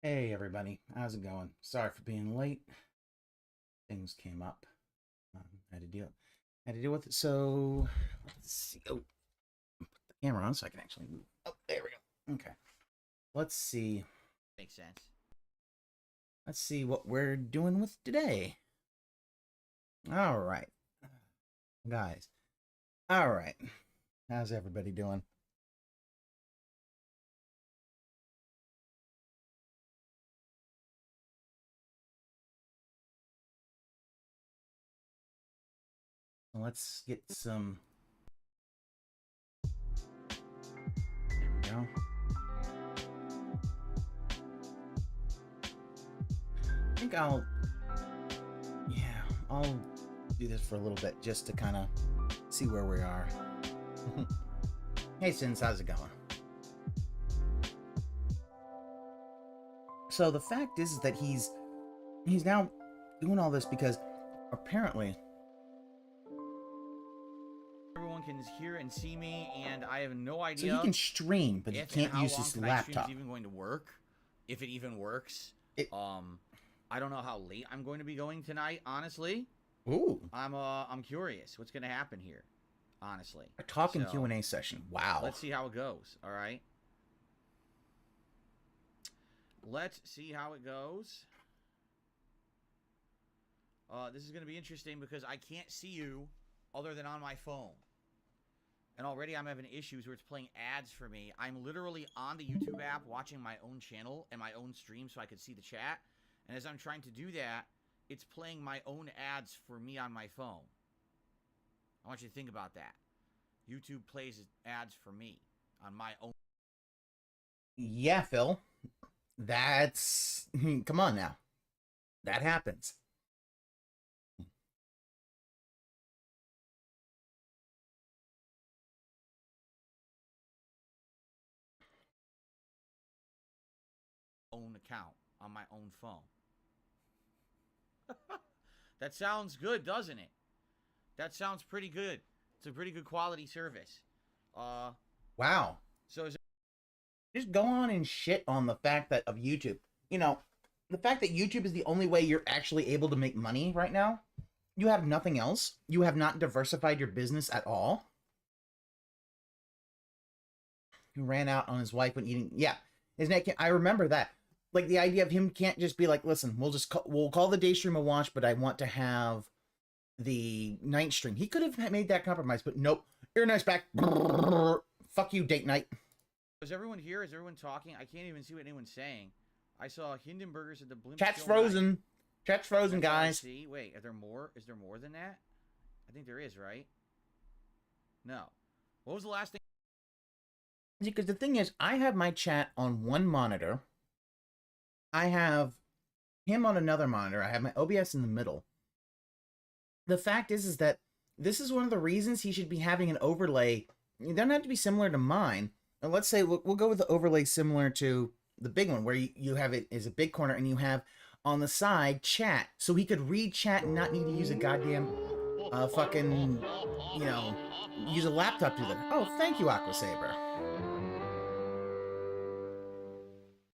Hey everybody, how's it going? Sorry for being late. Things came up. Had to deal with it. So let's see. Oh, put the camera on so I can actually move. Oh, there we go. Okay. Let's see. Makes sense. Let's see what we're doing with today. All right, guys. All right. How's everybody doing? Let's get some. There we go. I think I'll do this for a little bit just to kind of see where we are. Hey, Sins, how's it going? So the fact is that he's now doing all this because apparently everyone can hear and see me, and I have no idea. So he can stream, but he can't use his laptop. Even going to work, if it even works. I don't know how late I'm going to be going tonight. Honestly, I'm curious what's going to happen here. Honestly, a talking Q&A session. Wow. Let's see how it goes. All right. Let's see how it goes. This is going to be interesting because I can't see you other than on my phone. And already I'm having issues where it's playing ads for me. I'm literally on the YouTube app watching my own channel and my own stream so I could see the chat. And as I'm trying to do that, it's playing my own ads for me on my phone. I want you to think about that. YouTube plays ads for me on my own. Yeah, Phil. That's... Come on now. That happens. Own account on my own phone. That sounds good, doesn't it? That sounds pretty good. It's a pretty good quality service. Wow. So is just go on and shit on the fact that of YouTube. You know, the fact that YouTube is the only way you're actually able to make money right now. You have nothing else. You have not diversified your business at all. He ran out on his wife when eating. Yeah, his neck. I remember that. Like the idea of him can't just be like, listen, we'll call the day stream a wash, but I want to have the night stream. He could have made that compromise, but nope. Air Night's back. Fuck you, date night. Is everyone here? Is everyone talking? I can't even see what anyone's saying. I saw Hindenburgers at the Blimp. Chat's frozen. Chat's frozen, guys. See, wait, are there more? Is there more than that? I think there is, right? No. What was the last thing? Because the thing is, I have my chat on one monitor. I have him on another monitor. I have my OBS in the middle. The fact is that this is one of the reasons he should be having an overlay. It doesn't have to be similar to mine. And let's say we'll go with the overlay similar to the big one, where you have it as a big corner and you have on the side chat. So he could read chat and not need to use a goddamn fucking, you know, use a laptop to do that. Oh, thank you, Aqua Saber.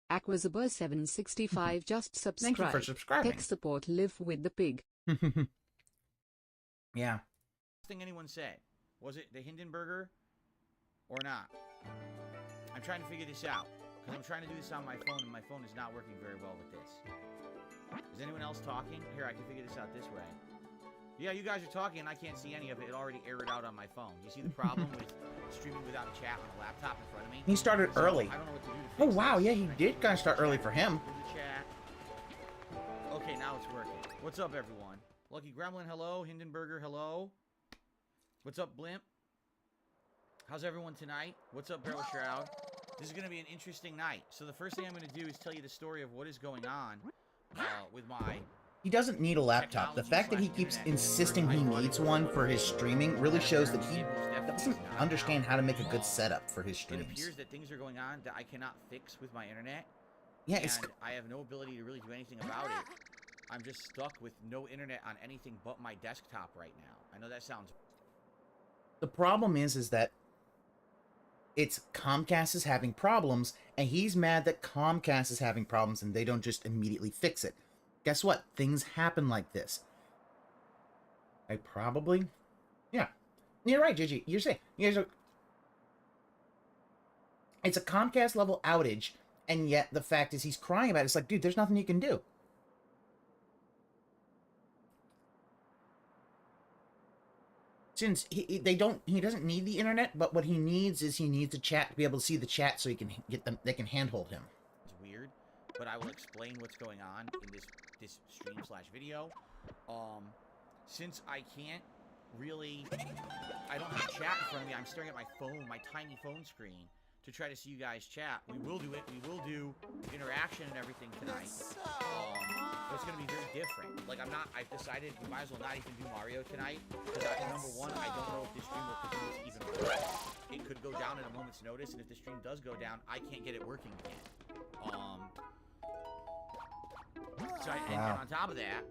Aquazabur 765 just subscribed. Thank you for subscribing. Tech support, live with the pig. Yeah. Thing anyone said, was it the Hindenburger or not? I'm trying to figure this out because I'm trying to do this on my phone and my phone is not working very well with this. Is anyone else talking? Here, I can figure this out this way. Yeah, you guys are talking and I can't see any of it. It already aired out on my phone. You see the problem with streaming without a chat on a laptop in front of me? He started early. I don't know what to do to fix Oh, wow. this. Yeah, he did kind of start early for him. Chat. Okay, now it's working. What's up, everyone? Lucky Gremlin, hello. Hindenburger, hello. What's up, Blimp? How's everyone tonight? What's up, Barrel Shroud? This is going to be an interesting night. So the first thing I'm going to do is tell you the story of what is going on with my... He doesn't need a laptop. The fact that he keeps insisting he needs one for his streaming really shows that he doesn't understand how to make a good setup for his streams. It appears that things are going on that I cannot fix with my internet. Yeah, it's... I have no ability to really do anything about it. I'm just stuck with no internet on anything but my desktop right now. I know that sounds... The problem is that It's Comcast is having problems, and he's mad that Comcast is having problems and they don't just immediately fix it. Guess what? Things happen like this. Yeah. You're right, Gigi. You're saying, it's a Comcast level outage, and yet the fact is he's crying about it. It's like, dude, there's nothing you can do. Since he doesn't need the internet, but what he needs is he needs a chat to be able to see the chat so he can get them, they can handhold him. It's weird, but I will explain what's going on in this stream / video. Since I can't really, I don't have chat in front of me, I'm staring at my phone, my tiny phone screen, to try to see you guys chat. We will do it. We will do interaction and everything tonight. But it's going to be very different. Like, I've decided we might as well not even do Mario tonight. Because, number one, I don't know if this stream will continue to even work. It could go down at a moment's notice, and if the stream does go down, I can't get it working again. And on top of that,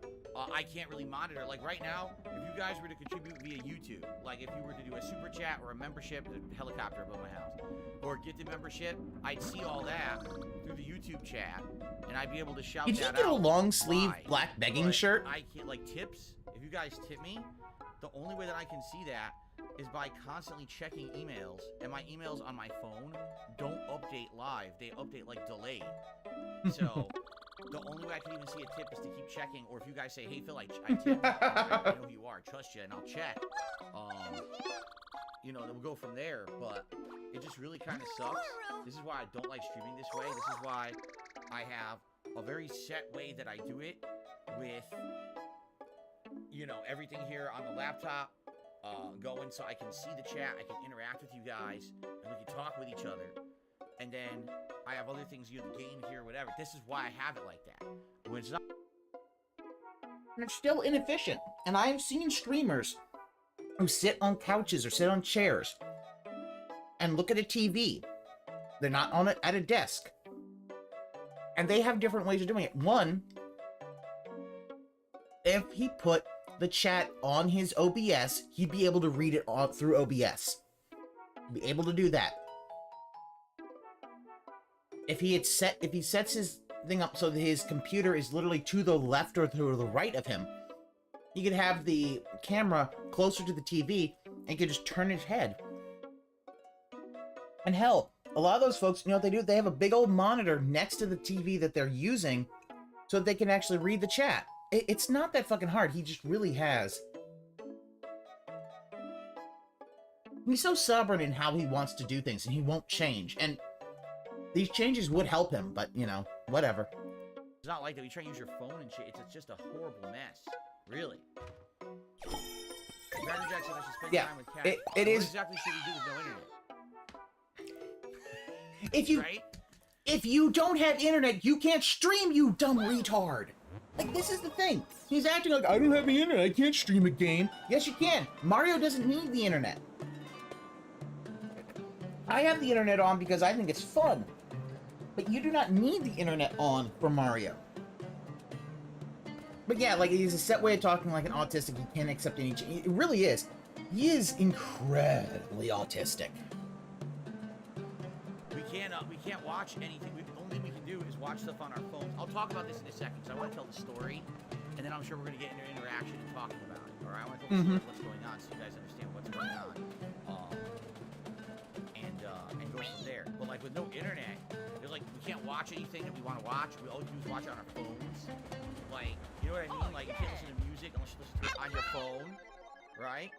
I can't really monitor. Like, right now, if you guys were to contribute via YouTube, like if you were to do a super chat or a membership, the helicopter above my house, or get the membership, I'd see all that through the YouTube chat, and I'd be able to shout that out. Did you get a long sleeve black begging shirt? I can't, like, tips. If you guys tip me, the only way that I can see that is by constantly checking emails, and my emails on my phone don't update live. They update, like, delayed. So the only way I can even see a tip is to keep checking, or if you guys say, hey, Phil, I tip, I know who you are, trust you, and I'll check. You know, then we'll go from there, but it just really kind of sucks. This is why I don't like streaming this way. This is why I have a very set way that I do it with, you know, everything here on the laptop going so I can see the chat, I can interact with you guys, and we can talk with each other. And then I have other things, you know, the game here, whatever. This is why I have it like that. When it's not... And it's still inefficient. And I've seen streamers who sit on couches or sit on chairs and look at a TV. They're not on it at a desk. And they have different ways of doing it. One, if he put the chat on his OBS, he'd be able to read it all through OBS. He'd be able to do that. If he sets his thing up so that his computer is literally to the left or to the right of him, he could have the camera closer to the TV and could just turn his head. And hell, a lot of those folks, you know what they do? They have a big old monitor next to the TV that they're using so that they can actually read the chat. It's not that fucking hard. He just really has. He's so stubborn in how he wants to do things, and he won't change. And these changes would help him, but, you know, whatever. It's not like that. You try to use your phone and shit. It's just a horrible mess. Really. Jackson, I should spend time with Cat. It is. What exactly should we do with no internet? If you don't have internet, you can't stream, you dumb retard. Like, this is the thing. He's acting like, I don't have the internet, I can't stream a game. Yes, you can. Mario doesn't need the internet. I have the internet on because I think it's fun. But you do not need the internet on for Mario. But yeah, like, he's a set way of talking like an autistic. He can't accept any change. It really is. He is incredibly autistic. We can't watch anything. The only thing we can do is watch stuff on our phones. I'll talk about this in a second, because I want to tell the story, and then I'm sure we're going to get into interaction and talking about it. All right, I want to tell the story of what's going on, so you guys understand what's going on, and go from there. But like with no internet, there's like we can't watch anything that we want to watch. We all do is watch it on our phones. Like, you know what I mean? Like, you can't listen to music unless you listen to it on your phone, right?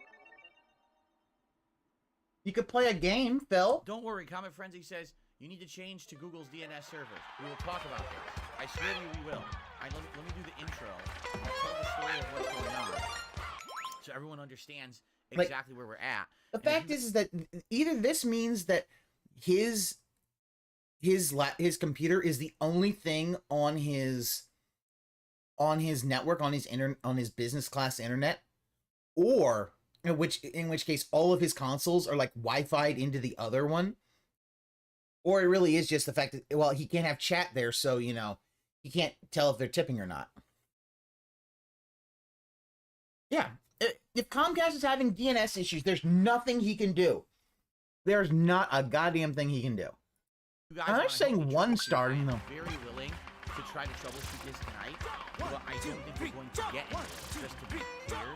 You could play a game, Phil. Don't worry, Comet Frenzy says you need to change to Google's DNS server. We will talk about this. I swear to you, we will. Let me do the intro. I'll tell the story of what's going on, so everyone understands exactly where we're at. The fact is that either this means that his computer is the only thing on his network, on his business class internet, or in which case all of his consoles are like Wi-Fi'd into the other one, or it really is just the fact that, well, he can't have chat there, so, you know, he can't tell if they're tipping or not. Yeah, if Comcast is having DNS issues, there's nothing he can do. There's not a goddamn thing he can do. I'm not saying one star, I'm no. very willing to try to troubleshoot this tonight, but I don't think we're going to get it. Just to be clear,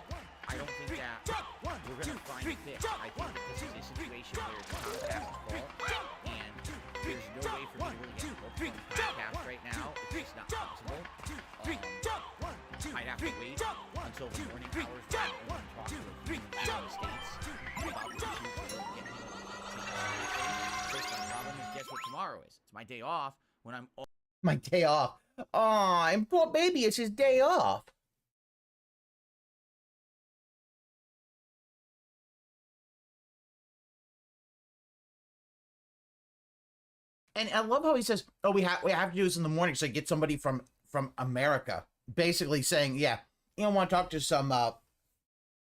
I don't think that we're going to find a fix. I think that this is a situation where it's Comcast's fault, and there's no way for me to really get booked on Comcast right now. It's just not possible. I'd have to wait until the morning hours when I can talk to a few in the States about the issue to really get anyone on the my problem is, guess what tomorrow is? It's my day off when I'm My day off. Aw, and poor baby, it's his day off. And I love how he says, "Oh, we have to do this in the morning, so get somebody from America." Basically saying, "Yeah, you don't want to talk to some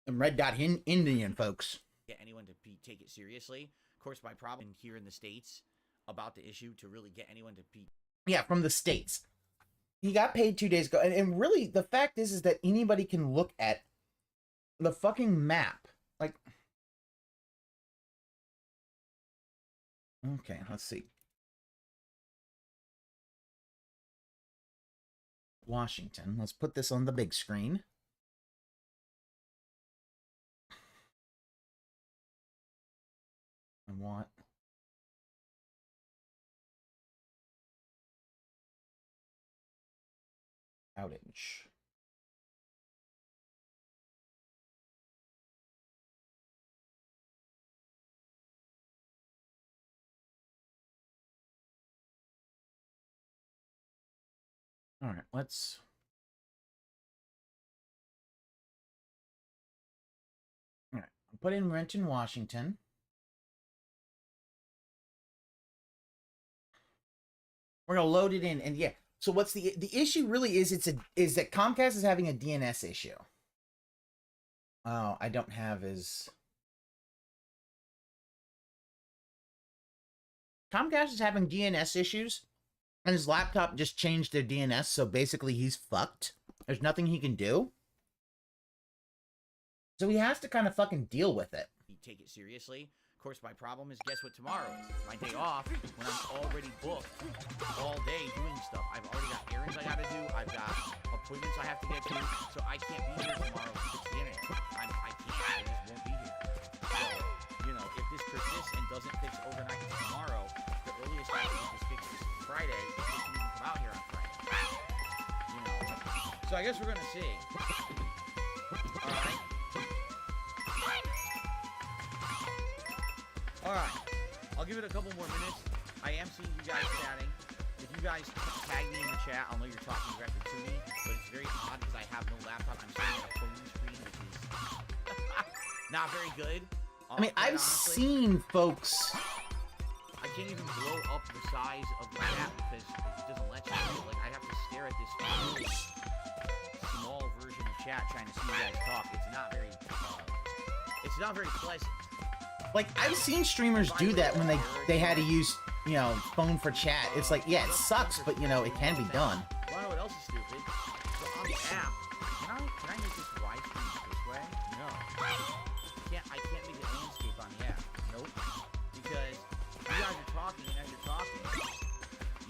red dot Indian folks." Get anyone to take it seriously. Of course, my problem here in the States about the issue to really get anyone to be. Yeah, from the States. He got paid 2 days ago, and really the fact is that anybody can look at the fucking map. Like, okay, let's see. Washington. Let's put this on the big screen. I want outage. All right, let's put in Renton, Washington. We're gonna load it in, and yeah. So what's the issue? Really is is that Comcast is having a DNS issue. Oh, I don't have his. Comcast is having DNS issues, and his laptop just changed their DNS. So basically, he's fucked. There's nothing he can do. So he has to kind of fucking deal with it. You take it seriously. Of course, my problem is, guess what tomorrow is? My day off when I'm already booked all day doing stuff. I've already got errands I gotta do. I've got appointments I have to get to. So I can't be here tomorrow to fix the internet. I can't. I just won't be here. So, you know, if this persists and doesn't fix overnight to tomorrow, the earliest I can get this fixed is Friday. If they can even come out here on Friday. You know. So I guess we're gonna see. All right. Alright, I'll give it a couple more minutes. I am seeing you guys chatting. If you guys tag me in the chat, I'll know you're talking directly to me, but it's very odd because I have no laptop. I'm staring at a phone screen, which is not very good. I mean, I've seen folks. I can't even blow up the size of the chat because it doesn't let you. Like, I have to stare at this really small version of chat trying to see you guys talk. It's not very pleasant. Like, I've seen streamers do that when they had to use, you know, phone for chat. It's like, yeah, it sucks, but, you know, it can be done. You know what else is stupid? So on the app, can I make this widescreen this way? No. I can't make it landscape on the app. Nope. Because you guys are talking, and as you're talking,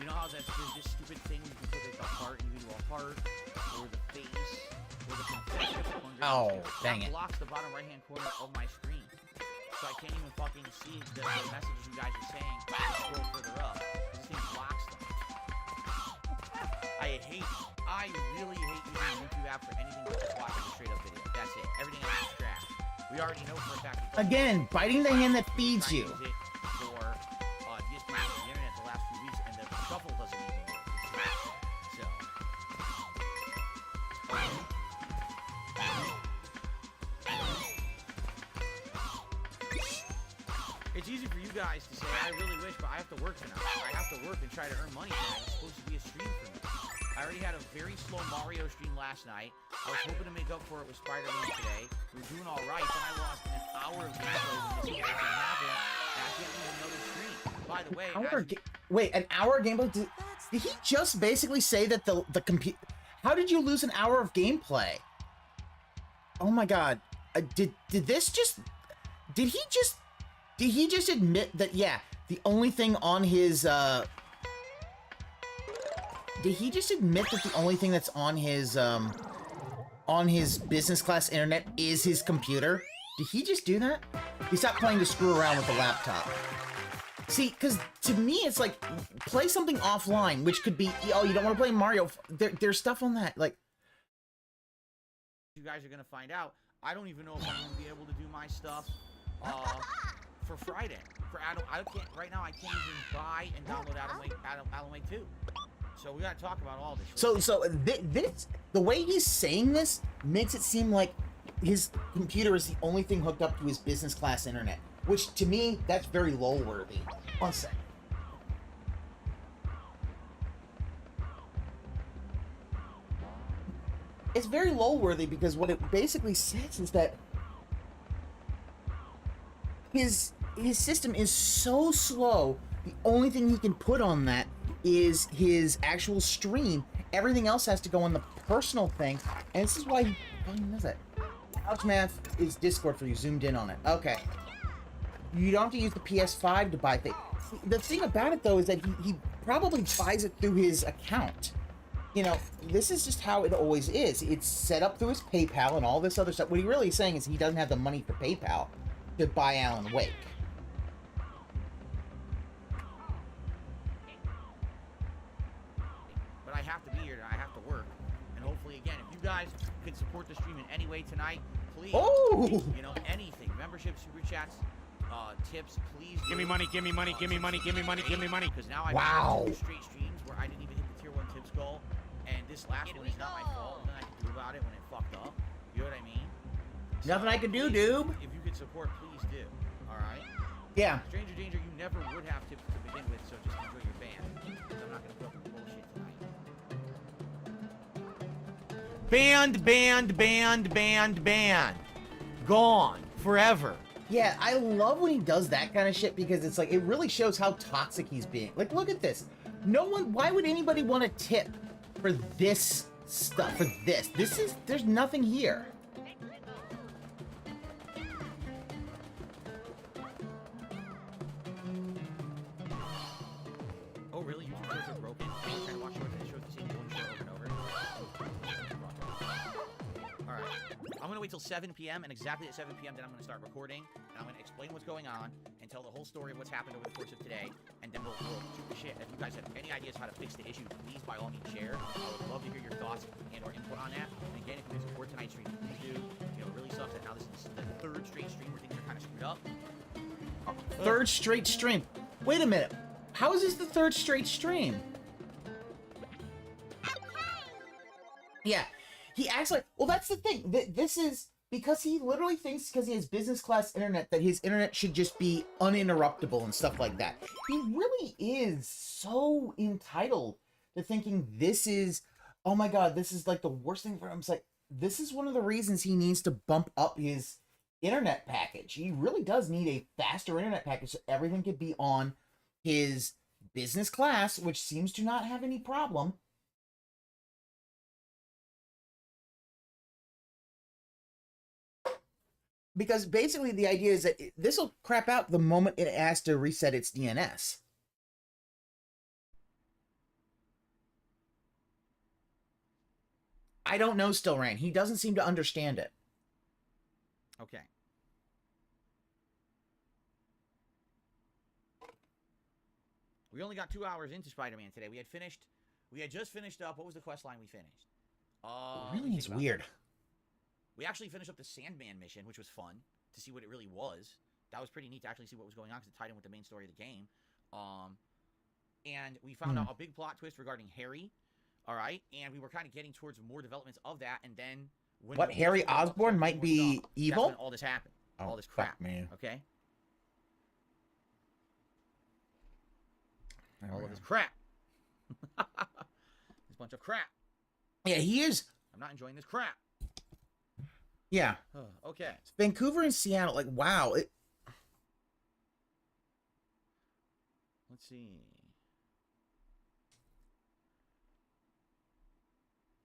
you know how there's this stupid thing you can put like the heart, individual heart, or the face, or the confetti. Oh, dang it. That blocks the bottom right-hand corner of my screen. So I can't even fucking see the messages you guys are saying. Scroll further up. This thing blocks them. I really hate using the YouTube app for anything but just watching a straight up video. That's it. Everything else is trash. We already know for a fact. Again, biting the hand that feeds you. For VScant on the internet the last few weeks, and the shuffle doesn't even work. It's trash. So. It's easy for you guys to say, I really wish, but I have to work tonight. I have to work and try to earn money tonight. It's supposed to be a stream for me. I already had a very slow Mario stream last night. I was hoping to make up for it with Spider-Man today. We were doing all right, then I lost an hour of gameplay when this situation happened, and I can't do another stream. By the way, wait, an hour of gameplay? Did he just basically say that the computer... How did you lose an hour of gameplay? Oh my god. Did this just... Did he just... Did he just admit that, yeah, the only thing on his, Did he just admit that the only thing that's on his business class internet is his computer? Did he just do that? He stopped playing to screw around with the laptop. See, because to me, it's like, play something offline, which could be, oh, you don't want to play Mario. There's stuff on that, like... You guys are going to find out. I don't even know if I'm going to be able to do my stuff for Friday. I can't, right now, I can't even buy and download Alan Wake 2. So we got to talk about all this. So this, the way he's saying this makes it seem like his computer is the only thing hooked up to his business class internet, which to me, that's very lol worthy. One second. It's very lol worthy because what it basically says is that his system is so slow, the only thing he can put on that is his actual stream. Everything else has to go on the personal thing, and this is why he does that. Couch Math is Discord for you, zoomed in on it. Okay. You don't have to use the PS5 to buy things. The thing about it, though, is that he probably buys it through his account. You know, this is just how it always is. It's set up through his PayPal and all this other stuff. What he really is saying is he doesn't have the money for PayPal to buy Alan Wake. But I have to be here and I have to work. And hopefully, again, if you guys could support the stream in any way tonight, please. Oh! You know, anything. Membership, super chats, tips, please. Give me money, give me money, give me money, give me money, give me money. Because now I've wow. had 2 straight streams where I didn't even hit the tier 1 tips goal. And this last one is not my fault. Nothing I can do about it when it fucked up. You know what I mean? Nothing I can do, please, dude. If you could support, please do. Alright? Yeah. Stranger danger, you never would have tips to begin with, so just enjoy your ban. I'm not gonna put up with bullshit tonight. Banned. Gone. Forever. Yeah, I love when he does that kind of shit because it's like, it really shows how toxic he's being. Like, look at this. No one, why would anybody want to tip for this stuff, for this? There's nothing here. Oh, really? YouTube shorts are broken? I'm trying to watch shorts and shows the same one short over and over. Alright. I'm gonna wait till 7 p.m. and exactly at 7 p.m. then I'm gonna start recording and I'm gonna explain what's going on and tell the whole story of what's happened over the course of today, and then we'll shoot the shit. If you guys have any ideas how to fix the issue, please by all means share. I would love to hear your thoughts and or input on that. And again, if you can support tonight's stream, please do. You know, it really sucks that now this is the 3rd straight stream where things are kind of screwed up. 3rd straight stream. Wait a minute. How is this the 3rd straight stream? Yeah, he acts like, well, that's the thing. This is because he literally thinks because he has business class internet that his internet should just be uninterruptible and stuff like that. He really is so entitled to thinking this is, oh my God, this is like the worst thing for him. It's like, this is one of the reasons he needs to bump up his internet package. He really does need a faster internet package so everything could be on his business class, which seems to not have any problem. Because basically the idea is that this will crap out the moment it has to reset its DNS. I don't know still, Rain. He doesn't seem to understand it. Okay. We only got 2 hours into Spider-Man today. We had just finished up. What was the quest line we finished? Really, it's weird. We actually finished up the Sandman mission, which was fun to see what it really was. That was pretty neat to actually see what was going on because it tied in with the main story of the game. And we found out a big plot twist regarding Harry. All right, and we were kind of getting towards more developments of that, and then when what, Harry Osborn might be evil? That's when all this happened. Oh, all this crap, man. Okay. All of this crap. This bunch of crap. Yeah, he is. I'm not enjoying this crap. Yeah. Okay. Vancouver and Seattle, like, wow. Let's see.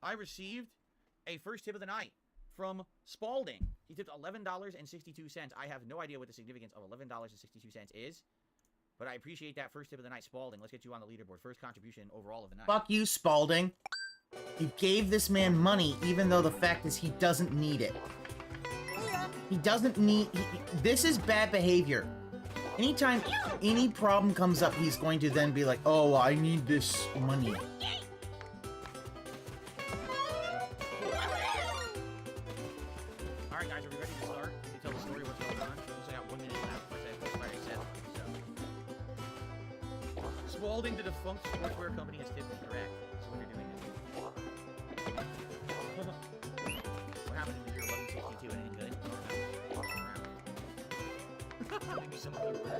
I received a first tip of the night from Spalding. He tipped $11.62. I have no idea what the significance of $11.62 is, but I appreciate that first tip of the night, Spalding. Let's get you on the leaderboard. First contribution overall of the night. Fuck you, Spalding. You gave this man money, even though the fact is he doesn't need it. He doesn't need... this is bad behavior. Anytime any problem comes up, he's going to then be like, oh, I need this money. Alright, guys, are we ready to start? Can you tell the story what's going on? I got 1 minute left. Spalding, the defunct sportswear company, has tipped me correct. That's what you're doing now. What happened in the year 1162? Anything good? Maybe some viewer.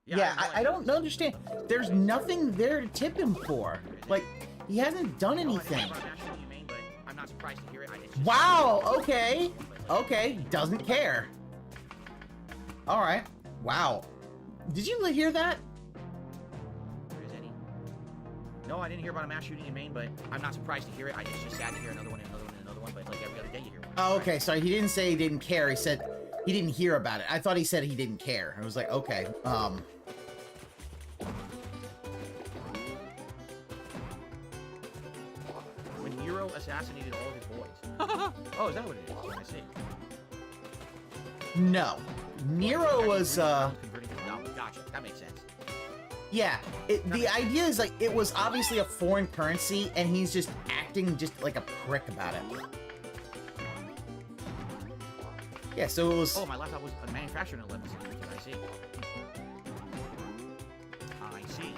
Yeah, I don't understand. There's nothing there to tip him for. Like, he hasn't done anything. I'm not surprised to hear it. Wow, okay. Okay, doesn't care. Alright. Wow. Did you hear that? No, I didn't hear about a mass shooting in Maine, but I'm not surprised to hear it. It's just sad to hear another one and another one and another one, but like every other day you hear one. Oh, okay, sorry, he didn't say he didn't care, he said he didn't hear about it. I thought he said he didn't care. I was like, okay, When Nero assassinated all of his boys. Oh, is that what it is? I see. No. Nero was, Converting to the dollar. Gotcha, that makes sense. yeah, the idea is like, it was obviously a foreign currency, and he's just acting just like a prick about it. Yeah, so it was... Oh, my laptop was manufactured in 1162. I see. I see.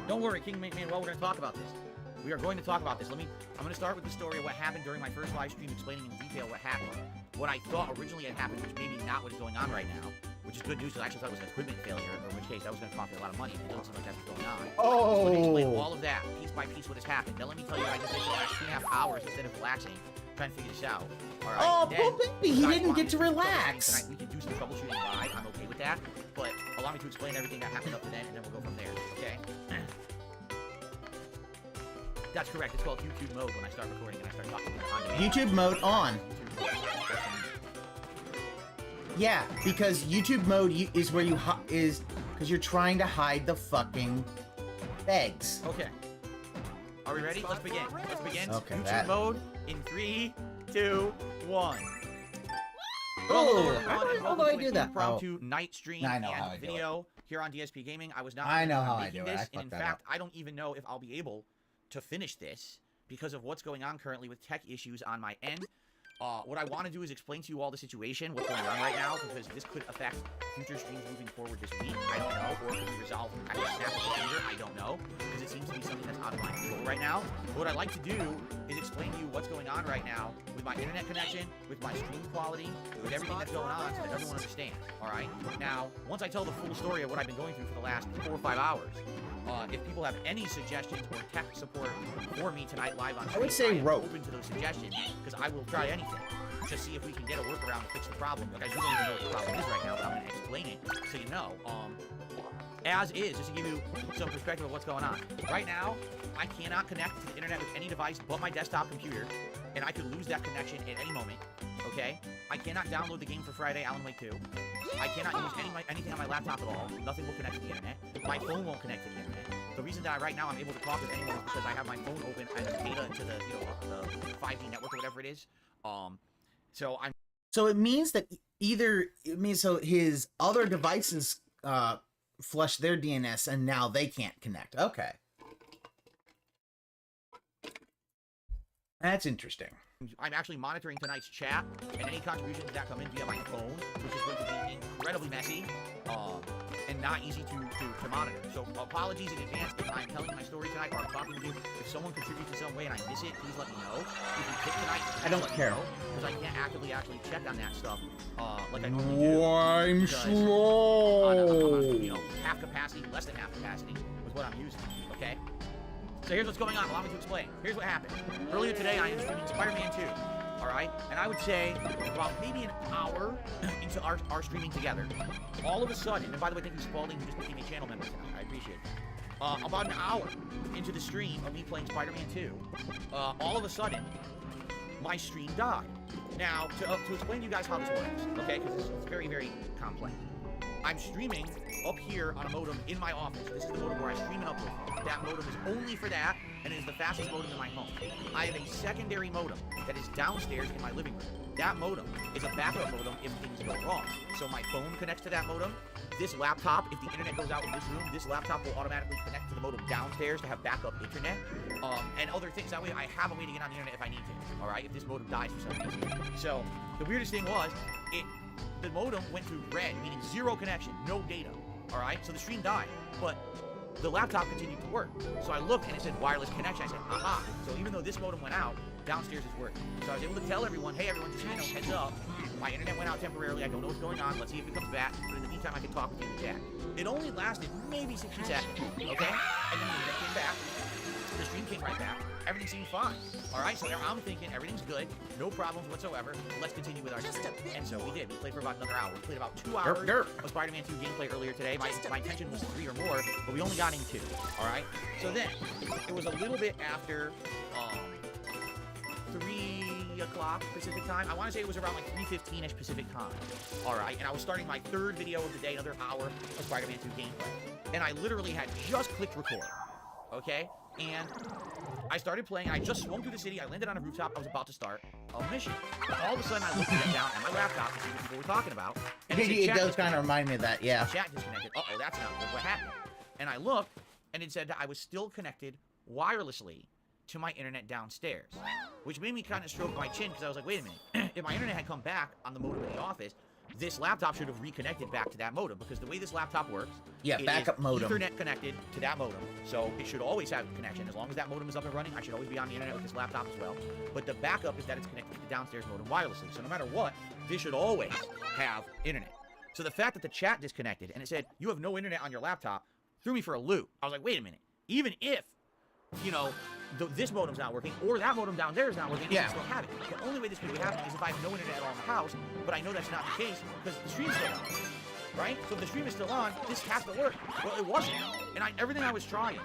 Don't worry, King Manuel, we're going to talk about this. We are going to talk about this. I'm going to start with the story of what happened during my first live stream, explaining in detail what happened. What I thought originally had happened, which maybe not what is going on right now, which is good news, because I actually thought it was an equipment failure, in which case that was going to cost me a lot of money, and it doesn't seem like that's what's going on. Oh! So let me explain all of that, piece by piece, what has happened. Then let me tell you what I just did for the last 2.5 hours instead of relaxing, trying to figure this out. All right? Oh, Then, poor baby, he I didn't want get to do relax. tonight. We can do some troubleshooting live, I'm okay with that, but allow me to explain everything that happened up to then, and then we'll go from there, okay? That's correct, it's called YouTube mode when I start recording and I start talking on demand. YouTube mode on. Yeah, because YouTube mode is where you because you're trying to hide the fucking eggs. Okay. Are we ready? Let's begin. Let's begin. Okay, YouTube mode in 3, 2, 1. Oh, how do I do that? Impromptu night stream I know how I and do video here on DSP Gaming. I was not. I know how I making do it. this, I and in fucked that fact, up. I don't even know if I'll be able to finish this because of what's going on currently with tech issues on my end. What I want to do is explain to you all the situation, what's going on right now, because this could affect future streams moving forward this week. I don't know, or it could be resolved at the snap of a finger. I don't know, because it seems to be something that's out of my control right now. But what I'd like to do is explain to you what's going on right now with my internet connection, with my stream quality, with everything that's going on, so that everyone understands. All right. Now, once I tell the full story of what I've been going through for the last 4 or 5 hours, if people have any suggestions or tech support for me tonight live on stream, I would say am rope. open to those suggestions, because I will try anything to see if we can get a workaround to fix the problem. Like, I really don't even know what the problem is right now, but I'm going to explain it so you know. As is, just to give you some perspective of what's going on. Right now, I cannot connect to the internet with any device but my desktop computer, and I could lose that connection at any moment, okay? I cannot download the game for Friday, Alan Wake 2. I cannot use anything on my laptop at all. Nothing will connect to the internet. My phone won't connect to the internet. The reason that right now I'm able to talk with anyone is because I have my phone open and data to the, the 5G network or whatever it is. So it means that so his other devices flush their DNS and now they can't connect. Okay. That's interesting. I'm actually monitoring tonight's chat and any contributions that come in via my phone, which is going to be incredibly messy and not easy to monitor. So apologies in advance if I'm telling my story tonight or I'm talking to you. If someone contributes in some way and I miss it, please let me know. If you pick tonight, I don't care. Because I can't actively actually check on that stuff like I normally do. I'm slow. On half capacity, less than half capacity with what I'm using, okay? So here's what's going on. Allow me to explain. Here's what happened. Earlier today, I am streaming Spider-Man 2. All right? And I would say about maybe an hour into our streaming together, all of a sudden, and by the way, thank you, Spalding, who just became a channel member tonight. I appreciate it. about an hour into the stream of me playing Spider-Man 2, all of a sudden, my stream died. Now, to explain to you guys how this works, okay, because it's very, very complex. I'm streaming up here on a modem in my office. This is the modem where I stream and upload. That modem is only for that, and it is the fastest modem in my home. I have a secondary modem that is downstairs in my living room. That modem is a backup modem if things go wrong. So my phone connects to that modem. This laptop, if the internet goes out in this room, this laptop will automatically connect to the modem downstairs to have backup internet, and other things. That way I have a way to get on the internet if I need to, all right, if this modem dies for some reason. So the weirdest thing was, the modem went to red, meaning zero connection, no data, all right? So the stream died, but the laptop continued to work. So I looked and it said wireless connection. I said, aha. So even though this modem went out, downstairs is working. So I was able to tell everyone, hey, everyone, just, you know, heads up. My internet went out temporarily. I don't know what's going on. Let's see if it comes back. But in the meantime, I can talk with you in the chat. It only lasted maybe 60 seconds, okay? And then the internet came back. The stream came right back. Everything seemed fine. All right, so now I'm thinking everything's good. No problems whatsoever. Let's continue with our stream. And so we did. We played for about another hour. We played about 2 hours of Spider-Man 2 gameplay earlier today. My intention was 3 or more, but we only got in 2. All right? So then, it was a little bit after 3 o'clock Pacific time. I want to say it was around like 3:15-ish Pacific time. All right, and I was starting my 3rd video of the day, another hour of Spider-Man 2 gameplay. And I literally had just clicked record, okay? And I started playing. I just swung through the city. I landed on a rooftop. I was about to start a mission. And all of a sudden, I looked down at my laptop to see what people were talking about. And it does kind of remind me of that, yeah. Chat disconnected. Uh-oh, that's not good. What happened? And I looked, and it said that I was still connected wirelessly to my internet downstairs, which made me kind of stroke my chin because I was like, wait a minute. If my internet had come back on the modem in the office, this laptop should have reconnected back to that modem, because the way this laptop works, it backup is modem, Ethernet connected to that modem, so it should always have connection. As long as that modem is up and running, I should always be on the internet with this laptop as well. But the backup is that it's connected to the downstairs modem wirelessly, so no matter what, this should always have internet. So the fact that the chat disconnected and it said you have no internet on your laptop threw me for a loop. I was like, wait a minute, even if, you know, this modem's not working, or that modem down there is not working, I still have it. The only way this could be happening is if I have no internet at all in the house, but I know that's not the case because the stream's still on, right? So if the stream is still on, this has to work. Well, it wasn't. And everything I was trying,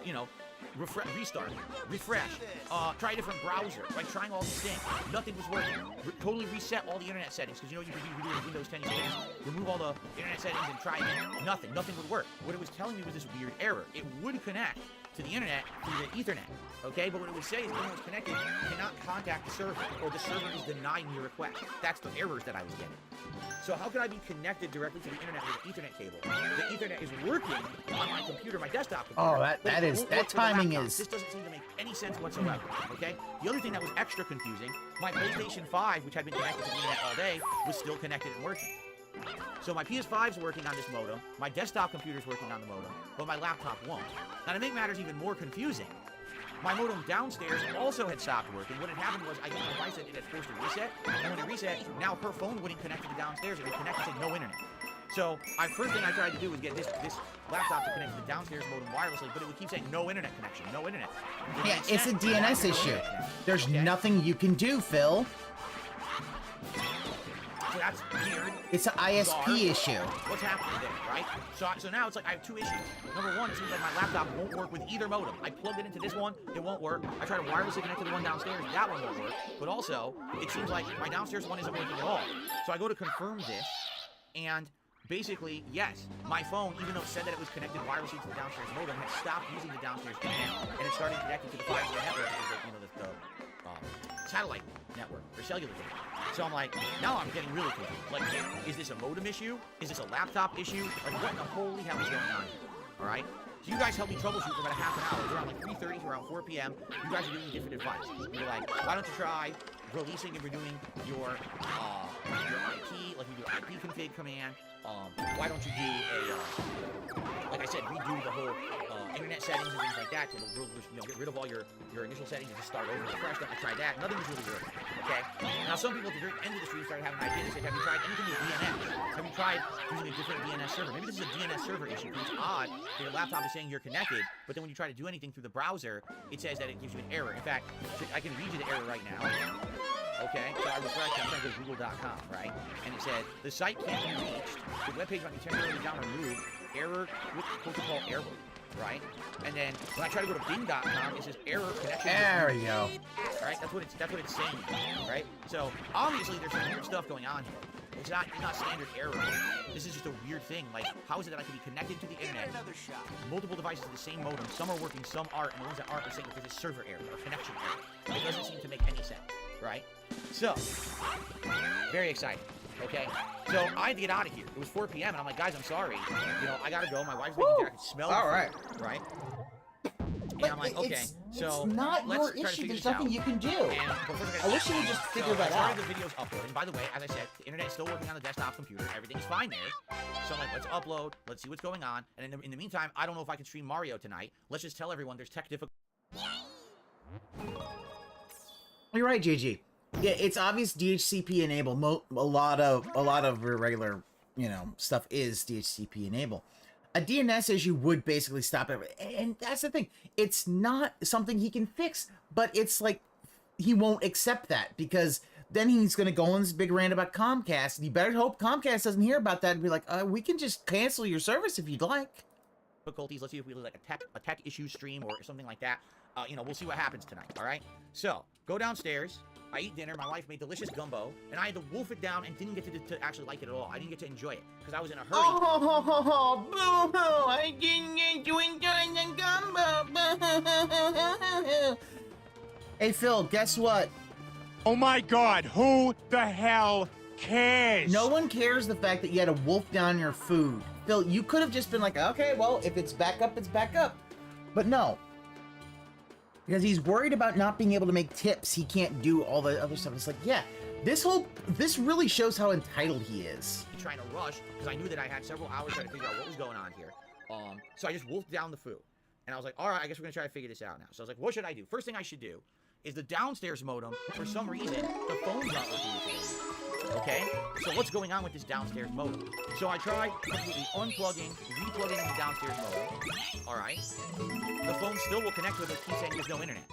you know, restart, refresh, try a different browser, right? Trying all these things. Nothing was working. Totally reset all the internet settings, because you know you can do Windows 10 settings, remove all the internet settings and try again. Nothing would work. What it was telling me was this weird error. It would connect to the internet through the Ethernet, okay? But what it would say is when it was connected, you cannot contact the server, or the server is denying your request. That's the errors that I was getting. So how could I be connected directly to the internet with an Ethernet cable? The Ethernet is working on my computer, my desktop computer. Oh, that timing is... This doesn't seem to make any sense whatsoever, okay? The other thing that was extra confusing, my PlayStation 5, which had been connected to the internet all day, was still connected and working. So my PS5's working on this modem, my desktop computer's working on the modem, but my laptop won't. Now to make matters even more confusing, my modem downstairs also had stopped working. What had happened was I got a device that it had forced a reset, and when it reset, now her phone wouldn't connect to the downstairs, it would connect to no internet. So first thing I tried to do was get this laptop to connect to the downstairs modem wirelessly, but it would keep saying no internet connection, no internet. Yeah, it's a DNS issue. There's nothing you can do, Phil. So that's weird. It's an ISP issue. What's happening there, right? So now it's like I have 2 issues. Number one, it seems like my laptop won't work with either modem. I plugged it into this one, it won't work. I try to wirelessly connect to the one downstairs, that one won't work. But also, it seems like my downstairs one isn't working at all. So I go to confirm this, and basically, yes, my phone, even though it said that it was connected wirelessly to the downstairs modem, had stopped using the downstairs internet, and it started connecting to the 5G network, the satellite network, or cellular network. So I'm like, now I'm getting really confused. Like, is this a modem issue? Is this a laptop issue? Like, what in the holy hell is going on here? All right? So you guys helped me troubleshoot for about a half an hour. It was around like 3:30 to around 4 p.m. You guys are giving me different advice. You're like, why don't you try releasing and renewing your IP, like you do IP config command. Why don't you do a, like I said, redo the whole internet settings and things like that to get rid of all your initial settings and just start over fresh. I tried that. Nothing was really working. Okay. Now some people at the very end of the stream started having an idea. They said, have you tried anything with DNS? Have you tried using a different DNS server? Maybe this is a DNS server issue. It's odd that your laptop is saying you're connected, but then when you try to do anything through the browser, it says that it gives you an error. In fact, I can read you the error right now. Okay, so I refreshed, I'm trying to go to google.com, right? And it said, the site can't be reached. The webpage might be temporarily down or removed. Error with protocol error, right? And then when I try to go to bing.com, it says error connection. There we go. Right? That's what it's saying, right? So obviously there's some weird stuff going on here. It's not standard error. This is just a weird thing. Like, how is it that I can be connected to the internet, multiple devices, the same modem, some are working, some aren't, and the ones that aren't are saying that there's a server error or connection error. It doesn't seem to make any sense, right? So, very exciting. Okay, so I had to get out of here. It was 4 p.m. and I'm like, guys, I'm sorry. You know, I gotta go. My wife's making dinner. I can smell it. All right. Right? But And I'm like, okay, so it's not let's your try to issue. figure There's this nothing out. you can do. And I wish you would just figure that I out. started the videos uploading. By the way, as I said, the internet is still working on the desktop computer. Everything's fine there. So I'm like, let's upload. Let's see what's going on. And in the meantime, I don't know if I can stream Mario tonight. Let's just tell everyone there's tech difficulties. You're right, JG. Yeah, it's obvious DHCP enable. A lot of your regular, stuff is DHCP enable. A DNS issue would basically stop everything, and that's the thing. It's not something he can fix, but it's like he won't accept that because then he's going to go on this big rant about Comcast, and you better hope Comcast doesn't hear about that and be like, we can just cancel your service if you'd like. Let's see if we do like a tech issue stream or something like that. We'll see what happens tonight. All right. So go downstairs. I eat dinner. My wife made delicious gumbo, and I had to wolf it down and didn't get to actually like it at all. I didn't get to enjoy it because I was in a hurry. Oh, boo-hoo! I didn't get to enjoy the gumbo. Hey, Phil, guess what? Oh my god, who the hell cares? No one cares the fact that you had to wolf down your food. Phil, you could have just been like, okay, well, if it's back up, it's back up. But no. Because he's worried about not being able to make tips. He can't do all the other stuff. It's like, yeah, this really shows how entitled he is. Trying to rush because I knew that I had several hours trying to figure out what was going on here. So I just wolfed down the food. And I was like, all right, I guess we're going to try to figure this out now. So I was like, what should I do? First thing I should do is the downstairs modem, for some reason, the phone's not working today. Okay? So what's going on with this downstairs modem? So I tried completely unplugging, replugging the downstairs modem. All right? The phone still will connect with it, keep saying there's no internet.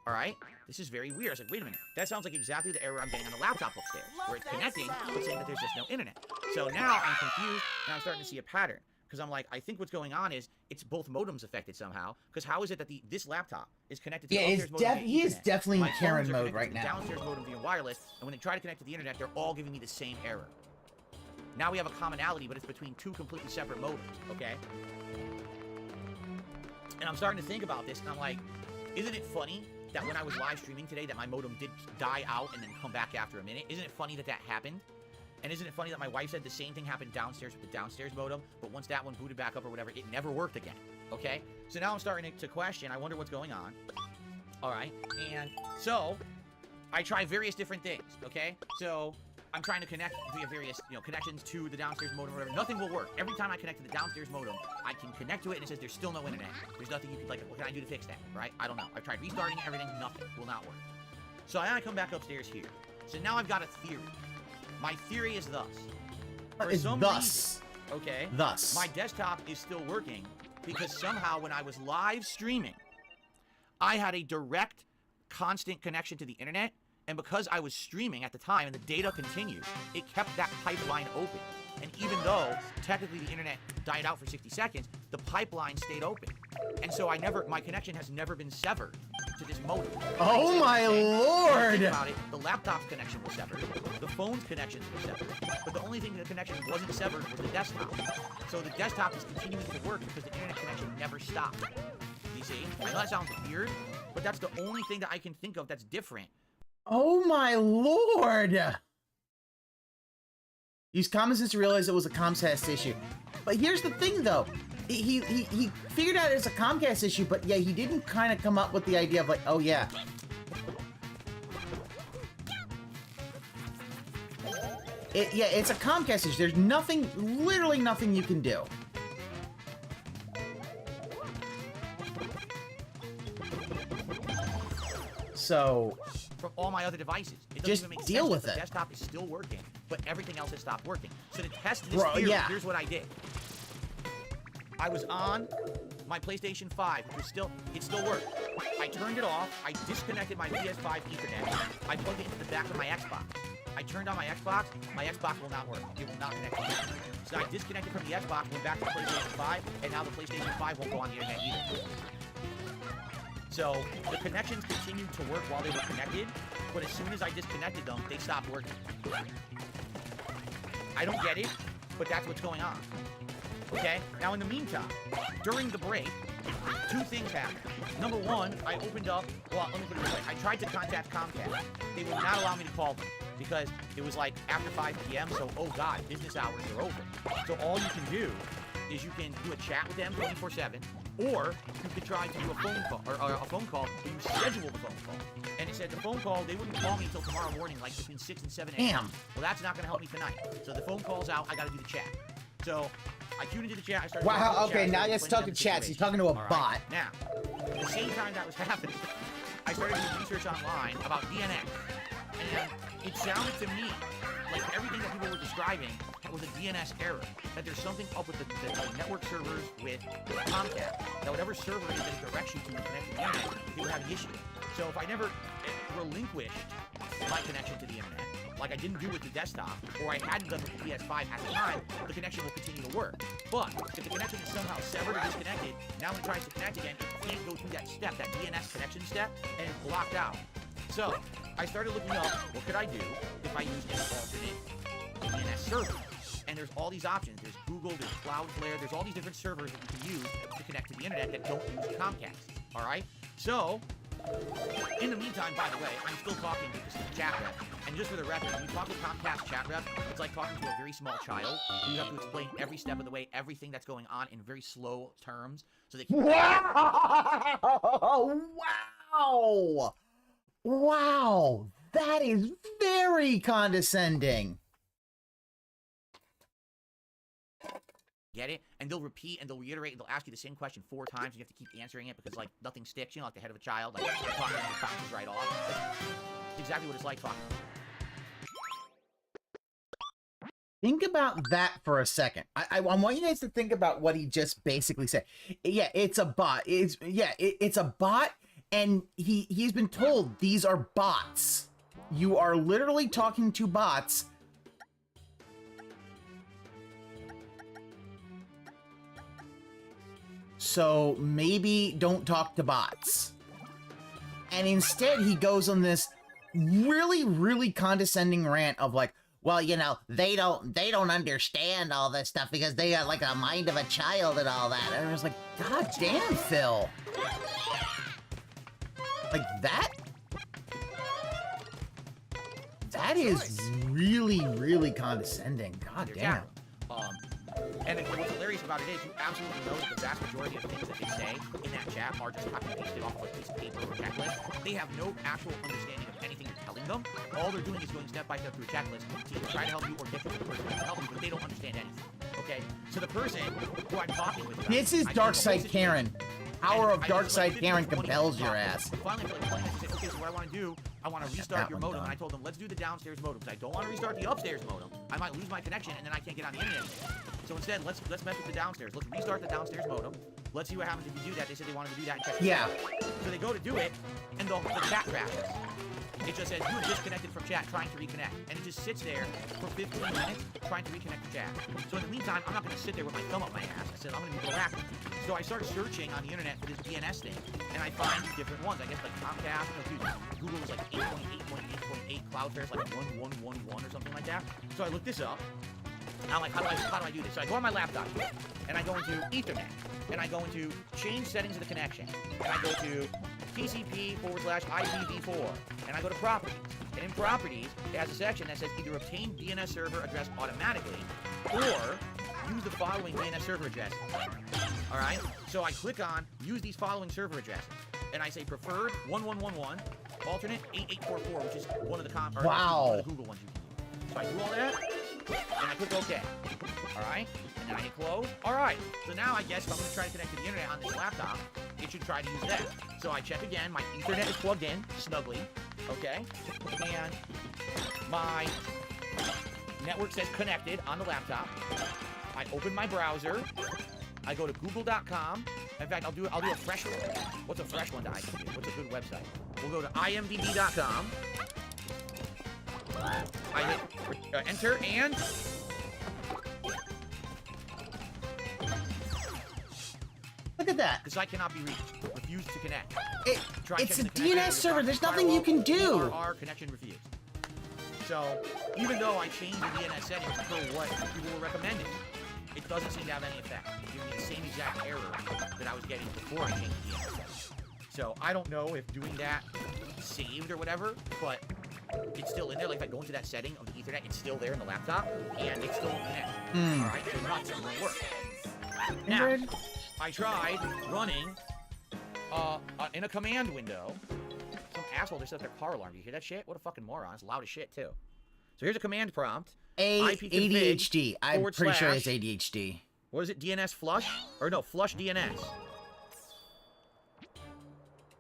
All right? This is very weird. I was like, wait a minute. That sounds like exactly the error I'm getting on the laptop upstairs, where it's connecting, but saying that there's just no internet. So now I'm confused, and I'm starting to see a pattern. Because I'm like, I think what's going on is it's both modems affected somehow. Because how is it that this laptop is connected to the upstairs modem? He is definitely in Karen mode right now. Downstairs modem via wireless, and when they try to connect to the internet, they're all giving me the same error. Now we have a commonality, but it's between two completely separate modems. Okay. And I'm starting to think about this, and I'm like, isn't it funny that when I was live streaming today, that my modem did die out and then come back after a minute? Isn't it funny that that happened? And isn't it funny that my wife said the same thing happened downstairs with the downstairs modem, but once that one booted back up or whatever, it never worked again, okay? So now I'm starting to question, I wonder what's going on. All right, and so I try various different things, okay? So I'm trying to connect via various, connections to the downstairs modem or whatever. Nothing will work. Every time I connect to the downstairs modem, I can connect to it and it says there's still no internet. There's nothing you can, what can I do to fix that, right? I don't know. I've tried restarting everything, nothing will not work. So I come back upstairs here. So now I've got a theory. My theory is thus. For some reason, okay, my desktop is still working because somehow when I was live streaming, I had a direct, constant connection to the internet, and because I was streaming at the time and the data continued, it kept that pipeline open. And even though technically the internet died out for 60 seconds, the pipeline stayed open. And so my connection has never been severed to this modem. Oh my lord! Think about it, the laptop's connection was severed, the phone's connections were severed, but the only thing the connection wasn't severed was the desktop. So the desktop is continuing to work because the internet connection never stopped. You see? I know that sounds weird, but that's the only thing that I can think of that's different. Oh my lord! Use common sense to realize it was a Comcast issue. But here's the thing, though. He figured out it's a Comcast issue, but yeah, he didn't kind of come up with the idea of like, oh yeah. It's a Comcast issue. There's nothing, literally nothing you can do. So... from all my other devices. It doesn't just even make deal sense with that it. The desktop is still working, but everything else has stopped working. So to test this theory, here's what I did. I was on my PlayStation 5, which was it still worked. I turned it off. I disconnected my PS5 Ethernet. I plugged it into the back of my Xbox. I turned on my Xbox will not work. It will not connect to the internet. So I disconnected from the Xbox, went back to the PlayStation 5, and now the PlayStation 5 won't go on the internet either. So the connections continued to work while they were connected, but as soon as I disconnected them, they stopped working. I don't get it, but that's what's going on. Okay? Now in the meantime, during the break, 2 things happened. Number 1, I opened up, well, let me put it this way. I tried to contact Comcast. They would not allow me to call them because it was like after 5 p.m., so, oh God, business hours are over. So all you can do is you can do a chat with them 24/7, or you could try to do a phone call, or a phone call where you schedule the phone call. And it said the phone call, they wouldn't call me until tomorrow morning, like between 6 and 7 a.m. Damn. Well, that's not going to help me tonight. So the phone call's out, I got to do the chat. So I tuned into the chat, I started Wow, okay, chat, now started let's explaining talk to the chats. He's situation. talking to a All right? bot. Now, at the same time that was happening, I started doing research online about DNS. And it sounded to me like everything that people were describing was a DNS error. That there's something up with the network servers with Comcast. That whatever server it is that it directs you to connect to the internet, it would have the issue. So if I never relinquished my connection to the internet, like I didn't do with the desktop, or I hadn't done with the PS5 at the time, the connection will continue to work. But if the connection is somehow severed or disconnected, now when it tries to connect again, it can't go through that step, that DNS connection step, and it's blocked out. So I started looking up, what could I do if I used an alternate DNS server? And there's all these options. There's Google, there's Cloudflare, there's all these different servers that you can use to connect to the internet that don't use Comcast. All right? So, in the meantime, by the way, I'm still talking to this chat rep. And just for the record, when you talk to Comcast chat rep, it's like talking to a very small child. You have to explain every step of the way, everything that's going on in very slow terms. So they can... Wow! Wow! Wow! That is very condescending. Get it? And they'll repeat and they'll reiterate and they'll ask you the same question 4 times. And you have to keep answering it because, like, nothing sticks. You know, like the head of a child, like, talking and it bounces right off. It's exactly what it's like talking. Think about that for a second. I want you guys to think about what he just basically said. Yeah, it's a bot. It's a bot, and he's been told these are bots. You are literally talking to bots. So maybe don't talk to bots. And instead he goes on this really, really condescending rant of like, well, you know, they don't understand all this stuff because they got like a mind of a child and all that. And I was like, God damn, Phil. Like that? That is really, really condescending. God damn. And what's hilarious about it is you absolutely know that the vast majority of things that they say in that chat are just copy and pasted off of a piece of paper or a checklist. They have no actual understanding of anything you're telling them. All they're doing is going step by step through a checklist to either try to help you or get to the person who can help you, but they don't understand anything. Okay? So the person who I'm talking with... This is Darkside Karen. Power of Darkside Karen compels your ass. Finally, for like 20 minutes, I said, okay, so what I want to do, I want to restart your modem. And I told them, let's do the downstairs modem, because I don't want to restart the upstairs modem. I might lose my connection, and then I can't get on the internet anymore. So instead, let's mess with the downstairs. Let's restart the downstairs modem. Let's see what happens if you do that. They said they wanted to do that and check it out. So they go to do it, and the chat crashes. It just says, you are disconnected from chat, trying to reconnect. And it just sits there for 15 minutes, trying to reconnect the chat. So in the meantime, I'm not going to sit there with my thumb up my ass. I said, I'm going to be proactive. So I start searching on the internet for this DNS thing, and I find different ones. I guess like Comcast, Google was like 8.8.8.8, Cloudflare is like 1111 or something like that. So I looked this up, and I'm like, how do I do this? So I go on my laptop here, and I go into Ethernet, and I go into change settings of the connection, and I go to TCP/IPv4, and I go to properties. And in properties, it has a section that says either obtain DNS server address automatically, or use the following DNS server addresses. All right? So I click on use these following server addresses, and I say preferred 1111, alternate 8844, which is one of the one of the Google ones you can use. So I do all that, and I click OK. All right? And then I hit close. All right. So now I guess if I'm going to try to connect to the internet on this laptop, it should try to use that. So I check again. My Ethernet is plugged in snugly. Okay? And my network says connected on the laptop. I open my browser, I go to google.com. In fact, I'll do a fresh one. What's a fresh one that I can do? What's a good website? We'll go to imdb.com. I hit enter, and Look at that. the site cannot be reached. Refuse to connect. It's a DNS server. There's nothing you can do. Our connection refused. So, even though I changed the DNS settings for what people were recommending, it doesn't seem to have any effect. It's giving me the same exact error that I was getting before I changed the DNS settings. So, I don't know if doing that saved or whatever, but it's still in there. Like, if I go into that setting of the Ethernet, it's still there in the laptop, and it still won't connect. Alright, so not something won't work. Now, I tried running in a command window. Some asshole just set their car alarm. Do you hear that shit? What a fucking moron. It's loud as shit, too. So here's a command prompt. ADHD. I'm pretty sure it's ADHD. What is it? DNS flush? Or no, flush DNS.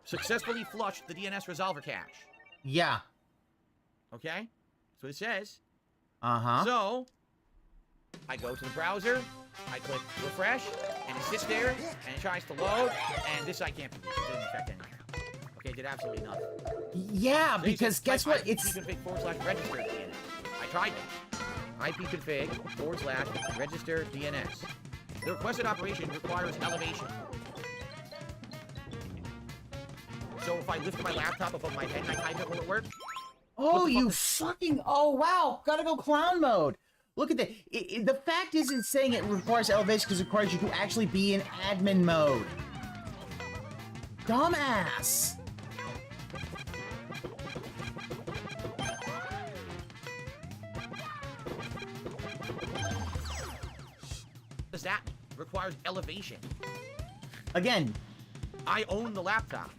Successfully flushed the DNS resolver cache. Yeah. Okay? That's what it says. Uh-huh. So, I go to the browser, I click refresh, and it sits there, and it tries to load, and this site can't be used. It didn't affect anything. Okay, it did absolutely nothing. Yeah, So because guess what? It's ipconfig/register DNS. I tried it. ipconfig/register DNS. The requested operation requires elevation. So if I lift my laptop above my head and I type it, will it work? Oh, you fucking... Oh, wow. Gotta go clown mode. Look at that. The fact is it's saying it requires elevation because it requires you to actually be in admin mode. Dumbass. What does that mean? Requires elevation. Again. I own the laptop.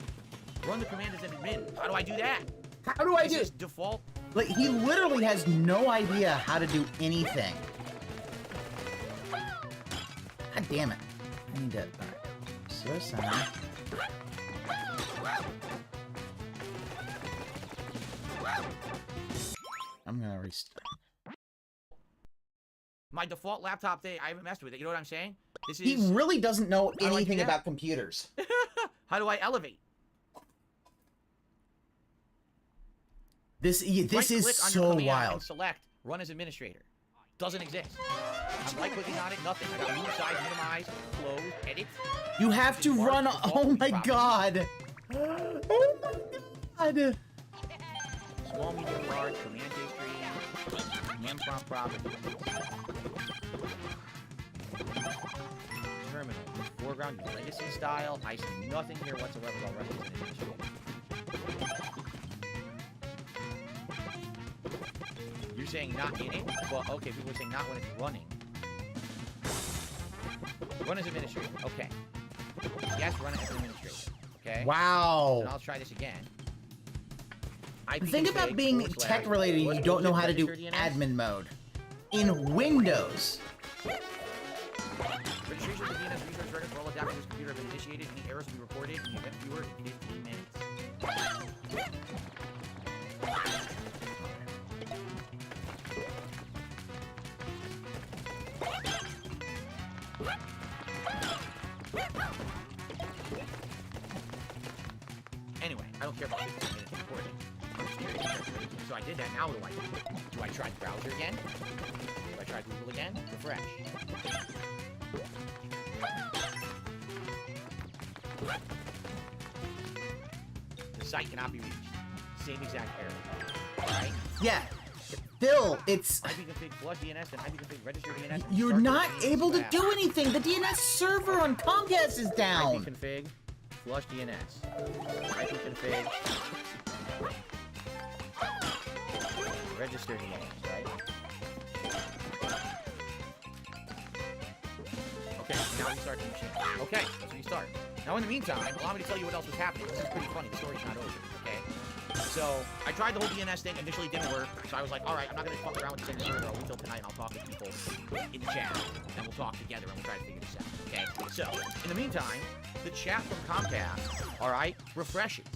Run the command as an admin. How do I do that? How do I do this default? Like, he literally has no idea how to do anything. God damn it. I need to... Alright. So sorry. I'm gonna restart. My default laptop day, I haven't messed with it. You know what I'm saying? This is... He really doesn't know do I do anything that? about computers. How do I elevate? This is Right-click on your so command wild. and select Run as Administrator. Doesn't exist. I'm right-clicking on it, nothing. I got move, size, minimize, close, edit. You have to Mark run... default Oh my properties. god! Oh my god! Small, medium, large, command history, command prompt properties. Terminal. Foreground, legacy style. I see nothing here whatsoever about Run as an Administrator. You're saying not in it? Well, okay, people are saying not when it's running. Run as administrator. Okay. Yes, run it as administrator. Okay. Wow. And I'll try this again. The thing about being tech related, you don't know how to do admin mode. In Windows. Registration of the DNS resource record for all adapters to this computer have been initiated. Any errors will be reported in the event viewer in 15 minutes. Anyway, I don't care about 15 minutes recording. I'm just curious. So I did that. Now what do I do? Do I try the browser again? Do I try Google again? Refresh. The site cannot be reached. Same exact error. Alright? Yeah. Phil, it's... ipconfig flush DNS and ipconfig register DNS. You're not able to do anything. The DNS server on Comcast is down. ipconfig flush DNS. ipconfig register DNS, right? Okay, now we start the machine. Okay, let's restart. Now in the meantime, allow me to tell you what else was happening. This is pretty funny. The story's not over, okay? So, I tried the whole DNS thing. Initially, it didn't work. So I was like, alright, I'm not going to fuck around with the same server. I'll wait till tonight and I'll talk to people in the chat. And we'll talk together and we'll try to figure this out, okay? So, in the meantime, the chat from Comcast, alright, refreshes.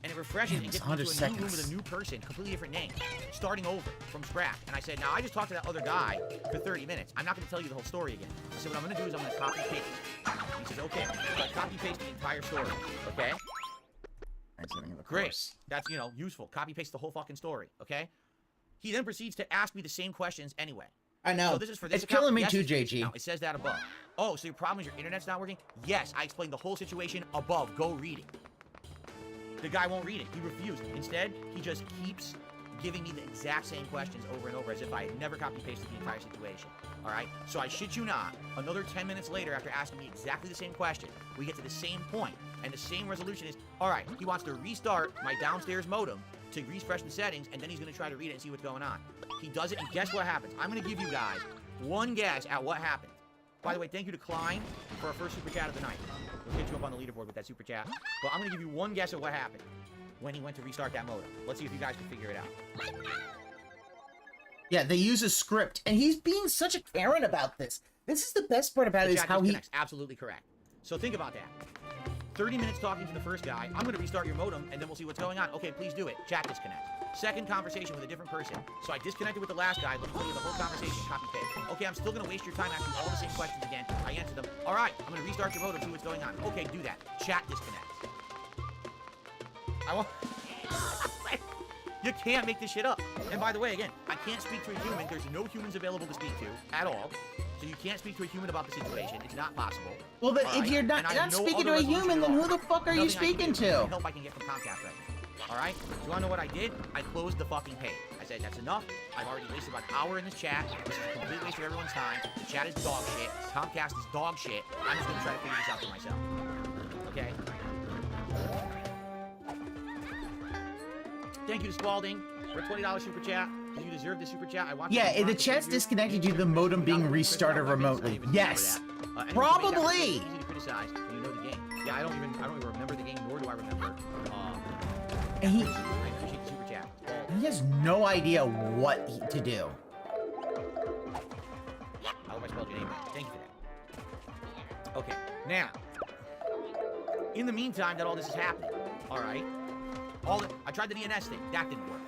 and it refreshes Damn, and it's gets me to a 100 new room with a new person, completely different name, starting over from scratch. And I said, now I just talked to that other guy for 30 minutes. I'm not going to tell you the whole story again. I said, what I'm going to do is I'm going to copy paste. He says, okay. So I copy paste the entire story. Okay. Great. That's, you know, useful. Copy paste the whole fucking story. Okay. He then proceeds to ask me the same questions anyway. I know. So this is for this it's killing me yes, too, JG. Now, it says that above. Oh, so your problem is your internet's not working? Yes, I explained the whole situation above. Go read it. The guy won't read it. He refused. Instead, he just keeps giving me the exact same questions over and over as if I had never copy-pasted the entire situation. All right? So I shit you not, another 10 minutes later after asking me exactly the same question, we get to the same point, and the same resolution is, all right, he wants to restart my downstairs modem to refresh the settings, and then he's going to try to read it and see what's going on. He does it, and guess what happens? I'm going to give you guys one guess at what happened. By the way, thank you to Klein for our first super chat of the night. We'll get you up on the leaderboard with that super chat. But I'm going to give you one guess at what happened when he went to restart that modem. Let's see if you guys can figure it out. Yeah, they use a script, and he's being such a Karen about this. This is the best part about it, is how he... Absolutely correct. So think about that. 30 minutes talking to the first guy. I'm going to restart your modem, and then we'll see what's going on. Okay, please do it. Chat disconnect. Second conversation with a different person. So I disconnected with the last guy. Let me tell you the whole conversation. Copy paste. Okay, I'm still going to waste your time asking all the same questions again. I answered them. All right, I'm going to restart your modem, see what's going on. Okay, do that. Chat disconnect. I won't... You can't make this shit up. And by the way, again, I can't speak to a human. There's no humans available to speak to at all. So you can't speak to a human about the situation. It's not possible. Well, but if you're not speaking to a human, then who the fuck are you speaking to? Help I can get from Comcast right now. All right? So you want to know what I did? I closed the fucking page. I said, that's enough. I've already wasted about an hour in this chat. This is a complete waste of everyone's time. The chat is dog shit. Comcast is dog shit. I'm just going to try to figure this out for myself. Okay? Thank you to Spalding for a $20 super chat. You deserve the super chat. I watched. Yeah, the chat's disconnected due to the modem being restarted remotely. Yes, probably. Easy to criticize when you know the game. Yeah, I don't even remember the game, nor do I remember. I appreciate the super chat. He has no idea what to do. I hope I spelled your name right. Thank you for that. Okay, now, in the meantime that all this is happening, all right, I tried the DNS thing. That didn't work.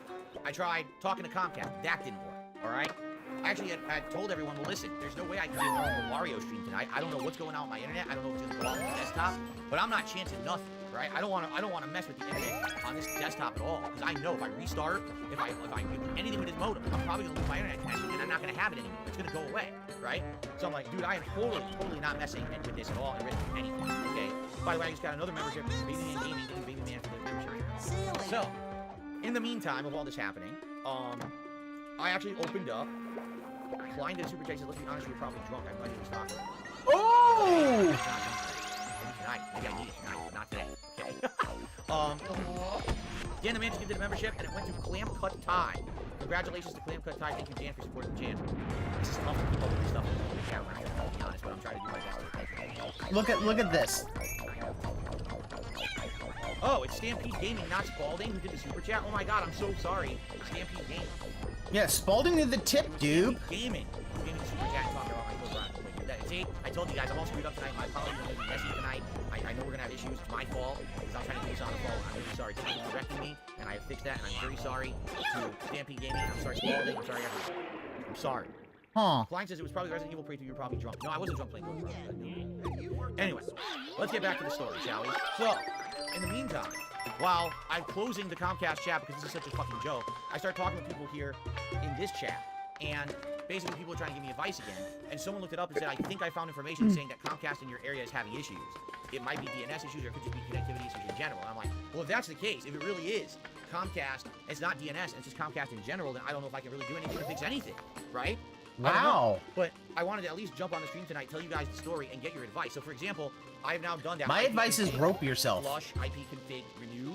I tried talking to Comcast. That didn't work. All right. I actually had told everyone, well, listen, there's no way I can do a Mario stream tonight. I don't know what's going on with my internet. I don't know what's going to go on with the desktop. But I'm not chancing nothing, right? I don't want to mess with the internet on this desktop at all, because I know if I restart, if I do anything with this modem, I'm probably going to lose my internet connection, and I'm not going to have it anymore. It's going to go away, right? So I'm like, dude, I am totally not messing with this at all and risking anything. Okay. By the way, I just got another membership from Baby Man Gaming. Thank you, Baby Man, for the membership. So, in the meantime of all this happening, I actually opened up. Klein did a super chat. Let's be honest, you're probably drunk. I might even stop it. Oh! Tonight. Maybe I need it tonight, but not today. Okay. Dan the Man just did a membership, and it went to Clam Cut Tie. Congratulations to Clam Cut Tie. Thank you, Jan, for supporting the channel. This is tough to keep up with this stuff. I can't remember, to be honest, but I'm trying to do my best. Look at this. Oh, it's Stampede Gaming, not Spalding, who did the super chat. Oh my god, I'm so sorry. Stampede Gaming. Yeah, Spalding did the tip, dude. Gaming. Who gave me the super chat and talking about my code. See, I told you guys, I'm all screwed up tonight. My apologies, I'm going to be messy tonight. I know we're going to have issues. It's my fault, because I'm trying to do this on the phone. I'm really sorry. Thank you for correcting me, and I have fixed that, and I'm very sorry to Stampede Gaming. I'm sorry, Spalding. I'm sorry, everyone. I'm sorry. Huh. Klein says it was probably Resident Evil playthrough. You were probably drunk. No, I wasn't drunk playing Ghost. Anyway, let's get back to the story, shall we? So, in the meantime, while I'm closing the Comcast chat because this is such a fucking joke, I start talking to people here in this chat, and basically people are trying to give me advice again, and someone looked it up and said, I think I found information saying that Comcast in your area is having issues. It might be DNS issues, or it could just be connectivity issues in general. And I'm like, well, if that's the case, if it really is Comcast, it's not DNS, and it's just Comcast in general, then I don't know if I can really do anything to fix anything, right? Wow. But I wanted to at least jump on the stream tonight, tell you guys the story, and get your advice. So, for example, I have now done that. My advice is rope yourself. Flush, IP config, renew,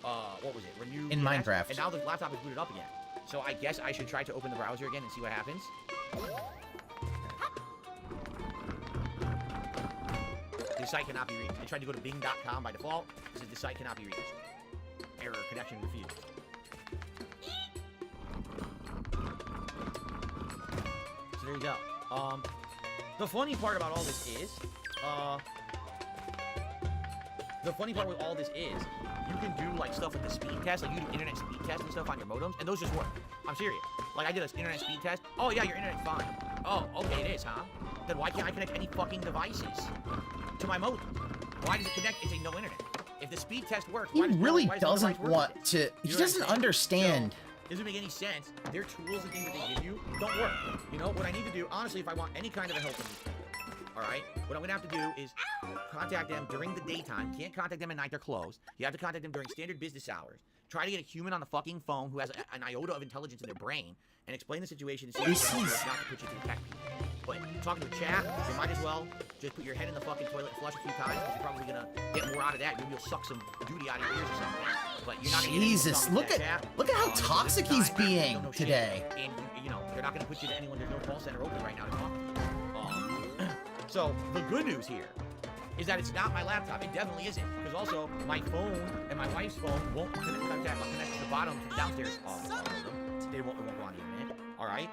what was it? Renew in DNS, Minecraft. And now the laptop is booted up again. So I guess I should try to open the browser again and see what happens. This site cannot be reached. I tried to go to bing.com by default. This is the site cannot be reached. Error, connection refused. So there you go. The funny part about all this is, the funny part with all this is, you can do like stuff with the speed test, like you do internet speed tests and stuff on your modems, and those just work. I'm serious. Like I did an internet speed test. Oh yeah, your internet's fine. Oh, okay, it is, huh? Then why can't I connect any fucking devices to my modem? Why does it connect? It's a no internet. If the speed test works, He really doesn't want to. He doesn't understand. So, doesn't make any sense. Their tools and things that they give you don't work. You know what I need to do? Honestly, if I want any kind of a help from these people, all right, what I'm gonna have to do is contact them during the daytime. Can't contact them at night; they're closed. You have to contact them during standard business hours. Try to get a human on the fucking phone who has an iota of intelligence in their brain and explain the situation and see if they can help not to put you through tech people. But talking to a chat, you might as well just put your head in the fucking toilet and flush a few times because you're probably gonna get more out of that. Maybe you'll suck some duty out of your ears or something. But you're not gonna Jesus, look at how toxic he's being today. And you know they're not gonna put you to anyone. There's no call center open right now to talk to. So the good news here is that it's not my laptop. It definitely isn't. Because also my phone and my wife's phone won't connect to the bottom to the downstairs. They won't go on the internet. All right.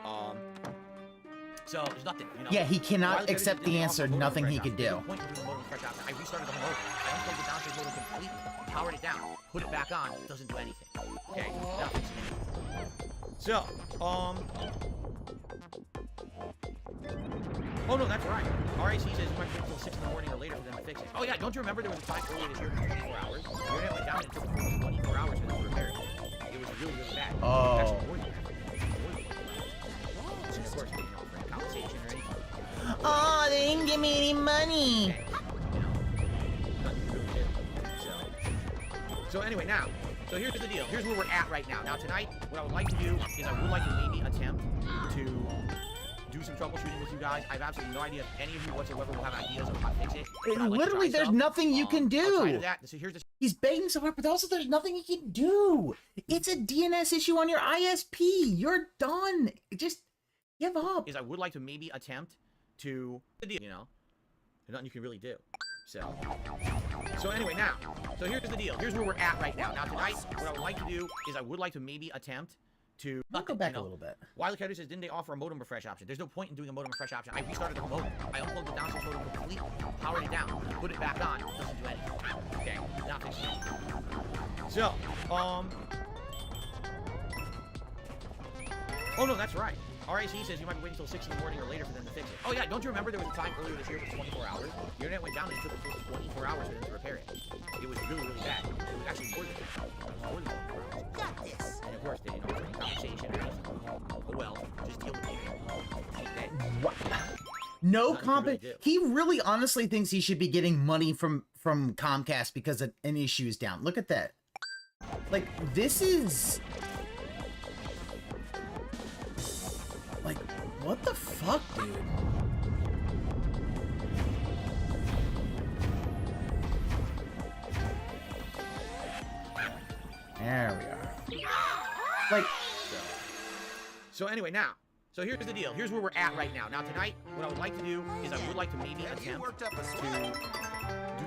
So there's nothing. You know, yeah, he cannot accept the answer. Nothing he could do. I restarted the whole modem. I unplugged the downstairs modem completely, powered it down, put it back on. It doesn't do anything. Okay, nothing's anything. So, oh no, that's right. RAC says you might wait until 6 in the morning or later for them to fix it. Oh yeah, don't you remember there was a time earlier this year for 24 hours? The internet went down and it took 24 hours for them to repair it. It was really, really bad. Oh. Actually, more than that. And of course, they didn't offer any compensation or anything. Oh, they didn't give me any money. So anyway, now, so here's the deal. Here's where we're at right now. Now tonight, what I would like to do is I would like to maybe attempt to do some troubleshooting with you guys. I have absolutely no idea if any of you whatsoever will have ideas on how to fix it. Literally, there's nothing you can do. So here's the He's begging so hard, but also there's nothing he can do. It's a DNS issue on your ISP. You're done. Just give up. Is I would like to maybe attempt to, you know, there's nothing you can really do. So anyway, now, so here's the deal. Here's where we're at right now. Now tonight, what I would like to do is I would like to maybe attempt to go back a little bit. Wiley Carter says, didn't they offer a modem refresh option? There's no point in doing a modem refresh option. I restarted the whole modem. I unplugged the downstairs modem completely, powered it down, put it back on. It doesn't do anything. Okay, now fix it. So, oh no, that's right. RAC says you might be waiting until 6 in the morning or later for them to fix it. Oh yeah, don't you remember there was a time earlier this year for 24 hours? The internet went down and it took 24 hours for them to repair it. It was really, really bad. It was actually more than 24 hours. Got this. And of course, they didn't offer any compensation or anything. Oh well, just deal with it. What? No comp. He really honestly thinks he should be getting money from Comcast because an issue is down. Look at that. Like, this is... Like, what the fuck, dude? There we are. Like, so anyway, now, so here's the deal. Here's where we're at right now. Now tonight, what I would like to do is I would like to maybe attempt to do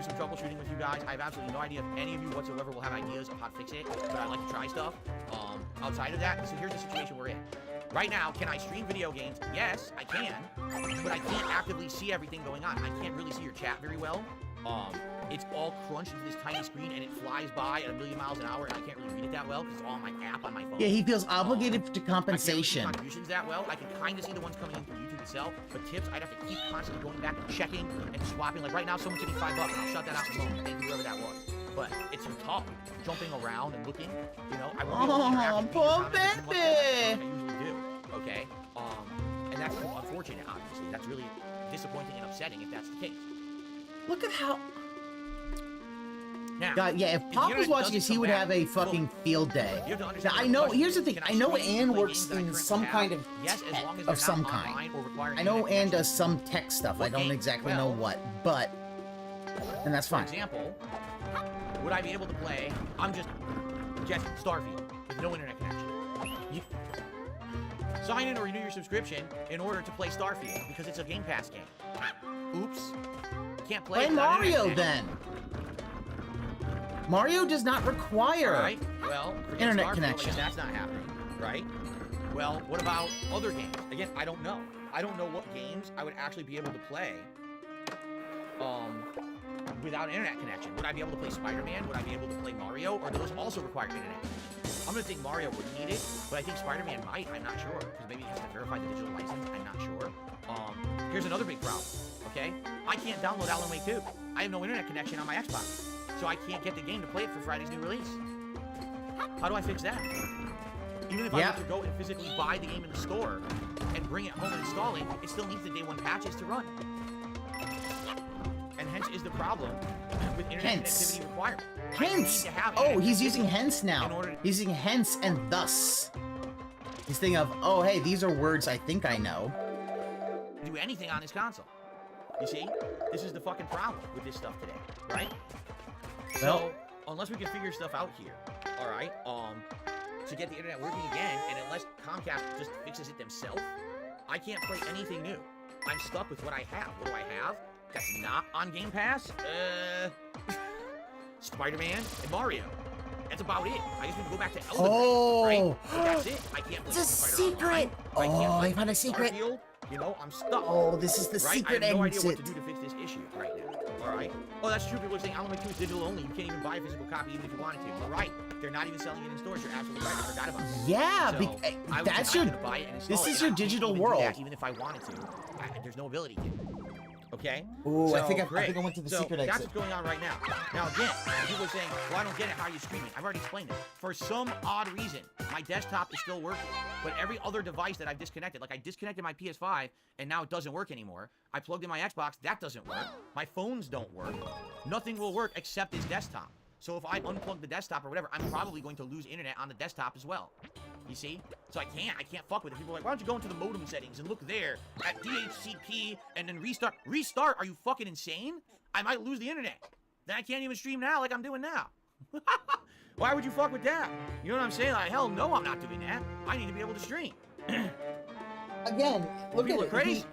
some troubleshooting with you guys. I have absolutely no idea if any of you whatsoever will have ideas of how to fix it, but I like to try stuff. Outside of that, so here's the situation we're in. Right now, can I stream video games? Yes, I can, but I can't actively see everything going on. I can't really see your chat very well. It's all crunched into this tiny screen, and it flies by at 1,000,000 miles an hour, and I can't really read it that well because it's all on my app on my phone. yeah, he feels obligated to compensation. I can't really see contributions that well. I can kind of see the ones coming in from YouTube itself, but tips, I'd have to keep constantly going back and checking and swapping. Like right now, someone tipped me $5, and I'll shut that out in a moment. Thank you, whoever that was. But it's tough jumping around and looking. You know, I won't be able to interact with poor baby. I usually do. Okay, and that's unfortunate. Obviously, that's really disappointing and upsetting if that's the case. Look at how... Now, God, yeah, if Pop was watching this, he would have a fucking field day. Now, I know, here's the thing, I know Ann works in some kind of tech of some kind. I know Ann does some tech stuff, I don't exactly know what, but, and that's fine. For example, would I be able to play, I'm just Starfield, with no internet connection. Sign in or renew your subscription in order to play Starfield, because it's a Game Pass game. Oops. Can't play Play Mario, then! Mario does not require well, internet Starfield, connection. That's not happening, right? Well, what about other games? Again, I don't know. I don't know what games I would actually be able to play without an internet connection? Would I be able to play Spider-Man? Would I be able to play Mario? Or do those also require internet connection? I'm gonna think Mario would need it, but I think Spider-Man might. I'm not sure, because maybe he has to verify the digital license. I'm not sure. Here's another big problem. Okay, I can't download Alan Wake 2. I have no internet connection on my Xbox, so I can't get the game to play it for Friday's new release. How do I fix that? Even if I were to go and physically buy the game in the store and bring it home and install it, it still needs the day one patches to run. And hence is the problem with internet connectivity requirement. Hence! Oh, he's using hence now. He's using hence and thus. He's thinking of, oh, hey, these are words I think I know. Do anything on this console. You see? This is the fucking problem with this stuff today, right? So, unless we can figure stuff out here, alright, to get the internet working again, and unless Comcast just fixes it themselves, I can't play anything new. I'm stuck with what I have. What do I have? That's not on Game Pass? Spider-Man and Mario. That's about it. I just need to go back to Eldritch, right? But that's it. I can't play It's a secret! Oh, I found a secret. You know, I'm stuck. Oh, this is the secret exit. I have no idea what to do to fix this issue right now. Alright? Oh, that's true. People are saying Alan Wake 2 is digital only. You can't even buy a physical copy even if you wanted to. Alright. They're not even selling it in stores. You're absolutely right. I forgot about that. Yeah, so that's your... This is your digital world. Even if I wanted to. There's no ability to. Okay? Ooh, so, I think I went to the secret exit. That's what's going on right now. Now again, people are saying, well, I don't get it. How are you streaming? I've already explained it. For some odd reason, my desktop is still working. But every other device that I've disconnected, like I disconnected my PS5, and now it doesn't work anymore. I plugged in my Xbox, that doesn't work. My phones don't work. Nothing will work except this desktop. So if I unplug the desktop or whatever, I'm probably going to lose internet on the desktop as well. You see? So I can't fuck with it. People are like, why don't you go into the modem settings and look there at DHCP and then restart? Restart? Are you fucking insane? I might lose the internet. Then I can't even stream now like I'm doing now. Why would you fuck with that? You know what I'm saying? Like, hell no, I'm not doing that. I need to be able to stream. Again, look at it. Crazy.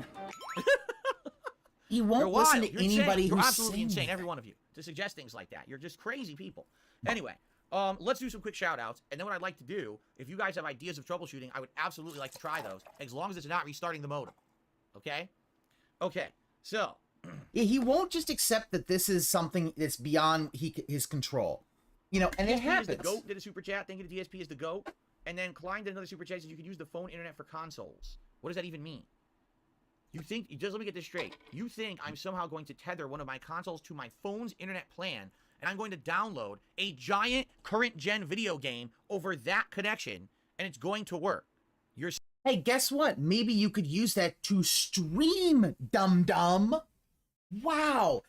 He won't listen to anybody who's You're absolutely insane, every one of you, to suggest things like that. You're just crazy people. Anyway. Let's do some quick shout-outs, and then what I'd like to do, if you guys have ideas of troubleshooting, I would absolutely like to try those, as long as it's not restarting the modem. Okay? Okay, so... Yeah, he won't just accept that this is something that's beyond his control. You know, and it happens. The GOAT did a super chat, thinking the DSP is the GOAT, and then Klein did another super chat, says you can use the phone internet for consoles. What does that even mean? You think, just let me get this straight, you think I'm somehow going to tether one of my consoles to my phone's internet plan, and I'm going to download a giant current-gen video game over that connection, and it's going to work. Hey, guess what? Maybe you could use that to stream, dum-dum. Wow.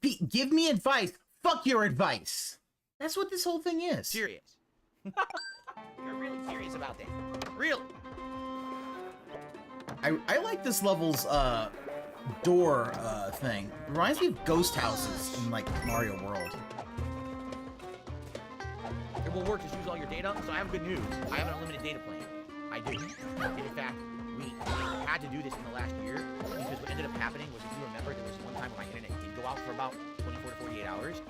Give me advice. Fuck your advice. That's what this whole thing is. Serious. You're really serious about that. Really. I like this level's, door thing. Reminds me of ghost houses in like Mario World. It will work. Just use all your data. So I have good news. I have an unlimited data plan. I do. And in fact, we had to do this in the last year because what ended up happening was, if you remember, there was one time when my internet did go out for about 24 to 48 hours,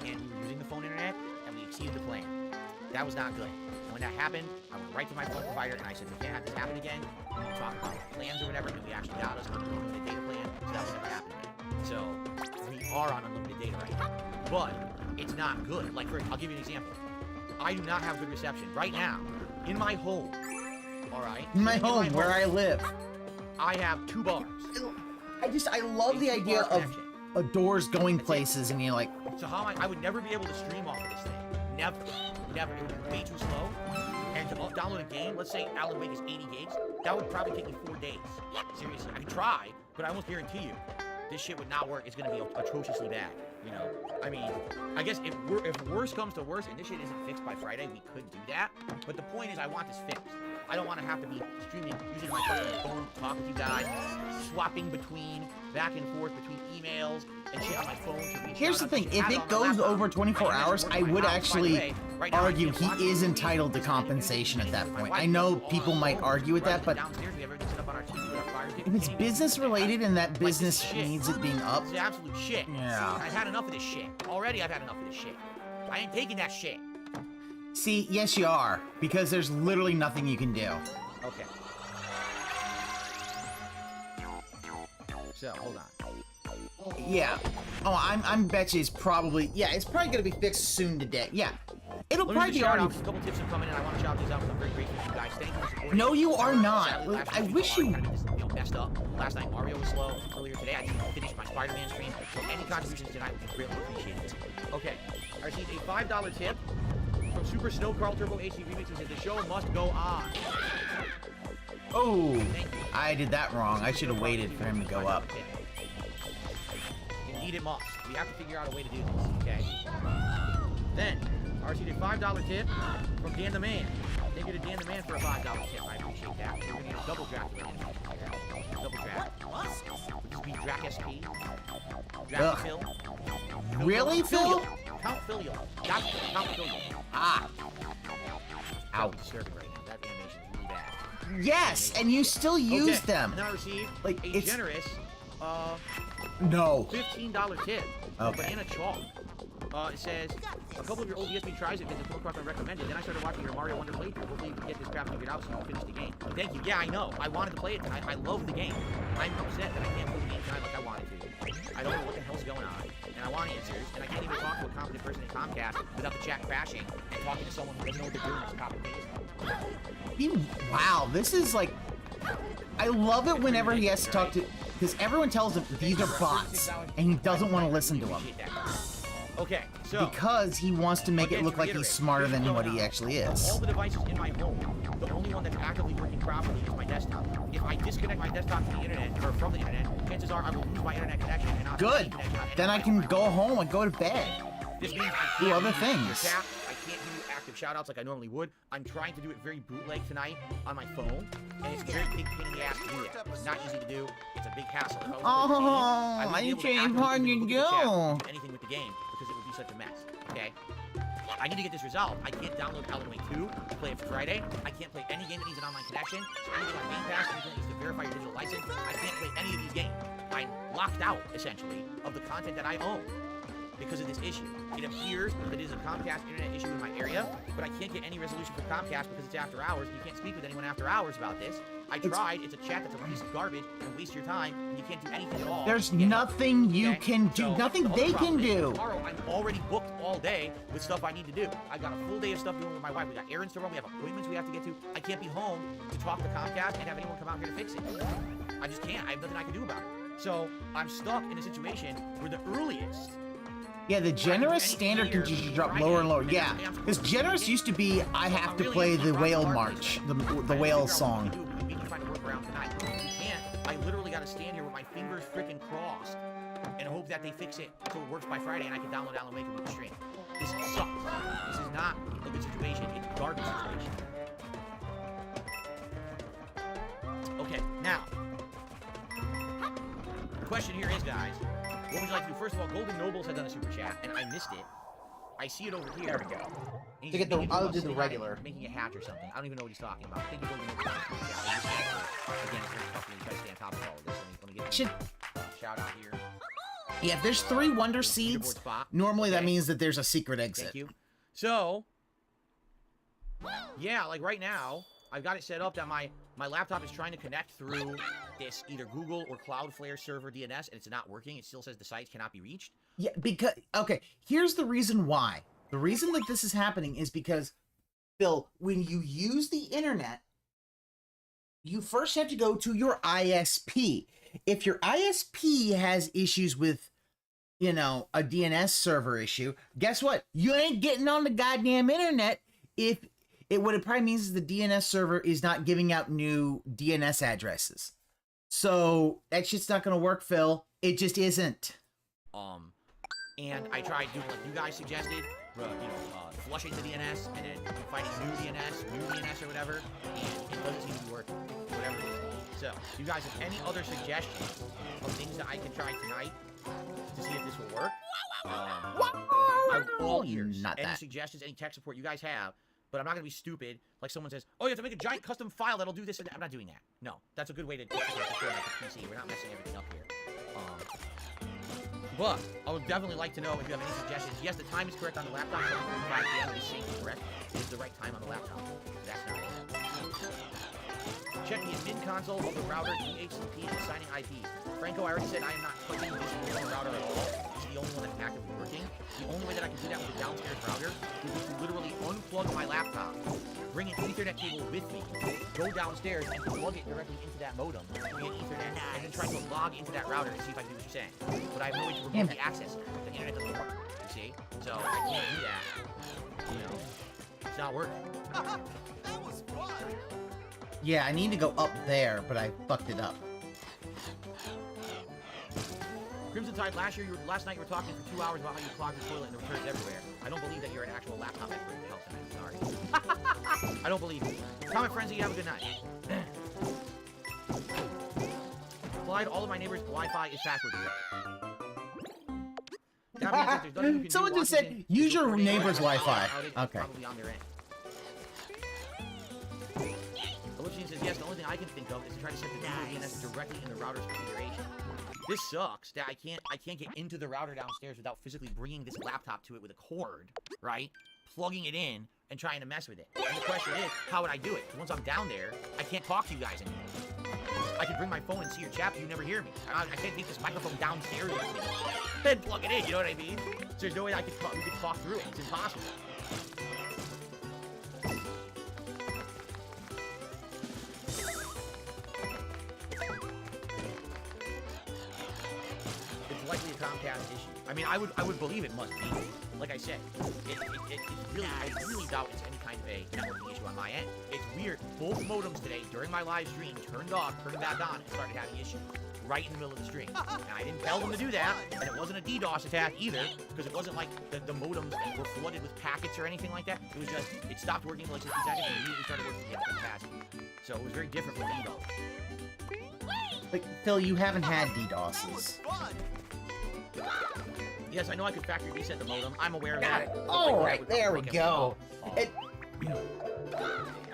and we were using the phone internet, and we exceeded the plan. That was not good. And when that happened, I went right to my phone provider and I said, we can't have this happen again. We talk about plans or whatever, and we actually got us an unlimited data plan, so that will never happen again. So we are on unlimited data right now, but it's not good. Like, I'll give you an example. I do not have good reception right now in my home. All right. In my home, where I live, I have 2 bars. I love the idea of doors going places, and you're like. So how I would never be able to stream off of this thing. Never. It would be way too slow. And to download a game, let's say Alan Wake is 80 gigs, that would probably take me 4 days. Seriously, I could try, but I almost guarantee you, this shit would not work. It's gonna be atrociously bad. You know, I mean, I guess if worse comes to worse, and this shit isn't fixed by Friday, we could do that. But the point is, I want this fixed. I don't want to have to be streaming, using my phone to talk with you guys, swapping back and forth between emails and shit on my phone to reach. Here's the thing: if it goes over 24 hours, I would actually argue he is entitled to compensation at that point. I know people might argue with that, but if it's business related and that business needs it being up, it's absolute shit. Yeah. I've had enough of this shit. Already, I've had enough of this shit. I ain't taking that shit. See, yes you are, because there's literally nothing you can do. Okay. So, hold on. Yeah. Oh, I'm bet you it's probably, yeah, it's probably gonna be fixed soon today. Yeah. It'll Let me probably do be shout already. outs. A couple tips have come in, and I want to shout these out because I'm very grateful to you guys. Thank you for supporting. No, you are not. Sadly, last I night wish Mario you. kind of just, messed up. Last night Mario was slow. Earlier today I didn't finish my Spider-Man stream. So any contributions tonight would be greatly appreciated. Okay, I received a $5 tip from Super Snow Carl Turbo HD Remix, who said the show must go on. Oh, Thank you. I did that wrong. I should have waited for him to go up. Indeed it must. We have to figure out a way to do this, okay? Then, I received a $5 tip from Dan the Man. Thank you to Dan the Man for a $5 tip. I appreciate that. We're going to get a double draft. Double draft. Would this be Drac SP? Drac Phil? Really, Phil? Count Filial. Count Filial. Ah. Ow. Disturbing right now. That animation is really bad. Yes, and you still use them. And then I received Like, a it's- generous No. $15 tip. Okay. Banana chalk. It says, a couple of your old ESP tries it, because come across I recommended. Then I started watching your Mario Wonder playthrough. Hopefully you can get this crap figured out so you can finish the game. Thank you. Yeah, I know. I wanted to play it tonight. I love the game. I'm upset that I can't play the game tonight like I wanted to. I don't know what the hell's going on, and I want answers, and I can't even talk to a competent person at Comcast without the chat crashing and talking to someone who doesn't know what they're doing as a copy paste. Wow, this is like. I love it whenever he has to talk to. Because everyone tells him these are bots, and he doesn't want to listen to them. Okay, so Because he wants to make it look like he's smarter than what he actually of all is. the devices in my home, the only one that's actively working properly is my desktop. If I disconnect my desktop to the internet, or from the internet, chances are I will lose my internet connection and not Good. Then I can go home and go to bed. This means I Do can't other do your things. chat, I can't do active shoutouts like I normally would. I'm trying to do it very bootleg tonight on my phone, and it's a very big pain in the ass to do that. It's not easy to do. It's a big hassle. If I was Oh, wouldn't be able to I actively hard even to look at the chat, go. do anything with the game because it would be such a mess. Okay. I need to get this resolved. I can't download Alan Wake 2 to play it for Friday. I can't play any game that needs an online connection. So anything on Game Pass, anything that needs to verify your digital license, I can't play any of these games. I'm locked out, essentially, of the content that I own because of this issue. It appears that it is a Comcast internet issue in my area, but I can't get any resolution for Comcast because it's after hours. You can't speak with anyone after hours about this. I tried. It's a chat that's a piece of garbage and waste your time, and you can't do anything at all. There's to get help. nothing you Okay? can do, So, nothing the other they can problem is do. Tomorrow, I'm already booked all day with stuff I need to do. I got a full day of stuff doing with my wife. We got errands to run. We have appointments we have to get to. I can't be home to talk to Comcast and have anyone come out here to fix it. I just can't. I have nothing I can do about it. So I'm stuck in a situation where the earliest. Yeah, the generous standard can just drop lower and lower. Yeah, because generous used to be I have to play the whale march, the whale song. We can find a workaround tonight. If we can't, I literally got to stand here with my fingers freaking crossed and hope that they fix it so it works by Friday and I can download Alan Wake and we can stream. This sucks. This is not a good situation. It's a garbage situation. Okay, now. The question here is, guys, what would you like to do? First of all, Golden Nobles had done a super chat, and I missed it. I see it over here. There we go. And To he's get the- making I'll a do the sitting on it, regular. Making a hatch or something. I don't even know what he's talking about. Thank you, Golden Nobles. For the super chat. I missed it. Again, it's very tough for me to try to stay on top of all of this. Let me get Should- the shout out here. Yeah, if there's 3 wonder Leaderboard seeds, spot. normally that Okay. means that there's a secret exit. Thank you. So, yeah, like right now, I've got it set up that my laptop is trying to connect through this either Google or Cloudflare server DNS, and it's not working. It still says the sites cannot be reached. Yeah, because, okay, here's the reason why. The reason that this is happening is because, Bill, when you use the internet, you first have to go to your ISP. If your ISP has issues with, you know, a DNS server issue, guess what? You ain't getting on the goddamn internet if what it probably means is the DNS server is not giving out new DNS addresses. So that shit's not going to work, Phil. It just isn't. And I tried doing like you guys suggested, flushing the DNS and then finding new DNS or whatever, and it doesn't seem to be working, whatever it is. So, you guys have any other suggestions of things that I can try tonight to see if this will work? I'm all ears. Not Any that. suggestions, any tech support you guys have, but I'm not going to be stupid. Like someone says, oh, you have to make a giant custom file that'll do this and that. I'm not doing that. No, that's a good way to destroy my PC. We're not messing everything up here. But I would definitely like to know if you have any suggestions. Yes, the time is correct on the laptop. 7:45 p.m. is correct. It is the right time on the laptop. That's not it. Check the admin console of the router DHCP and assigning IPs. Franco, I already said I am not touching this router at all. It's the only one that's actively working. The only way that I can do that with the downstairs router would be to literally unplug my laptop, bring an Ethernet cable with me, go downstairs and plug it directly into that modem via Ethernet, and then try to log into that router and see if I can do what you're saying. But I have no way to remotely access it. The internet doesn't work, you see? So I can't do that. You know, it's not working. That was fun. Yeah, I need to go up there, but I fucked it up. Crimson Tide, last night you were talking for 2 hours about how you clogged the toilet and there were turds everywhere. I don't believe that you're an actual laptop expert in health, I'm sorry. I don't believe you. Comment Frenzy, have a good night. Applied, all of my neighbors' Wi-Fi is password protected. Someone just said, use your neighbor's Wi-Fi. Okay. Probably on their end. Elliptian says, yes, the only thing I can think of is to try to set the DNS directly in the router's configuration. This sucks that I can't get into the router downstairs without physically bringing this laptop to it with a cord, right? Plugging it in and trying to mess with it. And the question is, how would I do it? Once I'm down there, I can't talk to you guys anymore. I can bring my phone and see your chat, but you never hear me. I can't take this microphone downstairs with me and plug it in, you know what I mean? So there's no way we could talk through it. It's impossible. Likely a Comcast issue. I mean, I would believe it must be. Like I said, I really doubt it's any kind of a networking issue on my end. It's weird. Both modems today during my live stream turned off, turned back on, and started having issues right in the middle of the stream. And I didn't tell them to do that, and it wasn't a DDoS attack either, because it wasn't like the modems were flooded with packets or anything like that. It was just it stopped working for like 60 seconds and immediately started working again at capacity. So it was very different from DDoS. Like, Phil, you haven't had DDoSes. Yes, I know I could factory reset the modem. I'm aware of Got that. it. All right, there we go. I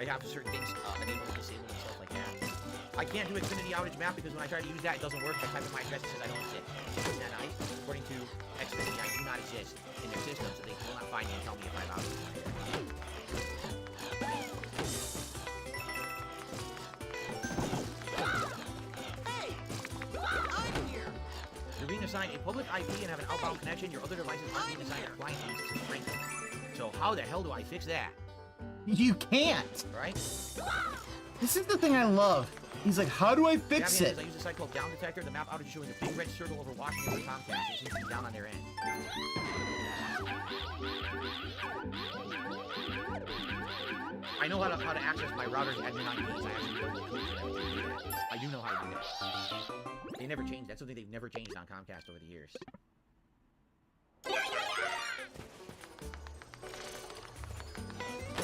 have certain things enabled and disabled and stuff like that. I can't do Xfinity outage map because when I try to use that, it doesn't work. I type in my address, it says I don't exist. Isn't that nice? According to Xfinity, I do not exist in their system, so they will not find me and tell me if I'm outage. You're being assigned a public IP and have an outbound connection. Your other devices aren't being assigned a client to strength. So how the hell do I fix that? You can't. Right? This is the thing I love. He's like, how do I fix it? I use a site called Down Detector. The map outage is showing a big red circle over Washington for Comcast. It seems to be down on their end. I know how to access my router's admin IPs. I do know how to do that. They never changed. That's something they've never changed on Comcast over the years. So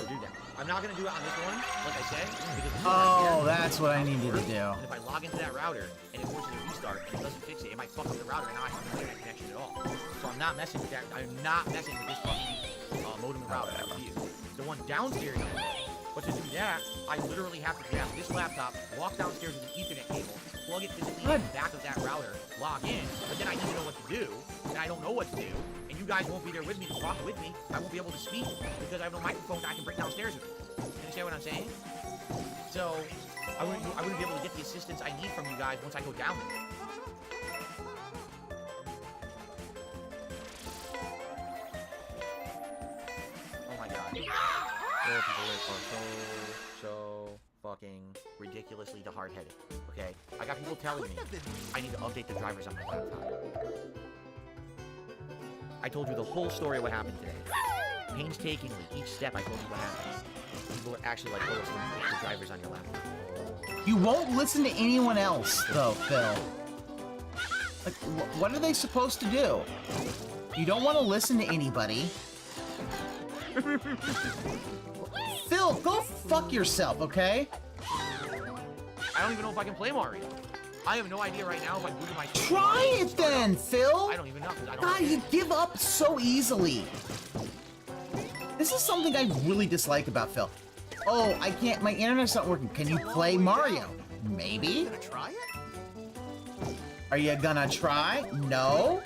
do that. I'm not going to do it on this one, like I said. Oh, that's what I needed to do. And if I log into that router and it forces a restart and it doesn't fix it, it might fuck up the router and now I have no internet connection at all. So I'm not messing with that. I'm not messing with this fucking modem and router. That's you. The one downstairs. But to do that, I literally have to grab this laptop, walk downstairs with an Ethernet cable, plug it physically in the back of that router, log in, but then I need to know what to do, and I don't know what to do, and you guys won't be there with me to talk with me. I won't be able to speak because I have no microphone I can bring downstairs with me. You understand what I'm saying? So, I wouldn't be able to get the assistance I need from you guys once I go down there. Oh my god. People are so fucking ridiculously hard-headed, okay? I got people telling me I need to update the drivers on my laptop. I told you the whole story of what happened today. Painstakingly, each step I told you what happened. People are actually like, oh, so you update the drivers on your laptop. You won't listen to anyone else, though, Phil. Like, what are they supposed to do? You don't want to listen to anybody. Phil, go fuck yourself, okay? I don't even know if I can play Mario. I have no idea right now if I booted my... Try it then, Phil! I don't even know, because I don't... God, you give up so easily. This is something I really dislike about Phil. Oh, I can't... My internet's not working. Can you play Mario? Maybe? You gonna try it? Are you gonna try? No?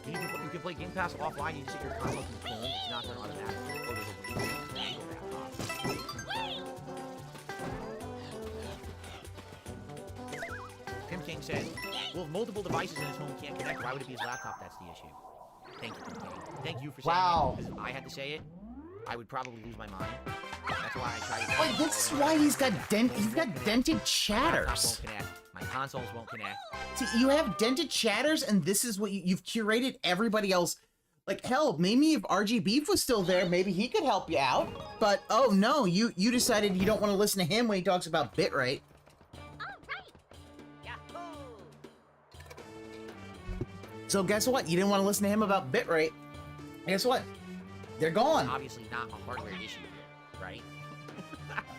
You can play Game Pass offline, you just set your console to the phone. It's not done automatically. Oh, there's a King says, well, if multiple devices in his home can't connect, why would it be his laptop? That's the issue. Thank you, King. Thank you for saying Wow. it. Because if I had to say it, I would probably lose my mind. That's why I try to... Wait, this is why he's got dented My chatters. laptop won't connect. My consoles won't connect. See, you have dented chatters, and this is what you've curated everybody else. Like, hell, maybe if RG Beef was still there, maybe he could help you out. But, oh no, you decided you don't want to listen to him when he talks about bitrate. So guess what? You didn't want to listen to him about bitrate. Guess what? They're gone. Obviously not a hardware issue here, right?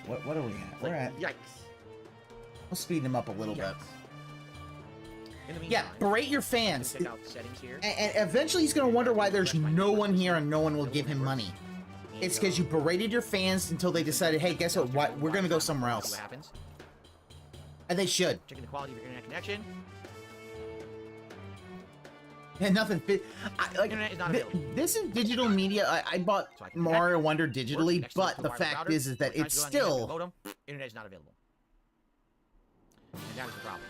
What are we at? We're at... Yikes. We'll speed him up a little bit. In the Yeah, meantime, berate your let's fans. check out the settings here. And eventually he's going to wonder why there's no one here and no one will give him money. It's because you berated your fans until they decided, hey, guess what? We're going to go somewhere See else. what happens. And they should. Checking the quality of your internet connection. And nothing fit. Internet is not available. This is digital media. I bought So I can Mario Wonder Works digitally, next to but the the wireless fact router. is that We're trying it's to go on the still... modem. Internet is not available. And that is the problem.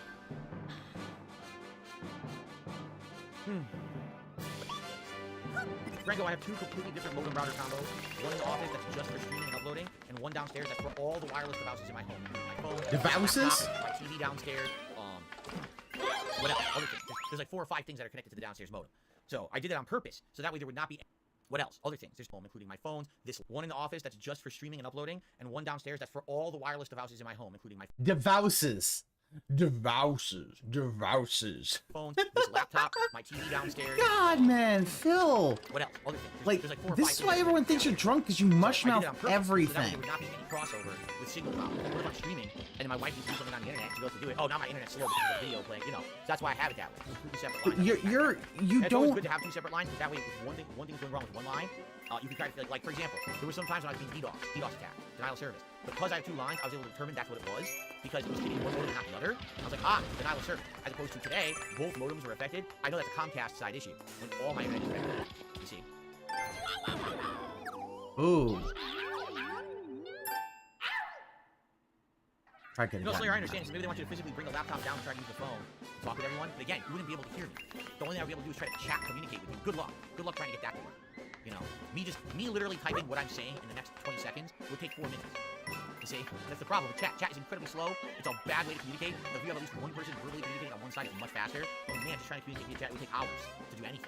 Franco, I have two completely different modem router combos. One in the office that's just for streaming and uploading, and one downstairs that's for all the wireless devices in my home. My phone, Devices? my laptop, my TV downstairs, what else? Other things. There's like 4 or 5 things that are connected to the downstairs modem. So I did that on purpose, so that way there would not be... What else? Other things. There's home, including my phones, this one in the office that's just for streaming and uploading, and one downstairs that's for all the wireless devices in my home, including my Devices. phone, this laptop, my TV downstairs. God, man, Phil. What else? Other things. Like, There's 4 or 5 this is things why that are everyone thinks you're drunk, because you I mush did mouth it on purpose, so that way everything. there would not be any crossover with signal problems. What if I'm streaming and then my wife needs to do something on the internet? She goes to do it. Oh, now my internet's slow because of the video playing. You know, so that's why I have it that way. Completely separate lines. You It's always don't... good to have 2 separate lines, because that way, if one thing's going wrong with one line, you can kind of like, for example, there were some times when I was being DDoS attack, denial of service. Because I have 2 lines, I was able to determine that's what it was, because it was hitting one modem and not the other. I was like, denial of service. As opposed to today, both modems were affected. I know that's a Comcast side issue, when all my internet is affected. You see? Ooh. Try getting No, that. Slayer, I understand. So maybe they want you to physically bring the laptop down and try to use the phone, talk with everyone. But again, you wouldn't be able to hear me. The only thing I would be able to do is try to chat, communicate with you. Good luck. Good luck trying to get that to work. You know, me literally typing what I'm saying in the next 20 seconds would take 4 minutes. You see? That's the problem with chat. Chat is incredibly slow. It's a bad way to communicate. But if you have at least one person verbally communicating on one side, it's much faster. But man, just trying to communicate via chat would take hours to do anything.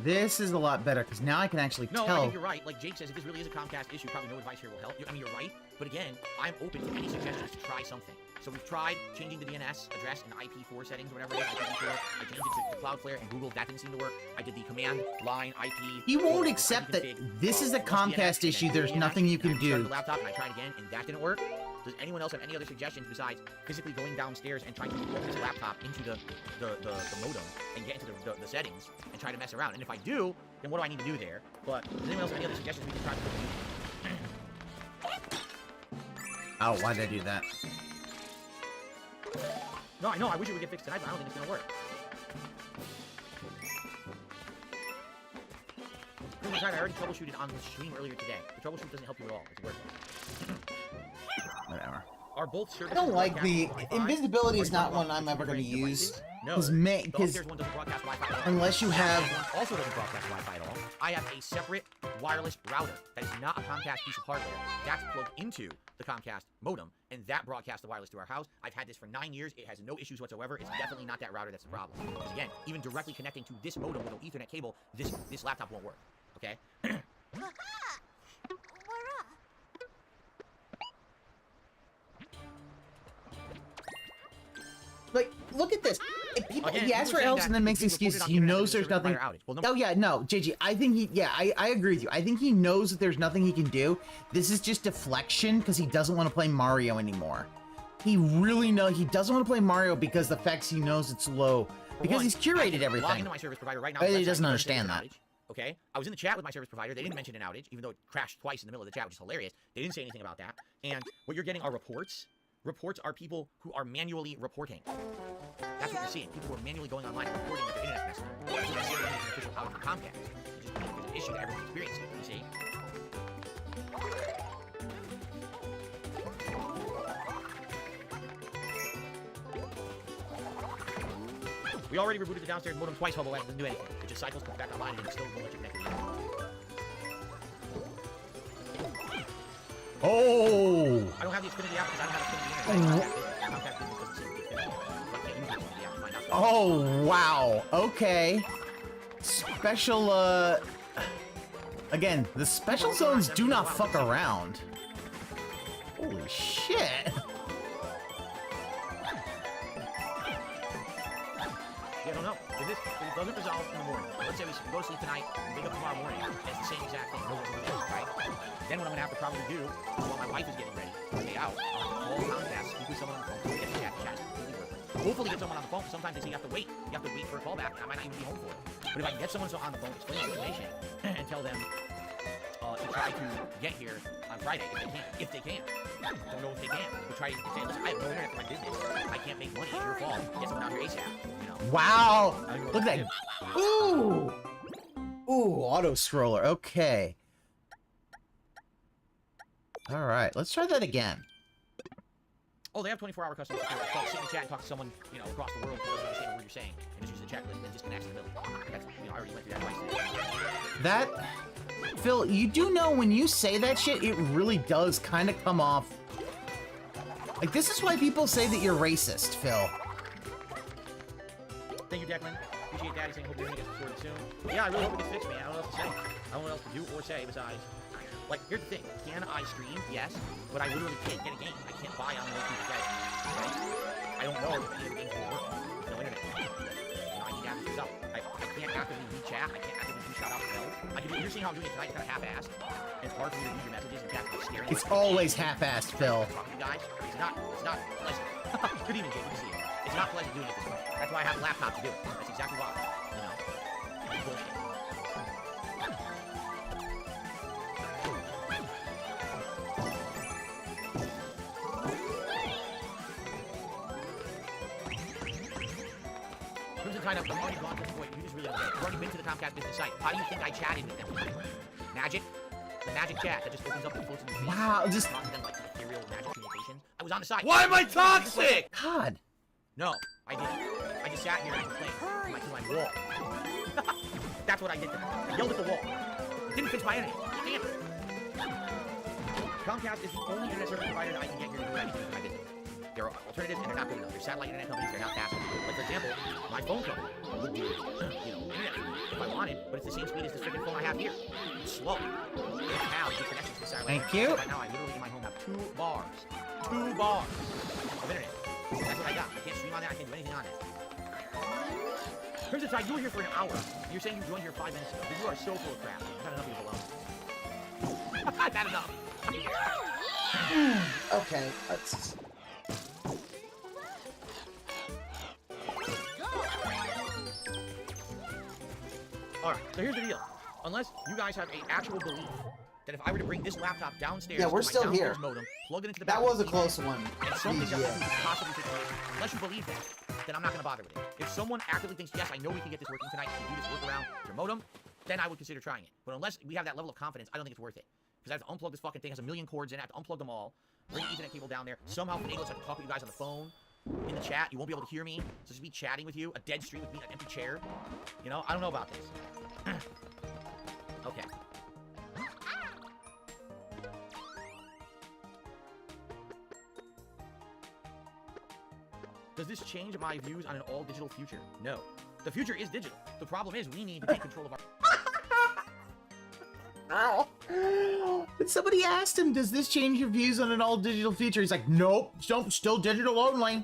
This is a lot better, because now I can actually No, I tell... think you're right. Like Jake says, if this really is a Comcast issue, probably no advice here will help you. I mean, you're right. But again, I'm open to any suggestions to try something. So we've tried changing the DNS address in IP4 settings or whatever it is, IPv4. I changed it to Cloudflare and Google. That didn't seem to work. I did the command line IP. He won't accept that this is a Comcast issue. There's nothing you can do. The laptop and I tried again, and that didn't work. Does anyone else have any other suggestions besides physically going downstairs and trying to plug this laptop into the modem and get into the settings and try to mess around? And if I do, then what do I need to do there? But does anyone else have any other suggestions we can try to do? Oh, why did I do that? No, I know. I wish it would get fixed tonight, but I don't think it's gonna work. I already troubleshooted on the stream earlier today. The troubleshoot doesn't help you at all. It's worthless. Whatever. Are both I services don't like the... broadcasting Wi-Fi? Invisibility Are is you not talking one about I'm ever going to integrating use. devices? No. Because The upstairs one doesn't broadcast Wi-Fi at all. unless you The have... downstairs one also doesn't broadcast Wi-Fi at all. I have a separate wireless router that is not a Comcast piece of hardware. That's plugged into the Comcast modem, and that broadcasts the wireless to our house. I've had this for 9 years. It has no issues whatsoever. It's definitely not that router that's the problem. Because again, even directly connecting to this modem with an Ethernet cable, this laptop won't work. Okay? Like, look at this. If people, Again, he asks for people are saying else that and then makes it's being excuses. reported on He the internet knows as a there's service nothing. provider outage. Well, no. Oh yeah, no, JG. I think I agree with you. I think he knows that there's nothing he can do. This is just deflection because he doesn't want to play Mario anymore. He really knows he doesn't want to play Mario because the facts he knows it's low. Because he's curated everything. Log into my service provider right now. He website, doesn't and it says understand there's that. an outage. Okay, I was in the chat with my service provider. They didn't mention an outage, even though it crashed twice in the middle of the chat, which is hilarious. They didn't say anything about that. And what you're getting are reports. Reports are people who are manually reporting. That's what you're seeing. People who are manually going online and reporting that their internet's messed up. That's what you're seeing an official outage from Comcast. It's just there's an issue that everyone's experiencing. You see? We already rebooted the downstairs modem twice, Hobo. It doesn't do anything. It just cycles back online and it still won't let you connect to the internet. Oh! I don't have the Xfinity app because I don't have Xfinity internet. Comcast Business doesn't seem to be Xfinity. So I can't use the Xfinity app to find out stuff. Oh, wow. Okay. Special, again, the special zones do not fuck around. Holy shit. Yeah, I don't know. If it doesn't resolve in the morning, let's say we go to sleep tonight and wake up tomorrow morning, and it's the same exact thing, no one's gonna do it, right? Then what I'm gonna have to probably do is while my wife is getting ready for the day out, I'll call Comcast, speak with someone on the phone, get the chat completely working. Hopefully get someone on the phone, because sometimes they say you have to wait. You have to wait for a callback, and I might not even be home for it. But if I can get someone on the phone, explain the situation, and tell them to try to get here on Friday, if they can. Don't know if they can. But try to say, listen, I have no internet for my business. I can't make money. It's your fault. Get someone out here ASAP. You know. Wow. Look at that. Ooh. Ooh, auto scroller. Okay. All right, let's try that again. Oh, they have 24-hour customer support. Call, sit in the chat and talk to someone, you know, across the world who doesn't understand what you're saying, and just use the chat list and disconnect in the middle. That's, you know, I already went through that twice. That, Phil, you do know when you say that shit, it really does kind of come off. Like, this is why people say that you're racist, Phil. Thank you, Declan. Appreciate Daddy saying, hope your internet gets sorted soon. Yeah, I really hope it gets fixed, man. I don't know what else to say. I don't know what else to do or say besides. Like, here's the thing. Can I stream? Yes. But I literally can't get a game. I can't buy on the local site. Right? I don't know if any of the games will work. There's no internet. You know, I need to have this up. I can't actively read chat. I can't actively do shout out to Bell. You're seeing how I'm doing it tonight. It's kind of half-assed. And it's hard for me to read your messages and chat is staring. It's always half-assed, Phil. Talking to you guys. It's not pleasant. Good evening, Jake. Good to see you. It's not pleasant doing it this way. That's why I have a laptop to do it. That's exactly why. You know. It's bullshit. Kind of, I've already gone to the point. You just really don't get it. I've already been to the Comcast business site. How do you think I chatted with them? Magic? The magic chat that just opens up and floats in your face. Wow, just talk to them like ethereal magic communications. I was on the site. Why am I toxic? God. No, I didn't. I just sat here and I complained to my wall. That's what I did. I yelled at the wall. It didn't fix my internet. Damn it. Comcast is the only internet service provider that I can get here to do anything for my business. There are alternatives, and they're not good enough. They're satellite internet companies, they're not fast enough. Like, for example, my phone company would do, you know, internet if I wanted, but it's the same speed as this freaking phone I have here. It's slow. I don't have good connections to satellite. Thank you. Right now, I literally in my home have 2 bars. 2 bars of internet. That's what I got. I can't stream on that. I can't do anything on it. Here's the time. You were here for an hour. You're saying you joined here 5 minutes ago. You are so full of crap. I've had enough of you alone. I've had enough. Okay, let's... Alright, so here's the deal. Unless you guys have an actual belief that if I were to bring this laptop downstairs, Yeah, we're to my still downstairs here. modem, plug it into the That back of was a the close TV, one. and something that Yeah. could possibly fix it, unless you believe that, then I'm not going to bother with it. If someone actively thinks, yes, I know we can get this working tonight, we can do this workaround with your modem, then I would consider trying it. But unless we have that level of confidence, I don't think it's worth it. Because I have to unplug this fucking thing, it has a million cords in it, I have to unplug them all, bring the Ethernet cable down there, somehow finagle it so I can talk with you guys on the phone, in the chat, you won't be able to hear me, so just be chatting with you, a dead stream with me, an empty chair. You know, I don't know about this. Okay. Does this change my views on an all-digital future? No. The future is digital. The problem is we need to take control of our... Somebody asked him, does this change your views on an all-digital future? He's like, nope, still digital only.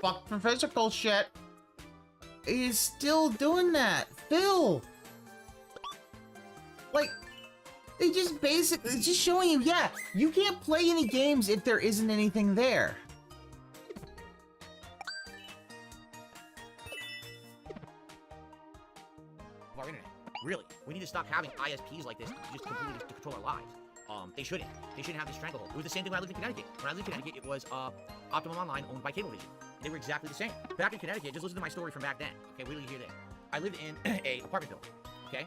Fuck for physical shit. He's still doing that. Phil! Like, they just basically, it's just showing you, yeah, you can't play any games if there isn't anything there. Our internet. Really. We need to stop having ISPs like this to just completely to control our lives. They shouldn't. They shouldn't have this stranglehold. It was the same thing when I lived in Connecticut. When I lived in Connecticut, it was Optimum Online owned by Cablevision. They were exactly the same. Back in Connecticut, just listen to my story from back then. Okay, wait till you hear this. I lived in a apartment building. Okay?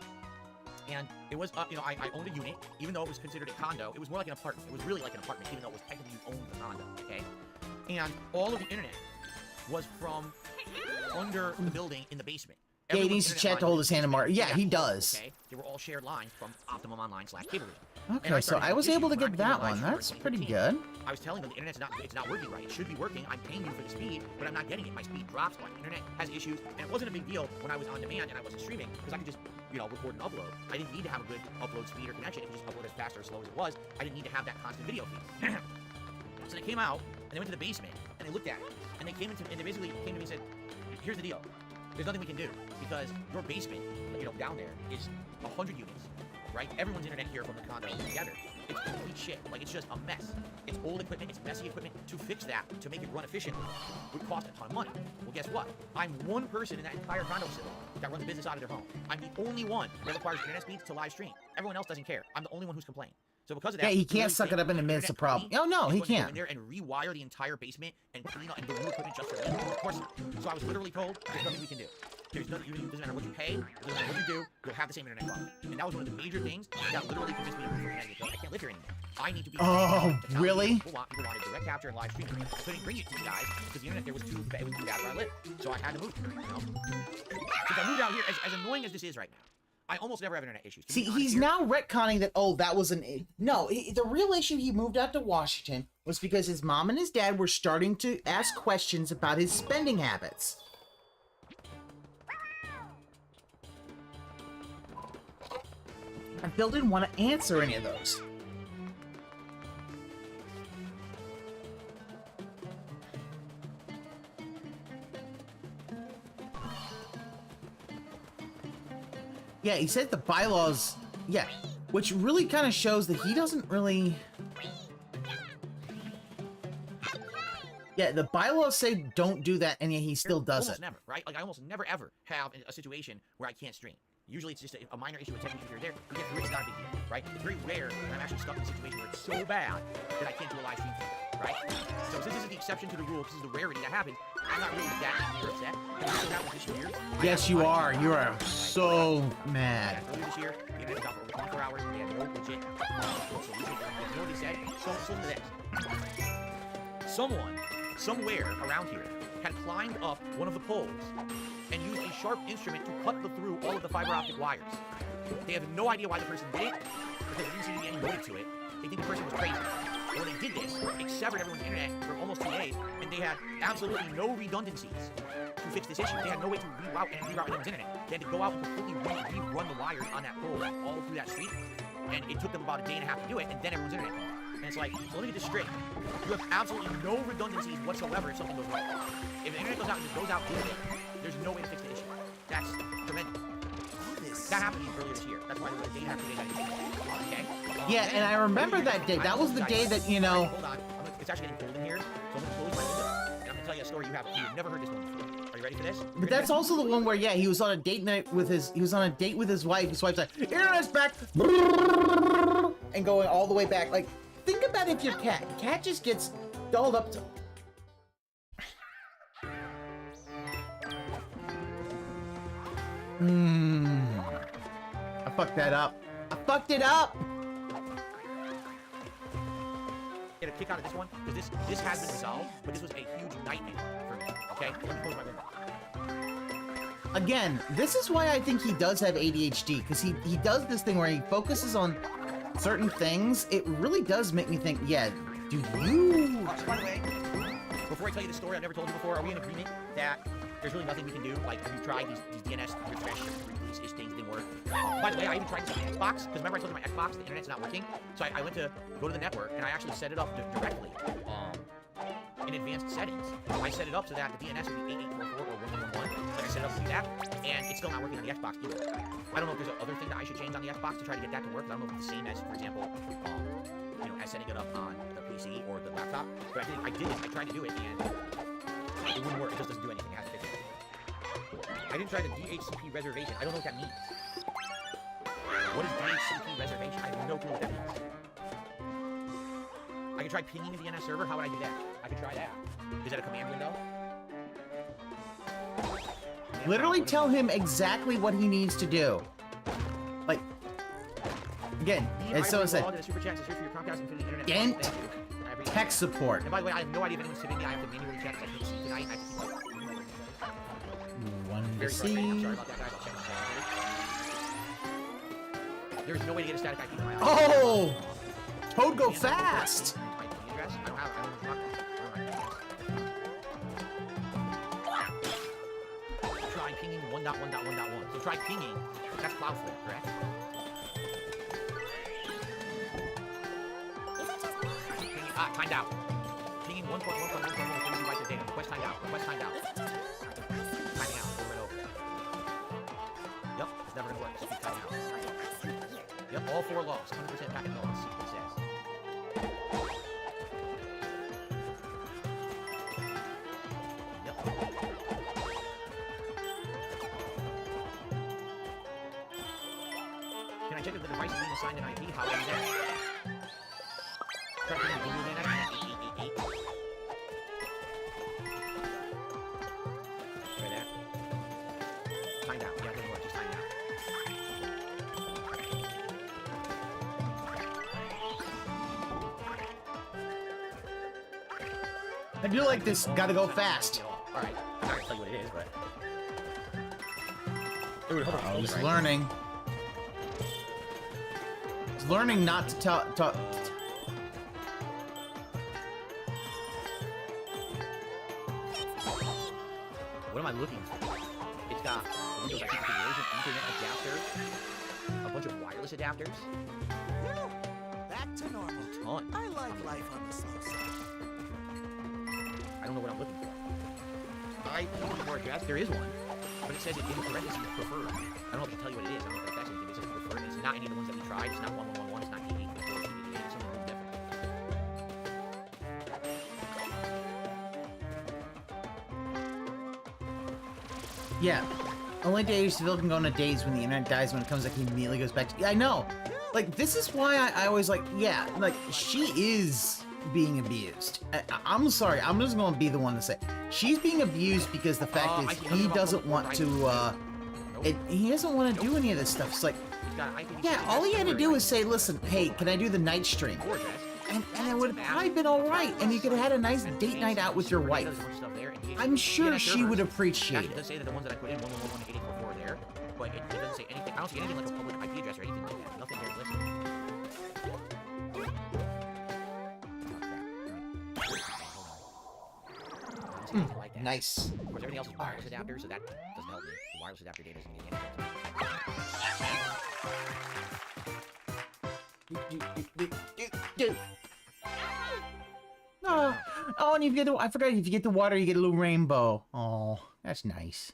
And it was, you know, I owned a unit, even though it was considered a condo. It was more like an apartment. It was really like an apartment, even though it was technically you owned the condo, okay? And all of the internet was from under the building in the basement. Yeah, he Everyone's needs to internet chat to line hold was his hand in Mario. Yeah, he yeah, does. Okay, they were all shared lines from Optimum Online / Cablevision. Okay, so I was able to get that one. That's pretty good. I was telling them the internet's not working right. It should be working. I'm paying you for the speed, but I'm not getting it. My speed drops. My internet has issues, and it wasn't a big deal when I was on demand and I wasn't streaming because I could just, record and upload. I didn't need to have a good upload speed or connection. It could just upload as fast or as slow as it was. I didn't need to have that constant video feed. So they came out and they went to the basement and they looked at it and they basically came to me and said, "Here's the deal. There's nothing we can do because your basement, down there is 100 units, right? Everyone's internet here from the condo together. It's complete shit. Like, it's just a mess. It's old equipment. It's messy equipment. To fix that, to make it run efficiently, would cost a ton of money. Well, guess what? I'm one person in that entire condo facility that runs a business out of their home. I'm the only one that requires internet speeds to live stream. Everyone else doesn't care. I'm the only one who's complained. So because of that, Yeah, he can't suck it up in the midst of problem. Oh no, he can't. Go in there and rewire the entire basement and clean up and do new equipment just for me. Of course not. So I was literally told, there's nothing we can do. There's nothing. It doesn't matter what you pay. It doesn't matter what you do. You'll have the same internet quality. And that was one of the major things that literally convinced me to move from Connecticut. I can't live here anymore. I need to be. Oh, really? People wanted direct capture and live streaming. I couldn't bring it to you guys because the internet there was too bad where I live. So I had to move. Since I moved out here, as annoying as this is right now, I almost never have internet issues. See, he's now retconning that, that was no, the real issue he moved out to Washington was because his mom and his dad were starting to ask questions about his spending habits. And Phil didn't want to answer any of those. Yeah, he said the bylaws, yeah, which really kind of shows that he doesn't really... Yeah, the bylaws say don't do that, and yet he still does almost it. Never, right? Like, I almost never, ever have a situation where I can't stream. Usually it's just a minor issue with technical here or there. We get through it, it's not a big deal, right? It's very rare that I'm actually stuck in a situation where it's so bad that I can't do a live stream from it, right? So since this is the exception to the rule, this is the rarity that happens, I'm not really that upset. This year, yes, you are. You are so mad. Earlier this year, the internet was out for over 24 hours. They had no legit solution. You know what they said? So listen to this. Someone, somewhere around here, had climbed up one of the poles and used a sharp instrument to cut through all of the fiber optic wires. They have no idea why the person did it, because there didn't seem to be any motive to it. They think the person was crazy. And when they did this, it severed everyone's internet for almost 2 days, and they had absolutely no redundancies to fix this issue. They had no way to reroute everyone's internet. They had to go out and completely rerun the wires on that pole all through that street, and it took them about a day and a half to do it, and then everyone's internet. And it's like, so let me get this straight. You have absolutely no redundancies whatsoever if something goes wrong. If the internet goes out and just goes out, there's no way to fix the issue. That's tremendous. That happened earlier this year. That's why there was a day after they got it. Okay? Yeah, and I remember that day. That was the day that, Hold on. It's actually getting cold in here, so I'm going to close my window. And I'm going to tell you a story you've never heard this one before. Are you ready for this? But that's also the one where, yeah, he was on a date night with his wife. His wife's like, internet's back, and going all the way back. Like, think about if your cat just gets dolled up to... I fucked that up. I fucked it up! Get a kick out of this one, because this has been resolved, but this was a huge nightmare for me, okay? Let me close my window. Again, this is why I think he does have ADHD, because he does this thing where he focuses on certain things. It really does make me think, yeah, do you... So by the way, before I tell you the story I've never told you before, are we in agreement that there's really nothing we can do? Like, have you tried these DNS refresh release things didn't work? By the way, I even tried this on my Xbox, because remember I told you my Xbox, the internet's not working? So I went to go to the network, and I actually set it up directly in advanced settings. I set it up so that the DNS would be 8844 or 1111. Like I set it up to do that, and it's still not working on the Xbox either. I don't know if there's another thing that I should change on the Xbox to try to get that to work. I don't know if it's the same as, for example, as setting it up on the PC or the laptop. But I did it. I tried to do it, and it wouldn't work. It just doesn't do anything. It hasn't fixed it. I didn't try the DHCP reservation. I don't know what that means. What is DHCP reservation? I have no clue what that means. I could try pinging the DNS server. How would I do that? I could try that. Is that a command window? Literally tell him exactly what he needs to do. Like, again, as someone said, Gent, tech support. And by the way, I have no idea if anyone's tipping me. I have to manually check. I can't see tonight. I have to keep like... One to Very frustrating. I'm see. sorry about that, guys. I'll check my channel. There's no way to get a static IP. Oh! Toad go fast! I don't have Try pinging 1.1.1.1. So try pinging. That's Cloudflare, correct? Pinging, timed out. Pinging 1.1.1.1 brings you right to data. Request timed out. Request timed out. Timing out. Over and over. Yep, it's never gonna work. Just keep timing out. Yep, all 4 logs. 100% packet logs. See what it says. Yep. Can I check if the device is being assigned an IP? How do I do that? Try putting the Google in at 8888. Try that. Timed out. Yeah, it didn't work. Just timed out. I do like this. Gotta go fast. Alright. I'm not gonna tell you what it is, but... Ooh, hold on. I was Right. learning. He's learning not to tell. What am I looking for? It's got Windows IP configuration, Ethernet adapter, a bunch of wireless adapters. Well, back to normal. Ton. I like life on the slow side. I don't know what I'm looking for. IP address, there is one, but it says it in parentheses preferred. I don't know if I can tell you what it is. I don't know if that's anything. It says preferred. It's not any of the ones that we tried. It's not 1111. It's not 8844. It's 8888. It's something different. Yeah. Only days Seville can go on a days when the internet dies. When it comes, like he immediately goes back to. Yeah, I know. Like this is why I always like. Yeah, like she is being abused. I'm sorry. I'm just gonna be the one to say she's being abused because the fact is he doesn't want to. He doesn't want to do any of this stuff. It's like, yeah, all he had to do was say, listen, hey, can I do the night stream? And it would have probably been all right, and you could have had a nice date night out with your wife. I'm sure she would appreciate It it. does say that the ones that I put in 111.18844 are there, but it doesn't say anything. I don't see anything like a public IP address or anything like that. Nothing there listed. Like that. Nice. Of course, everything else is wireless adapter, so that doesn't help me. The wireless adapter data doesn't mean anything. Oh, and you get I forgot, if you get the water, you get a little rainbow. Oh, that's nice.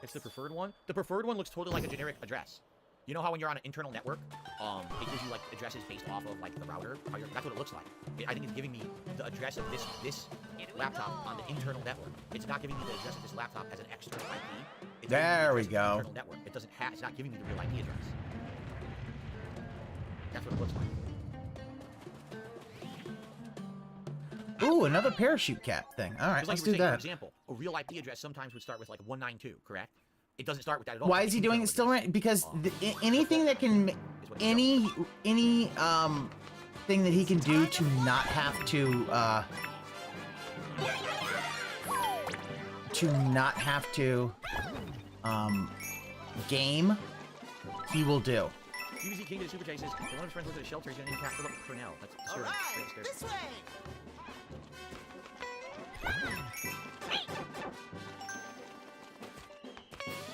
It's the preferred one. The preferred one looks totally like a generic address. You know how when you're on an internal network, it gives you like addresses based off of like the router. That's what it looks like. I think it's giving me the address of this laptop on the internal network. It's not giving me the address of this laptop as an external IP. It's There we giving me the address of the go. internal network. It doesn't have. It's not giving me the real IP address. That's what it looks like. Ooh, another parachute cap thing. All right, Just like let's you do were saying, that. For example, a real IP address sometimes would start with like 192, correct? It doesn't start with that at all. Why is he doing it still right? Because anything that can, any thing that he can do to not have to game, he will do. UBC King of the Super Chat says, if one of his friends lives at a shelter, he's gonna name Cat Cornell. That's All disturbing. right, Very disturbing. this way.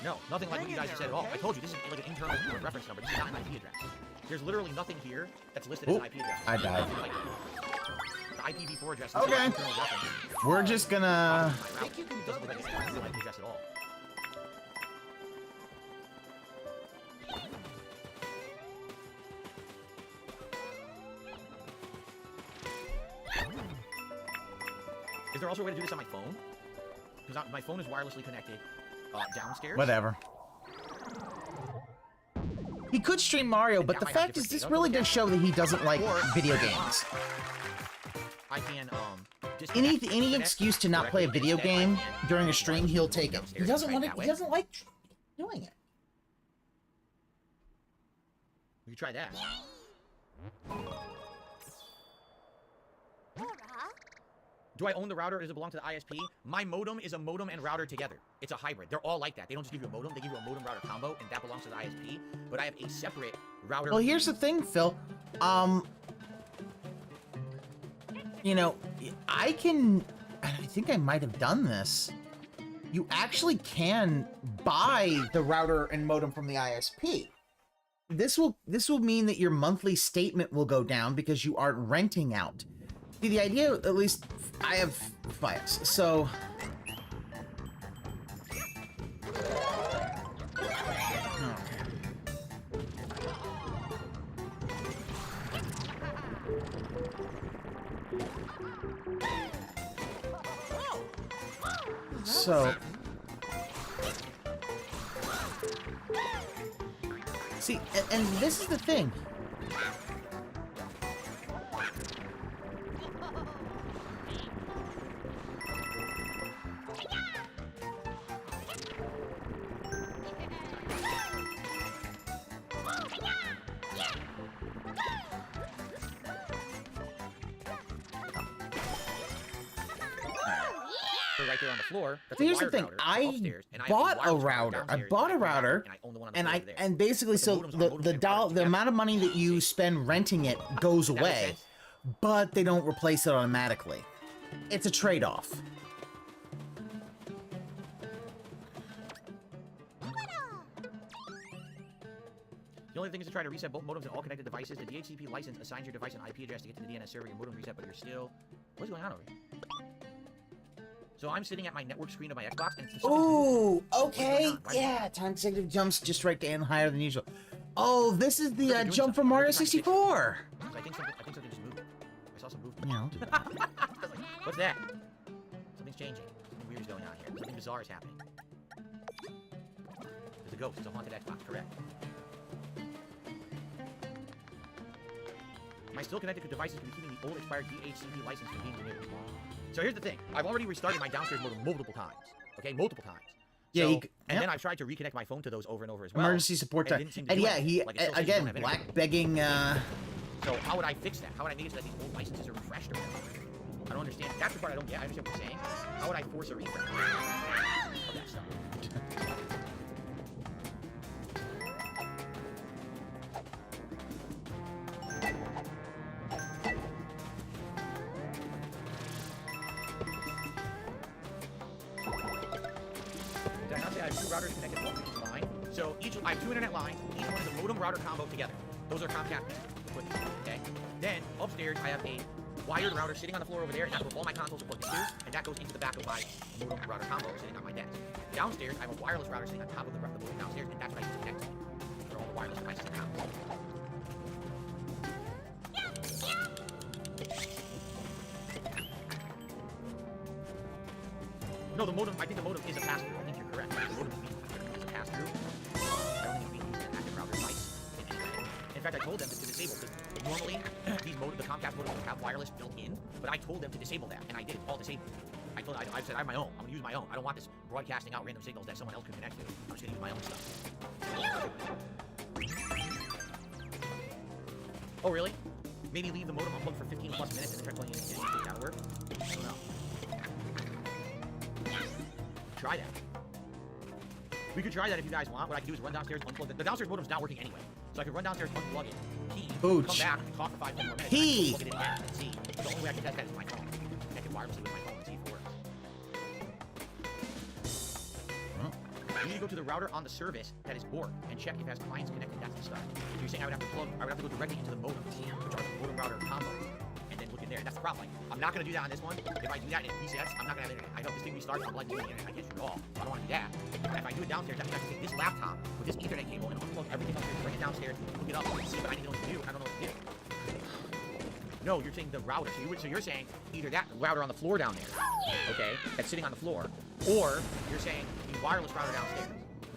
No, nothing like what you guys have said at all. I told you, this is like an internal reference number. This is not an IP address. There's literally nothing here that's listed as an IP address. I died. Like, the IPv4 address is Okay. an internal reference. We're just gonna. I think you can doesn't look like it's an IP address at all. Is there also a way to do this on my phone? Because my phone is wirelessly connected downstairs. Whatever. He could stream Mario, but the fact is, this really does show that he doesn't like video games. I can Any excuse to not play a video game during a stream, he'll take it. He doesn't want it. He doesn't like doing it. We can try that. Do I own the router or does it belong to the ISP? My modem is a modem and router together. It's a hybrid. They're all like that. They don't just give you a modem, they give you a modem router combo, and that belongs to the ISP. But I have a separate router. Well, here's the thing, Phil. You know, I think I might have done this. You actually can buy the router and modem from the ISP. This will mean that your monthly statement will go down because you aren't renting out. See, the idea, at least I have files, so... So... See, and this is the thing. Right there on the floor. That's Here's the a thing. router I upstairs, and bought I have a router. I downstairs, bought a and I have router, and I own the one on the and floor over there. and basically, But so modem's the amount of money that you spend renting it goes That makes away, sense? but they don't replace it automatically. It's a trade-off. The only thing is to try to reset both modems and all connected devices. The DHCP license assigns your device an IP address to get to the DNS server. Your modem reset, but you're still... What's going on over here? So I'm sitting at my network screen of my Xbox, and it's the Ooh, okay, Why- yeah. Time consecutive jumps just right and higher than usual. Oh, this is the They're doing jump something. from Mario They're trying to fix it. 64. I think something just moved. I saw some movement. You know. I was like, what's that? Something's changing. Something weird is going on here. Something bizarre is happening. There's a ghost. It's a haunted Xbox. Correct. My still connected devices can be keeping the old expired DHCP license from being renewed. So here's the thing. I've already restarted my downstairs modem multiple times. Okay, multiple times. Yeah, So, and then I've tried to reconnect my phone to those over and over as well. Emergency support and it time. didn't seem to And do yeah, anything. he Like, it still says you again don't have internet. black begging. So how would I fix that? How would I make it so that these old licenses are refreshed or whatever? I don't understand. That's the part I don't get. I understand what you're saying. How would I force a refresh of that stuff? Did I not say I have two routers connected to one line? So I have two internet lines. Each one is a modem router combo together. Those are Comcast equipment. Okay. Then upstairs I have a wired router sitting on the floor over there, and that's where all my consoles are plugged into, and that goes into the back of my modem router combo sitting on my desk. Downstairs I have a wireless router sitting on top of the modem downstairs, and that's what I use to connect for all the wireless devices in the house. No, the modem. I think the modem is a pass-through. I think you're correct. The modem is a pass-through. I don't think it's being used as an active router device in any way. In fact, I told them to disable because normally the Comcast modems have wireless built in, but I told them to disable that, and I did. It's all disabled. I said I have my own. I'm gonna use my own. I don't want this broadcasting out random signals that someone else can connect to. I'm just gonna use my own stuff. Oh really? Maybe leave the modem unplugged for 15 plus minutes and then try plugging it in and that'll work. I don't know. Try that. We could try that if you guys want. What I can do is run downstairs, unplug the downstairs modem's not working anyway. So I could run downstairs, unplug it, pee, Pooch. come back, talk for 5 more minutes, Pee. plug it in again, and see. The only way I can test that is with my phone. Connect it wirelessly with my phone and see if it works. You need to go to the router on the service that is borked and check if it has clients connected. That's the stuff. So you're saying I would have to go directly into the modem, which are the modem router combo, and then look in there. And that's the problem. Like, I'm not gonna do that on this one. If I do that and it resets, I'm not gonna have internet. I know this thing restarts, I'm like doing internet. I can't shoot it all. So I don't want to do that. But if I do it downstairs, that means I have to take this laptop with this Ethernet cable and unplug everything upstairs, bring it downstairs, hook it up, and see what I need to do. I don't know what to do. No, you're saying the router. So you're saying either that router on the floor down there, okay, that's sitting on the floor, or you're saying the wireless router downstairs.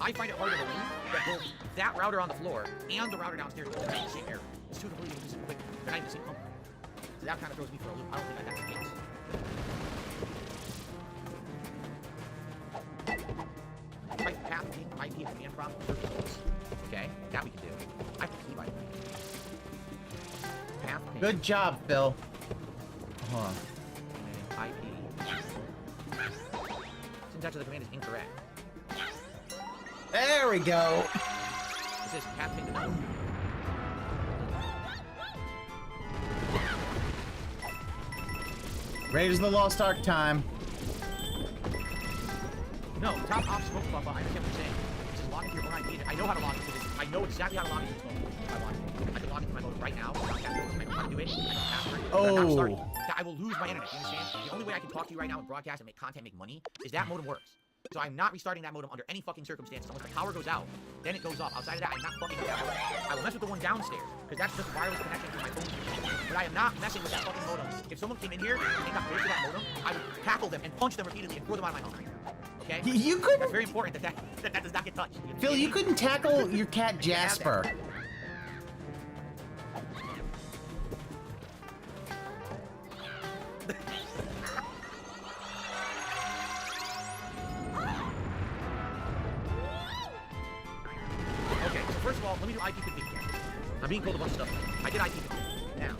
I find it hard to believe that both that router on the floor and the router downstairs both have the same error. It's two completely different, like, they're not even the same company. So that kind of throws me for a loop. I don't think that's the case. Right, path IP and command prompt. Okay, that we can do. I have to key by the way. ping. Good job, Phil. Hold on. IP. Syntax of the command is incorrect. There we go. It says path ping to node. Raiders of the Lost Ark time. No, top off smoke buffer. I understand what you're saying. It says log into your own IP. I know how to log into this. I know exactly how to log into this phone. If I want to. I can log into my modem right now. I know how to do it. I know password. Oh. I will lose my internet. You understand? The only way I can talk to you right now and broadcast and make content, make money, is that modem works. So I'm not restarting that modem under any fucking circumstances. Unless the power goes out, then it goes off. Outside of that, I'm not fucking with that modem. I will mess with the one downstairs, because that's just wireless connection to my phone. But I am not messing with that fucking modem. If someone came in here and they got close to that modem, I would tackle them and punch them repeatedly and throw them out of my home. Okay? You couldn't. That's very important that that does not get touched. Phil, you couldn't tackle your cat Jasper. Okay, so first of all, let me do IP config. I'm being told a bunch of stuff. I did IP config. Now,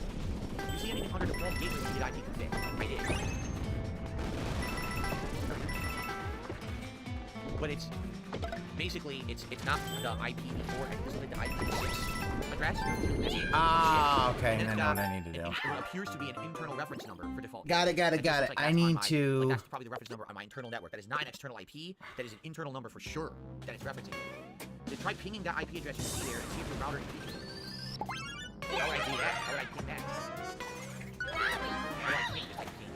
do you see anything under default gateway when you did IP config? I did. But it's basically it's not the IPv4. This is like the IPv6 address. Ah, okay. And I know what I need to do. It appears to be an internal reference number for default. Got it. Like, I that's need on my, to. Like, that's probably the reference number on my internal network. That is not an external IP. That is an internal number for sure. That it's referencing. So try pinging that IP address you see there and see if the router can reach it. How would I do that? How would I ping that? How would I ping? Just like ping.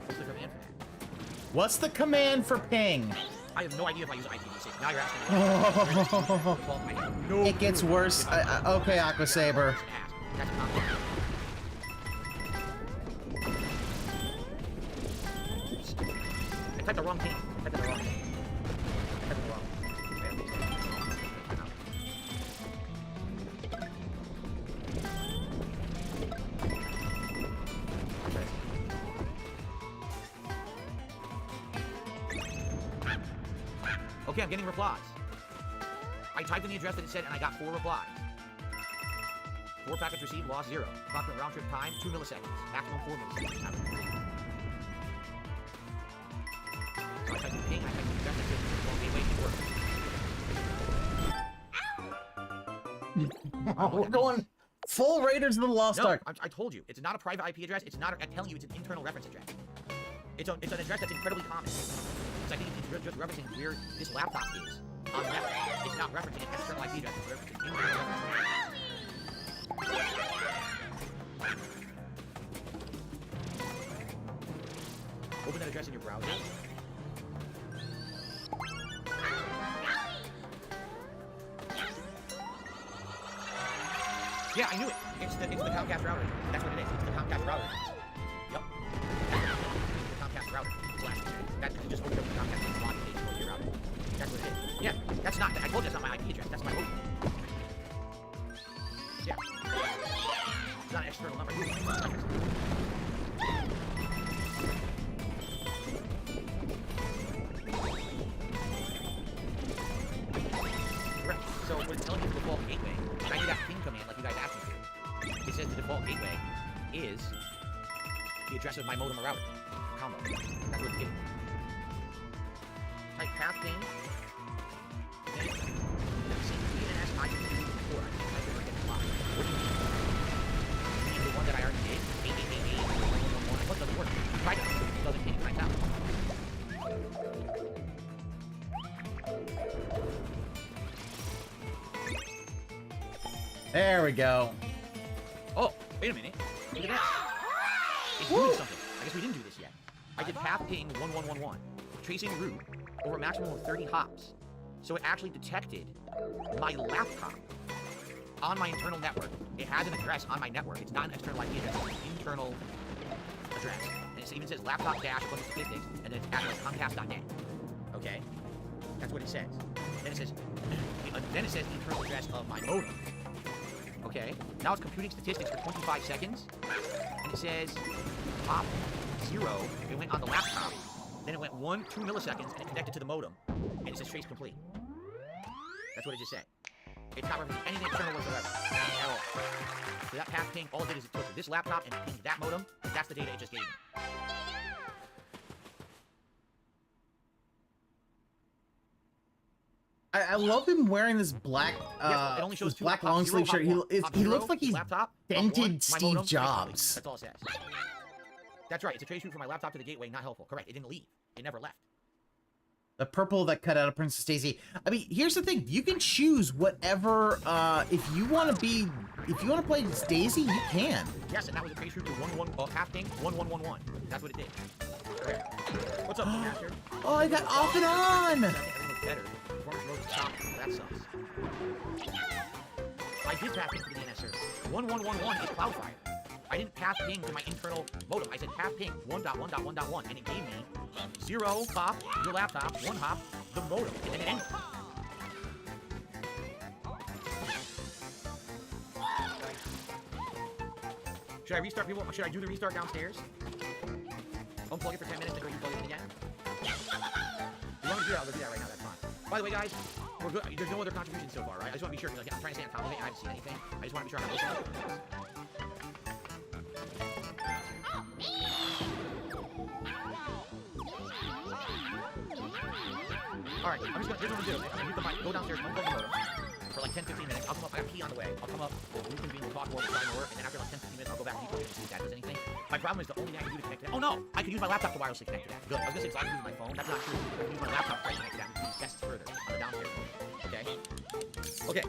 What's the command for that? What's the command for ping? I have no idea if I use IPv6. Now you're asking me. I have no It gets clue worse. if I use Okay, Aqua Saber. That's a compliment. Oops. I typed the wrong thing. I typed the wrong thing. I typed the wrong Okay, I'm getting replies. I typed in the address that it said, and I got 4 replies. 4 packets received, lost 0. Approximate round trip time, 2 milliseconds. Maximum 4 milliseconds. So I typed in ping, I typed in the address that said, well, gateway, it worked. We're going full Raiders of the Lost No, Ark. I told you, it's not a private IP address. It's not. I'm telling you, it's an internal reference address. It's an address that's incredibly common. So I think it's just referencing where this laptop is on the network. It's not referencing an external IP address. It's referencing internal reference. Open that address in your browser. Yeah, I knew it. It's the Comcast router. That's what it is. It's the Comcast router. Yep. The Comcast router. It's last. That you just opened up the Comcast login page for your router. That's what it is. Yeah, that's not. I told you that's not my IP address. That's my own. Yeah. It's not an external number. Correct. So what it's telling you is the default gateway. I do that ping command like you guys asked me to. It says the default gateway is the address of my modem or router. Combo. That's what it's giving. Type path ping. Okay. Let's see. DNS I can do before. I can never get blocked. What do you mean? You mean the one that I already did? 8888 or 1111? What doesn't work? Try it. It doesn't ping. Find out. There we go. Oh, wait a minute. Look at that. It's doing something. I guess we didn't do this yet. I did path ping 1111, tracing route over a maximum of 30 hops. So it actually detected my laptop on my internal network. It has an address on my network. It's not an external IP address. It's an internal address. And it even says laptop dash a bunch of statistics, and then it's at Comcast.net. Okay? That's what it says. Then it says the internal address of my modem. Okay, now it's computing statistics for 25 seconds, and it says hop 0, it went on the laptop, then it went 2 milliseconds, and it connected to the modem, and it says trace complete. That's what it just said. It's not referencing anything external whatsoever. At all. So that path ping, all it did is it took this laptop and pinged that modem. That's the data it just gave me. I love him wearing this black, it only shows this black long sleeve shirt. He looks like he's laptop, dented Steve Jobs. That's all it says. That's right. It's a trace route from my laptop to the gateway. Not helpful. Correct. It didn't leave. It never left. The purple that cut out of Princess Daisy. I mean, here's the thing. You can choose whatever, if you want to play as Daisy, you can. Yes, and that was a trace route to half ping 1111. That's what it did. Okay. What's up, Master? Oh, I got off and on. Everything looks better. Performance mode stopped. That sucks. I did path ping to the DNS server. 1111 is Cloudfire. I didn't path ping to my internal modem. I said path ping 1.1.1.1, and it gave me 0 hop your laptop, 1 hop the modem, and then it ended. Should I restart people? Should I do the restart downstairs? Unplug it for 10 minutes and go replug it again? If you want me to do that, I'll go do that right now. That's fine. By the way, guys, we're good. There's no other contributions so far, right? I just want to be sure because I'm trying to stay on top of it and I haven't seen anything. I just want to be sure I'm not listening. Alright, I'm just gonna, here's what I'm gonna do. I'm gonna mute the mic, go downstairs, unplug the modem for like 10-15 minutes. I'll come up, I got pee on the way. I'll come up, we'll reconvene, we'll talk more, we'll try more, and then after like 10-15 minutes, I'll go back and replug it and see if that does anything. My problem is the only thing I can do to connect to that. Oh no! I could use my laptop to wirelessly connect to that. Good. I was gonna say, because I can use my phone. That's not true. I can use my laptop to connect to that. We can test further on the downstairs phone. Okay? Okay.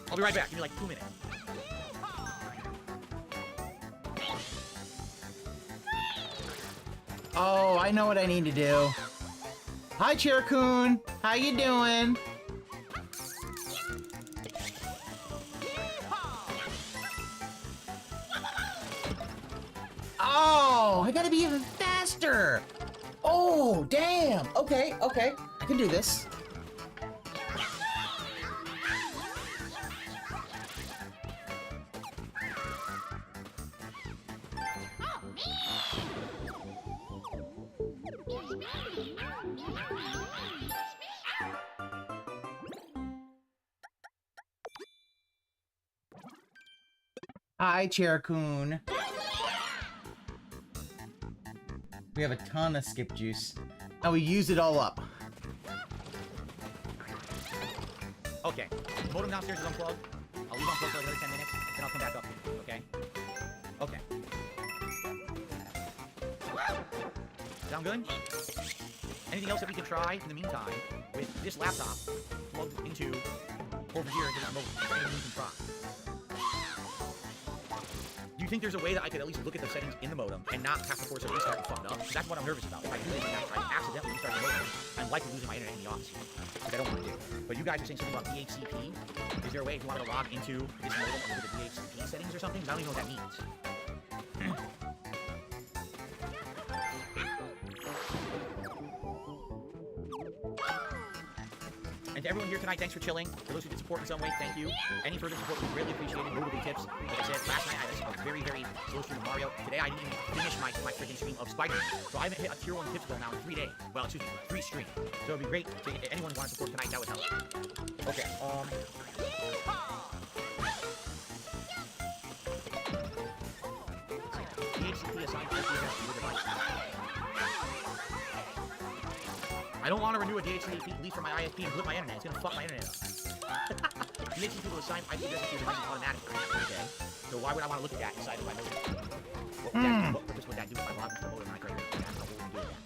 I'll be right back. Give me like 2 minutes. Oh, I know what I need to do. Hi, Chercoon. How you doing? Oh, I gotta be even faster. Oh, damn. Okay, okay. I can do this. Hi, Chercoon. We have a ton of skip juice. And we used it all up. Okay. Modem downstairs is unplugged. I'll leave unplugged for another 10 minutes, then I'll come back up. Okay? Okay. Sound good? Anything else that we can try in the meantime with this laptop plugged into over here into this modem? Anything we can try? Do you think there's a way that I could at least look at the settings in the modem and not have to force a restart and fuck it up? Because that's what I'm nervous about. If I do this and I accidentally restart the modem, I'm likely losing my internet in the office, which I don't want to do. But you guys are saying something about DHCP. Is there a way if you wanted to log into this modem and look at the DHCP settings or something? Because I don't even know what that means. And to everyone here tonight, thanks for chilling. For those who did support in some way, thank you. Any further support would be greatly appreciated. Notable tips. Like I said, last night I had a very, very slow stream of Mario. Today I didn't even finish my freaking stream of Spider-Man. So I haven't hit a tier 1 tips goal now in 3 days. Well, excuse me, 3 streams. So it'd be great to anyone who wants to support tonight, that would help. Okay, DHCP assigned IP address to your device. I don't want to renew a DHCP lease for my ISP and flip my internet. It's gonna fuck my internet up. DHCP will assign IP addresses to your device automatically. Okay. So why would I want to look at that inside of my modem? What purpose would that do if I log into the modem and I try to look at that? What would we do with that?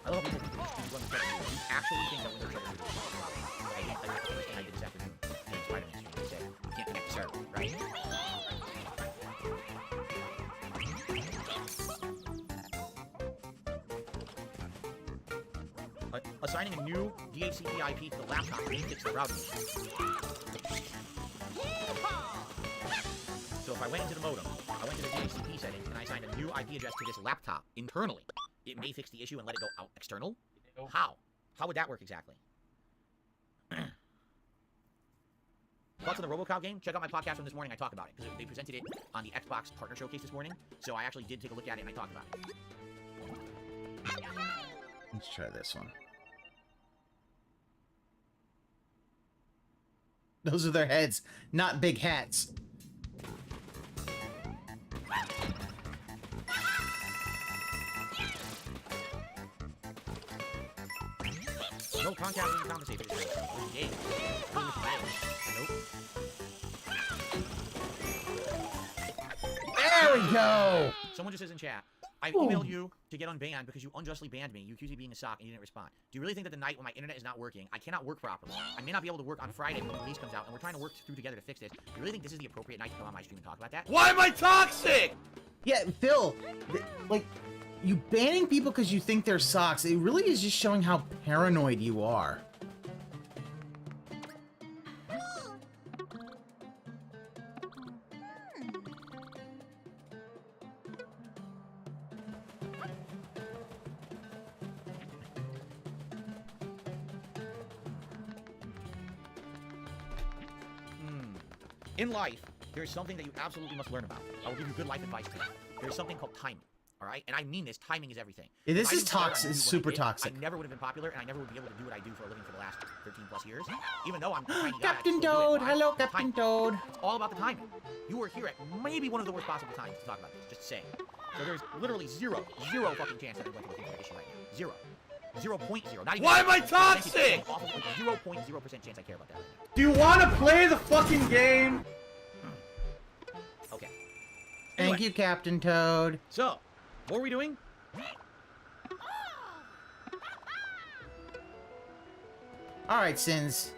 I love people who run the Tevin. You actually think that when they're trying to do this, I did this afternoon in Spider-Man stream. They said, you can't connect the server, right? Assigning a new DHCP IP to the laptop fixes the routing. So if I went into the modem, I went to the DHCP settings, and I assigned a new IP address to this laptop internally, it may fix the issue and let it go out external? How? How would that work exactly? Thoughts on the RoboCop game? Check out my podcast from this morning. I talk about it because they presented it on the Xbox Partner Showcase this morning. So I actually did take a look at it and I talked about it. Let's try this one. Those are their heads, not big hats. No Comcast doesn't compensate for this game. Nope. There we go! Someone just says in chat, I emailed you to get unbanned because you unjustly banned me. You accused me of being a sock and you didn't respond. Do you really think that the night when my internet is not working, I cannot work properly? I may not be able to work on Friday when the release comes out, and we're trying to work through together to fix this. Do you really think this is the appropriate night to come on my stream and talk about that? Why am I toxic? Yeah, Phil, like, you banning people because you think they're socks, it really is just showing how paranoid you are. In life, there is something that you absolutely must learn about. I will give you good life advice today. There is something called timing. All right, and I mean this. Timing is everything. Yeah, this is toxic. It's super toxic. I never would have been popular, and I never would be able to do what I do for a living for the last 13 plus years. Even though I'm a tiny guy, Captain Toad, hello, Captain Toad. It's all about the timing. You are here at maybe one of the worst possible times to talk about this. Just saying. So there's literally zero fucking chance that I'm going to look into that issue right now. Zero. 0.0. Not even. Why am I toxic? 0.0% chance I care about that right now. Do you want to play the fucking game? Okay. Thank you, Captain Toad. So, what are we doing? All right, Sins.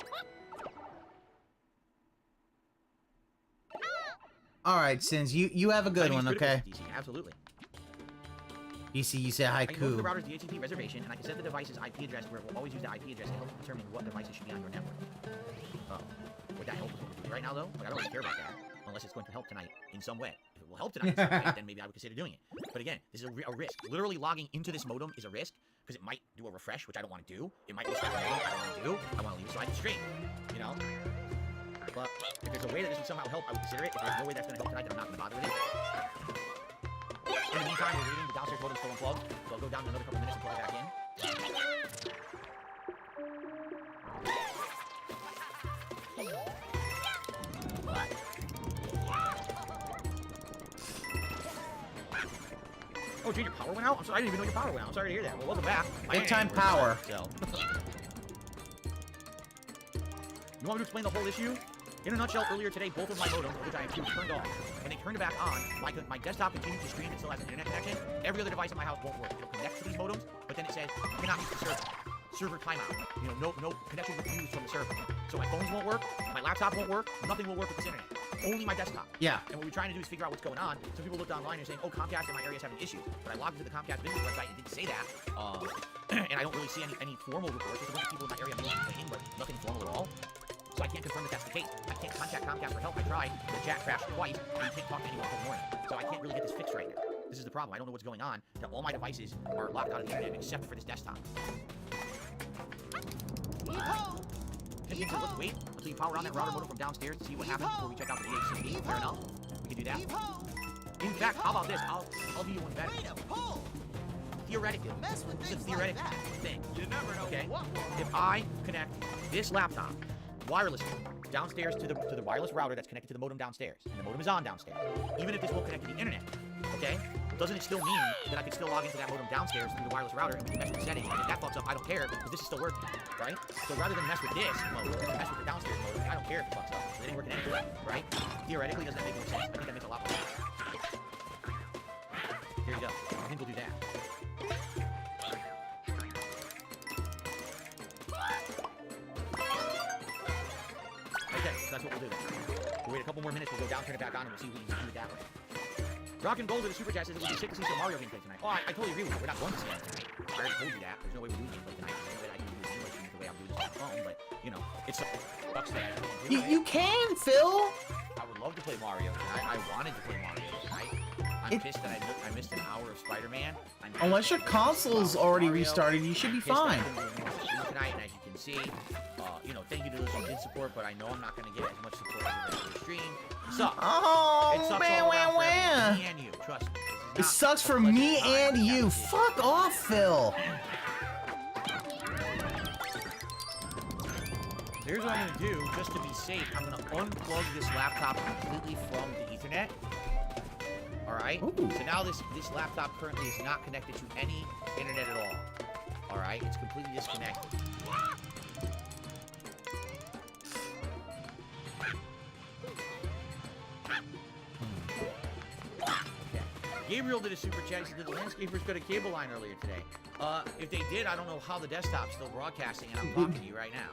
All right, Sins. You have a good one, okay? DC, absolutely. DC, you say I can go to the haiku. router's DHCP reservation, and I can set the device's IP address where it will always use the IP address to help determine what devices should be on your network. Oh. Would that help with what we're doing right now, though? Like, I don't really care about that, unless it's going to help tonight in some way. If it will help tonight in some way, then maybe I would consider doing it. But again, this is a risk. Literally logging into this modem is a risk, because it might do a refresh, which I don't want to do. It might restart the modem, I don't want to do. I want to leave it so I can stream, you know? But if there's a way that this would somehow help, I would consider it. If there's no way that's going to help tonight, then I'm not going to bother with it. In the meantime, we're reading the downstairs modem's still unplugged, so I'll go down in another couple minutes and plug it back in. Oh, dude, your power went out? I'm sorry, I didn't even know your power went out. I'm sorry to hear that. Well, welcome back. Big time power. So. You want me to explain the whole issue? In a nutshell, earlier today, both of my modems, which I have two, turned off. When they turned it back on, my desktop continued to stream. It still has an internet connection. Every other device in my house won't work. It'll connect to these modems, but then it says, you cannot use the server. Server timeout. You know, no connection refused from the server. So my phones won't work, my laptop won't work, nothing will work with this internet. Only my desktop. Yeah. And what we're trying to do is figure out what's going on. Some people looked online and saying, oh, Comcast in my area is having issues. But I logged into the Comcast business website and it didn't say that. And I don't really see any formal reports. There's a bunch of people in my area complaining, but nothing formal at all. So I can't confirm that that's the case. I can't contact Comcast for help. I tried. The chat crashed twice, and you can't talk to anyone until morning. So I can't really get this fixed right now. This is the problem. I don't know what's going on. That all my devices are locked out of the internet except for this desktop. Let's wait until you power on that router modem from downstairs to see what happens before we check out the DHCP. Fair enough. We can do that. In fact, how about this? I'll do you one better. Theoretically, this is a theoretical thing. Okay, if I connect this laptop wirelessly downstairs to the wireless router that's connected to the modem downstairs, and the modem is on downstairs, even if this won't connect to the internet, okay, doesn't it still mean that I can still log into that modem downstairs through the wireless router and we can mess with the settings? And if that fucks up, I don't care because this is still working, right? So rather than mess with this modem, mess with the downstairs modem, I don't care if it fucks up. It ain't working anyway, right? Theoretically, doesn't that make more sense? I think that makes a lot more sense. Here you go. I think we'll do that. Okay, so that's what we'll do. We'll wait a couple more minutes, we'll go down, turn it back on, and we'll see if we can do it that way. Rock and Gold to the Super Chat says it would be sick to see some Mario gameplay tonight. Oh, I totally agree with you. We're not going to see it tonight. I already told you that. There's no way we're doing gameplay tonight. There's no way I can do English the way I'm doing this on the phone, but, you know, it's sucks that I can't do it. You can, Phil! I would love to play Mario tonight. I wanted to play Mario tonight. I I'm pissed that I missed an hour of Spider-Man. Unless your console's already restarted, you should be fine. Tonight, and as you can see, you know, thank you to those who did support, but I know I'm not going to get as much support as the regular stream. It sucks. Oh, it sucks all around for me and you. Trust me. It sucks for me and you. Fuck off, Phil. Here's what I'm going to do, just to be safe. I'm going to unplug this laptop completely from the Ethernet. Alright? So now this laptop currently is not connected to any internet at all. Alright? It's completely disconnected. Okay. Gabriel did a super chat. He said, did the landscapers go to cable line earlier today? If they did, I don't know how the desktop's still broadcasting, and I'm talking to you right now.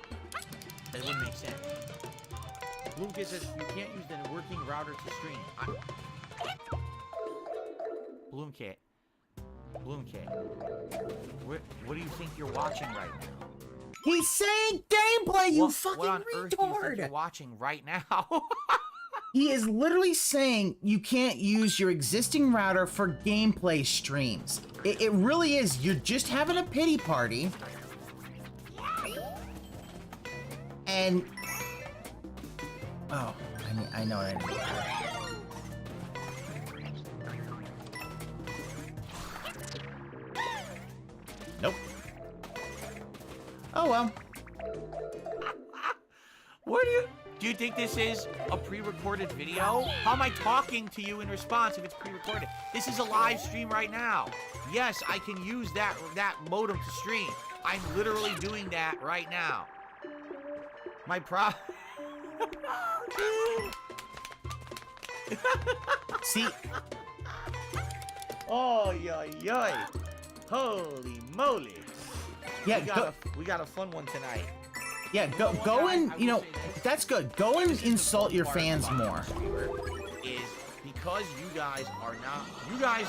That wouldn't make sense. Bloomkit says you can't use the working router to stream. Bloomkit. What do you think you're watching right now? He's saying gameplay, you fucking what on earth do you think you're retard! watching right now? He is literally saying you can't use your existing router for gameplay streams. It really is. You're just having a pity party. And... oh, I know what I mean. Nope. Oh well. What do you think this is a pre-recorded video? How am I talking to you in response if it's pre-recorded? This is a live stream right now. Yes, I can use that modem to stream. I'm literally doing that right now. My See? Oh, yoy. Holy moly. Yeah, we got a fun one tonight. Yeah, go and, you know, that's good. Go and insult your fans more. Is because you guys don't come around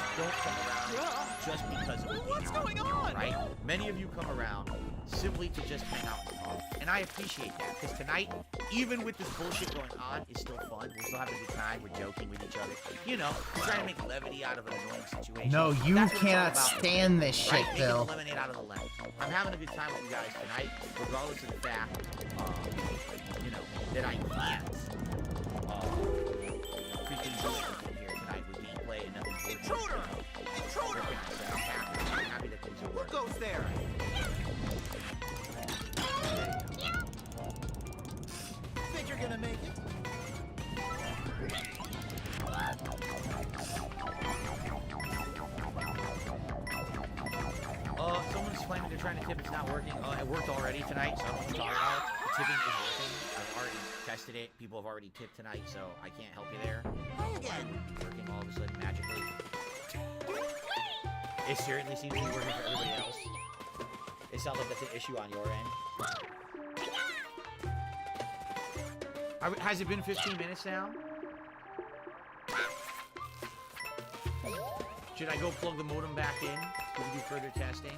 just because of what's going on, right? Many of you come around simply to just hang out and talk, and I appreciate that, because tonight, even with this bullshit going on, is still fun. We're still having a good time. We're joking with each other. You know, we're trying to make levity out of an annoying situation. No, you cannot stand this shit, right? Phil. Making lemonade out of the lemon. I'm having a good time with you guys tonight, regardless of the fact, you know, that I can't freaking do anything here tonight with gameplay and nothing's working. Intruder! Intruder! I'm happy that things are What working. goes there? Think you're gonna make it? Someone's claiming they're trying to tip. It's not working. It worked already tonight, so I don't know what you're talking about. The tipping is working. I've already tested it. People have already tipped tonight, so I can't help you there. Again. Working all of a sudden magically. It certainly seems to be working for everybody else. It sounds like that's an issue on your end. Has it been 15 minutes now? Should I go plug the modem back in? Can we do further testing?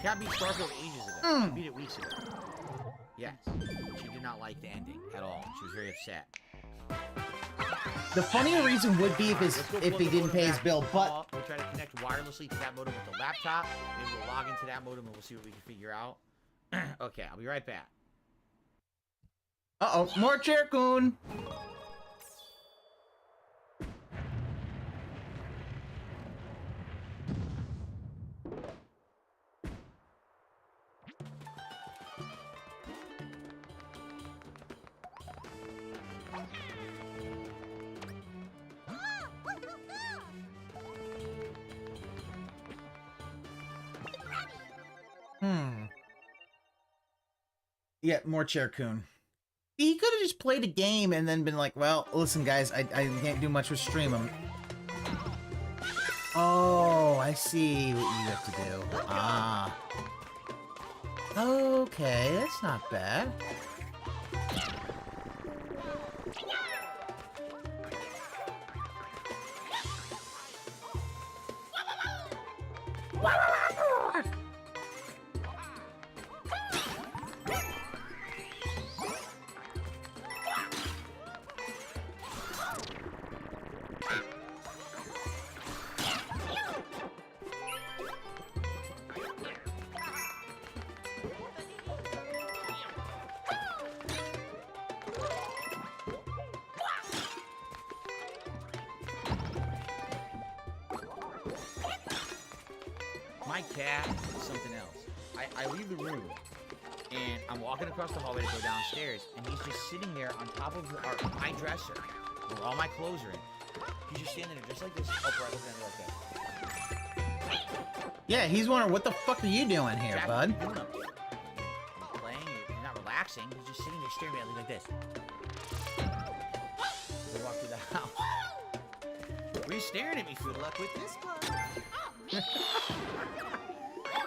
Cat beat Starfield ages ago. She beat it weeks ago. Yes. She did not like the ending at all. She was very upset. The funnier reason would be if he didn't pay his bill, but... we'll try to connect wirelessly to that modem with the laptop. Maybe we'll log into that modem and we'll see what we can figure out. Okay, I'll be right back. Uh-oh, more Chair-kun! Yeah, more Chair-kun. He could have just played a game and then been like, well, listen, guys, I can't do much with stream. Oh, I see what you have to do. Ah. Okay, that's not bad. My cat is something else. I leave the room, and I'm walking across the hallway to go downstairs, and he's just sitting there on top of my dresser, where all my clothes are in. He's just standing there just like this. Oh, right, looking at me like that. Yeah, he's wondering what the fuck are you doing here, Jack, bud? what are you doing up there? He's playing, he's not relaxing, he's just sitting there staring at me like this. We walk through the house. What are you staring at me for? Luck with this one.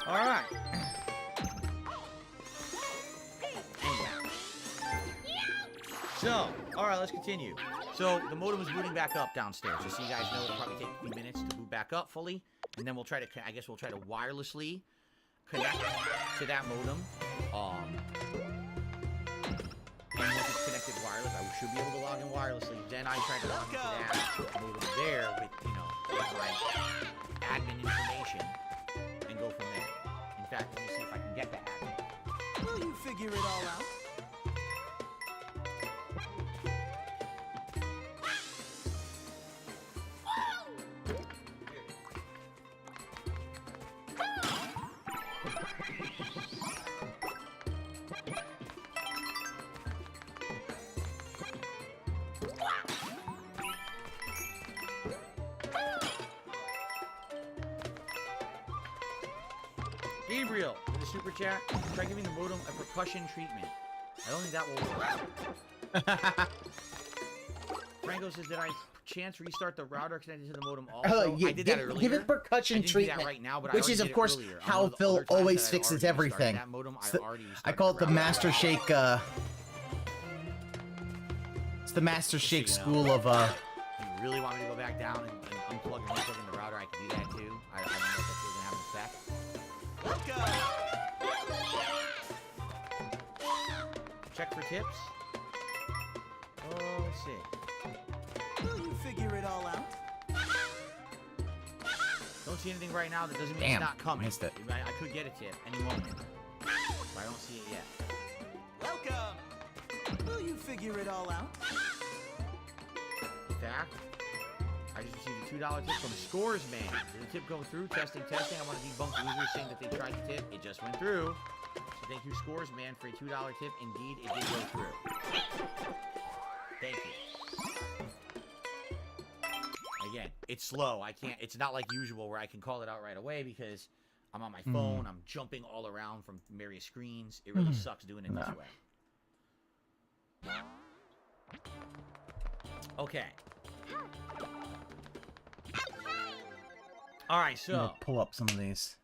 Alright. So, alright, let's continue. So, the modem is booting back up downstairs. Just so you guys know, it'll probably take a few minutes to boot back up fully. And then we'll try to, I guess we'll try to wirelessly connect to that modem. And once it's connected wireless, I should be able to log in wirelessly. Then I try to log into that modem there with, you know, with my admin information and go from there. In fact, let me see if I can get that admin. Will you figure it all out? Gabriel, in the super chat, try giving the modem a percussion treatment. I don't think that will work. Franco says, did I chance restart the router connected to the modem also? Yeah, I did that earlier. Give it percussion I didn't do treatment, that right now, but which I is, already of course, did it earlier. how Phil always fixes everything. That modem, I call it the Master Shake, it's the Master Shake school of, If you really want me to go back down and unplug and replug in the router, I can do that too. I don't know if that's going to have an effect. Let's go! Check for tips. Oh, let's see. Will you figure it all out? Don't see anything right now. That doesn't mean Damn, it's not coming. missed it. I could get a tip any moment, but I don't see it yet. Welcome! Will you figure it all out? In fact, I just received a $2 tip from Scores Man. Did the tip go through? Testing. I want to debunk users saying that they tried the tip. It just went through. So thank you, Scores Man, for a $2 tip. Indeed, it did go through. Thank you. Again, it's slow. I can't. It's not like usual where I can call it out right away because I'm on my phone. I'm jumping all around from various screens. It really sucks doing it this way. Okay. All right, so pull up some of these.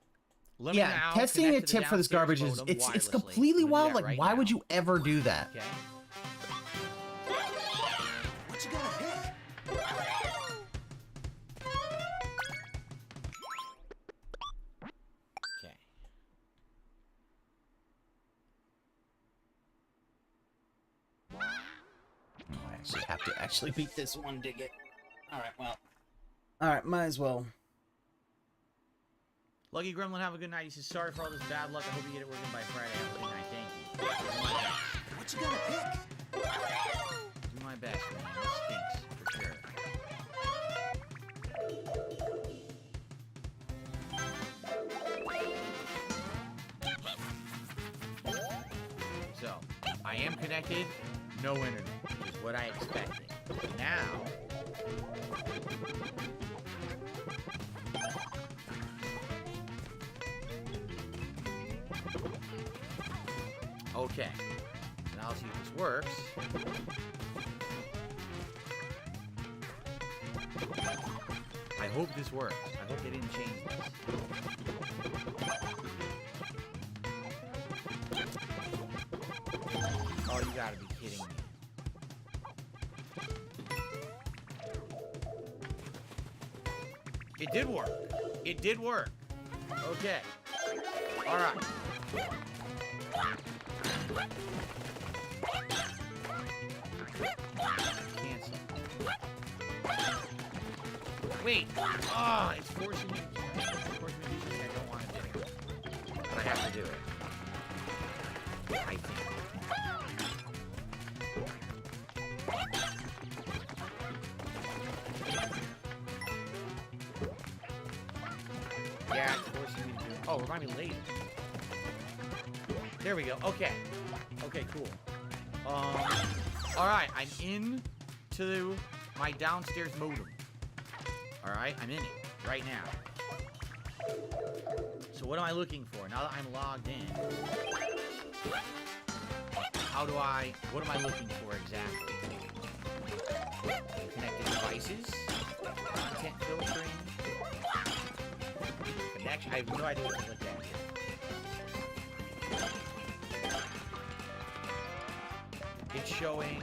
let me Yeah, now testing a connect to the tip for this downstairs garbage is modem it's wirelessly. completely I'm gonna do wild. that Like, right why now. would you ever do that? Okay. What you gonna pick? Okay. I actually have to actually beat this one to get. All right, well. All right, might as well. Lucky Gremlin, have a good night. He says, sorry for all this bad luck. I hope you get it working by Friday. Have a good night. Thank you. What you gonna pick? Do my best, man. This stinks, for sure. So, I am connected. No internet, which is what I expected. Now... Okay. Now let's see if this works. I hope this works. I hope they didn't change this. Oh, you gotta be kidding me. It did work. It did work. Okay. All right. Cancel. Wait. Oh, it's forcing me. It's forcing me to do something I don't want to do. But I have to do it. I think. Yeah, it's forcing me to do Oh, remind me later. There we go. Okay. Okay, cool. Alright, I'm in to my downstairs modem. Alright, I'm in it right now. So what am I looking for? Now that I'm logged in, what am I looking for exactly? Connected devices, content filtering, connection. I have no idea what to look at here. It's showing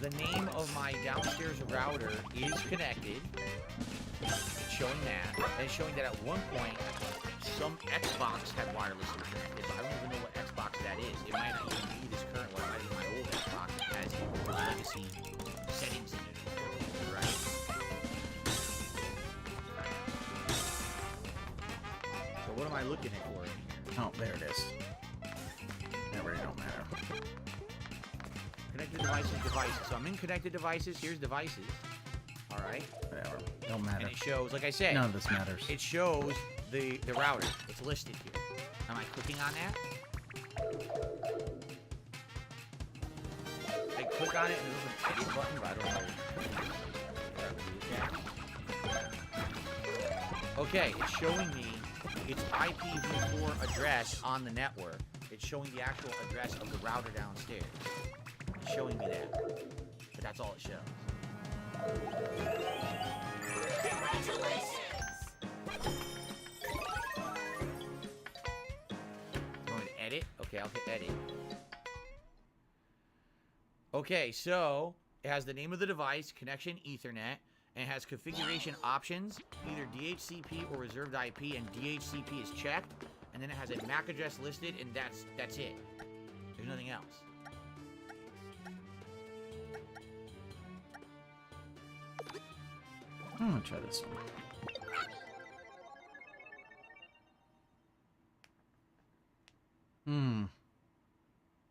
the name of my downstairs router is connected. It's showing that. And it's showing that at one point, some Xbox had wirelessly connected, but I don't even know what Xbox that is. It might not even be this current one. It might be my old Xbox that has legacy settings in it. Right? So what am I looking at for in here? Oh, there it is. That really don't matter. Connected devices. So I'm in connected devices. Here's devices. All right. Whatever. Don't matter. And it shows, like I said, none of this matters. it shows the router. It's listed here. Am I clicking on that? I click on it and there's an edit button, but I don't know. Okay, it's showing me its IPv4 address on the network. It's showing the actual address of the router downstairs. It's showing me that. But that's all it shows. Going to edit? Okay, I'll hit edit. Okay, so it has the name of the device, connection, Ethernet, and it has configuration options, either DHCP or reserved IP, and DHCP is checked, and then it has a MAC address listed, and that's it. There's nothing else. I'm gonna try this one.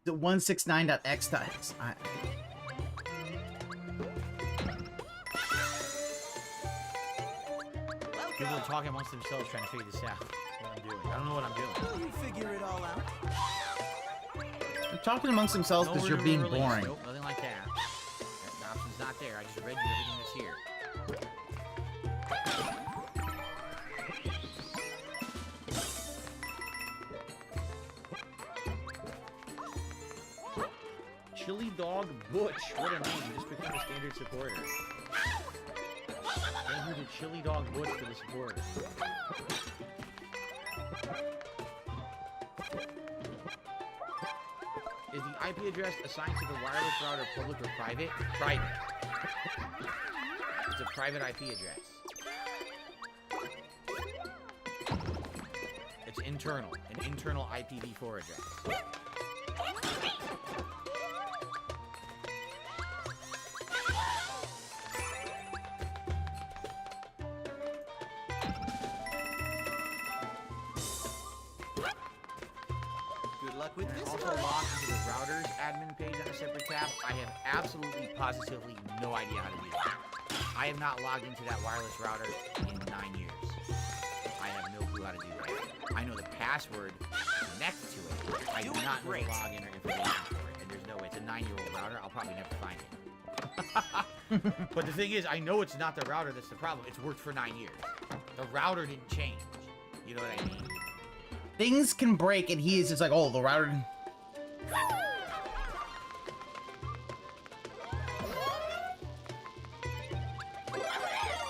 The 169.x.x. People are talking amongst themselves trying to figure this out. What I'm doing. I don't know what I'm doing. Will you figure it all out? They're talking amongst themselves because you're being boring. Nope, nothing like that. The option's not there. I just read you everything that's here. Chili Dog Butch. What a name. Just became a standard supporter. Thank you to Chili Dog Butch for the support. Is the IP address assigned to the wireless router public or private? Private. It's a private IP address. It's internal. An internal IPv4 address. With And this also one. logged into the routers admin page on a separate tab. I have absolutely, positively no idea how to do that. I have not logged into that wireless router in 9 years. I have no clue how to do that. I know the password to connect to it. I do not know the login or information for it. And there's no way. It's a 9-year-old router. I'll probably never find it. But the thing is, I know it's not the router that's the problem. It's worked for 9 years. The router didn't change. You know what I mean? Things can break, and he is just like, oh, the router.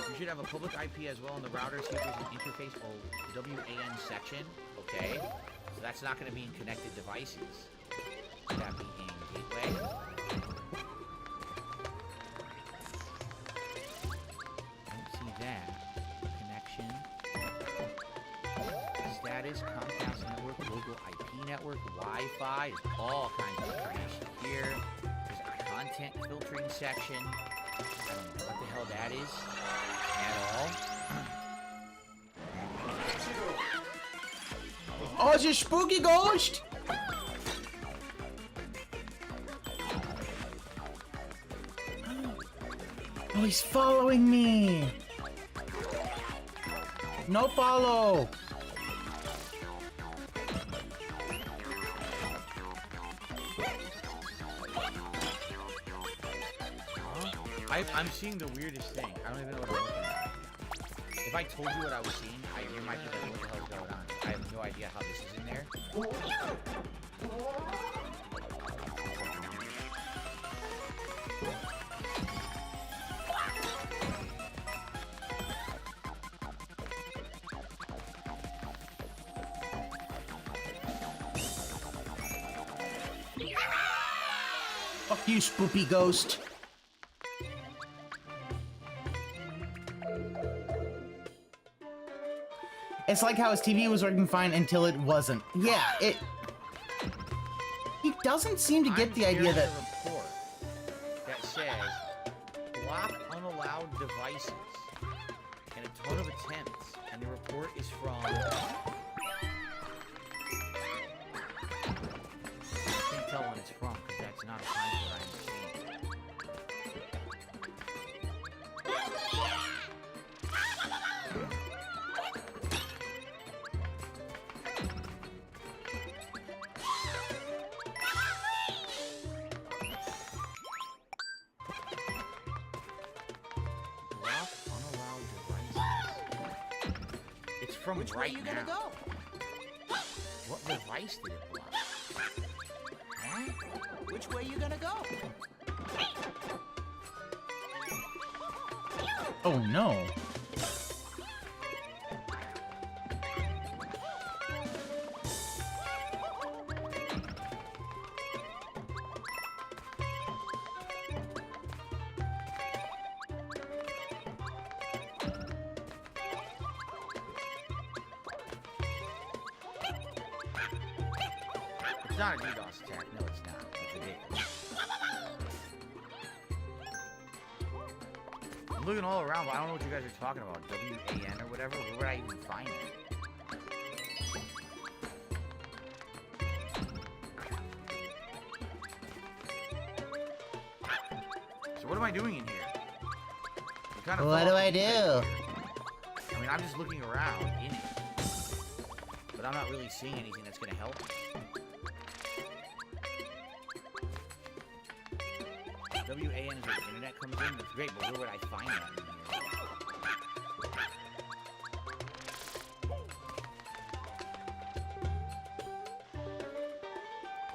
You should have a public IP as well on the router. See if there's an interface or WAN section. Okay. So that's not going to be in connected devices. Should that be in gateway? I don't see that. Connection. Status, Comcast network, local IP network, Wi-Fi, there's all kinds of information here. There's a content filtering section. I don't know what the hell that is at all. Oh, it's a spooky ghost! Oh, he's following me! No follow! I'm seeing the weirdest thing. I don't even know what I'm looking at. If I told you what I was seeing, you might be like, what the hell's going on? I have no idea how this is in there. Fuck you, spoopy ghost. It's like how his TV was working fine until it wasn't. Yeah, it... He doesn't seem to get the idea that... A report that says, block unallowed devices, and a ton of attempts, and the report is from... I can't tell when it's from, because that's not a time where I'm seeing it. From Which way right you now. gonna go? What device did it block? Huh? Which way you gonna go? Oh no. It's not a DDoS attack. No, it's not. It's ridiculous. I'm looking all around, but I don't know what you guys are talking about. WAN or whatever? Where would I even find it? So what am I doing in here? What do I do? I mean, I'm just looking around in it. But I'm not really seeing anything that's going to help me. WAN is where the internet comes in. That's great, but where would I find that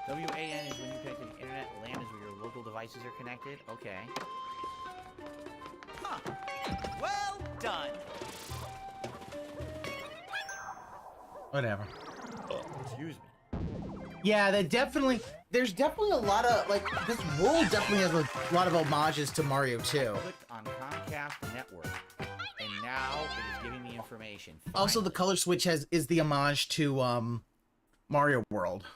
in here? WAN is when you connect to the internet. LAN is where your local devices are connected. Okay. Huh. Well done. Whatever. Excuse me. Yeah, there's definitely a lot of, like, this world definitely has a lot of homages to Mario 2. Clicked on Comcast Network, and now it is giving me information. Also, the Finally. color switch is the homage to, Mario World.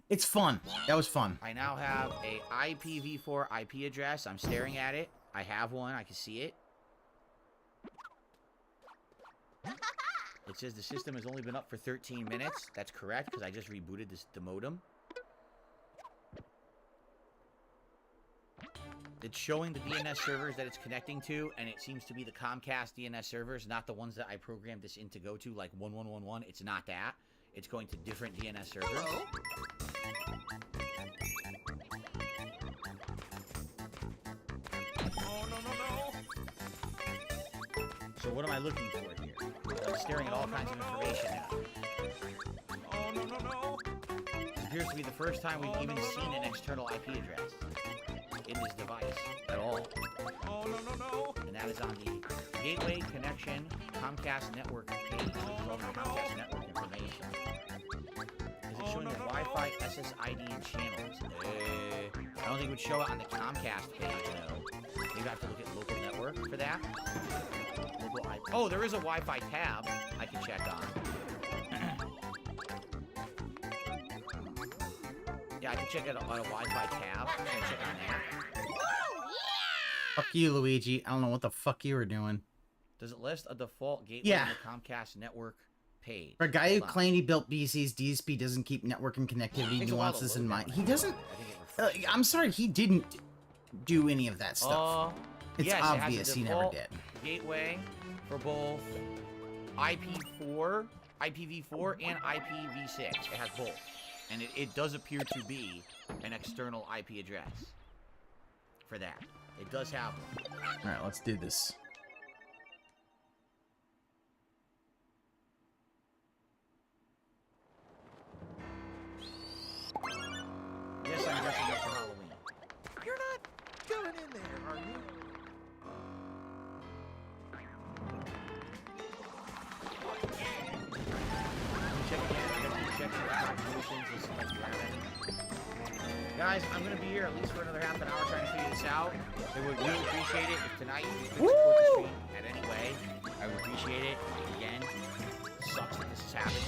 It's fun. That was fun. I now have a IPv4 IP address. I'm staring at it. I have one. I can see it. It says the system has only been up for 13 minutes. That's correct, because I just rebooted the modem. It's showing the DNS servers that it's connecting to, and it seems to be the Comcast DNS servers, not the ones that I programmed this in to go to, like 1111. It's not that. It's going to different DNS servers. Hello? Oh, no, no, no. So what am I looking for here? I'm staring at all kinds of information now. Oh, no, no, no. This appears to be the first time we've even seen an external IP address in this device at all. Oh, no, no, no. And that is on the Gateway Connection Comcast Network page. It's all the Comcast Network information. Is it showing the Wi-Fi, SSID, and channels? I don't think it would show it on the Comcast page, no. Maybe I have to look at local network for that. Local IP. Oh, there is a Wi-Fi tab I can check on. Yeah, I can check it on a Wi-Fi tab. I'm gonna check on that. Fuck you, Luigi. I don't know what the fuck you were doing. Does it list a default gateway Yeah. on the Comcast network page? For a guy who Hold on. claimed he built BC's, DSP doesn't keep network and connectivity Takes a while to nuances load in that mind. one. He doesn't... I think it refreshes. I'm sorry, he didn't do any of that stuff. It's yes, it has a obvious he never default did. Gateway for both IPv4, and IPv6. It has both. And it does appear to be an external IP address for that. It does have one. Alright, let's do this. Yes, I'm dressing up for Halloween. You're not going in there, are you? Guys, I'm gonna be here at least for another half an hour trying to figure this out. I would really appreciate it if tonight you could support the stream at any way. I would appreciate it. Again, sucks that this is happening.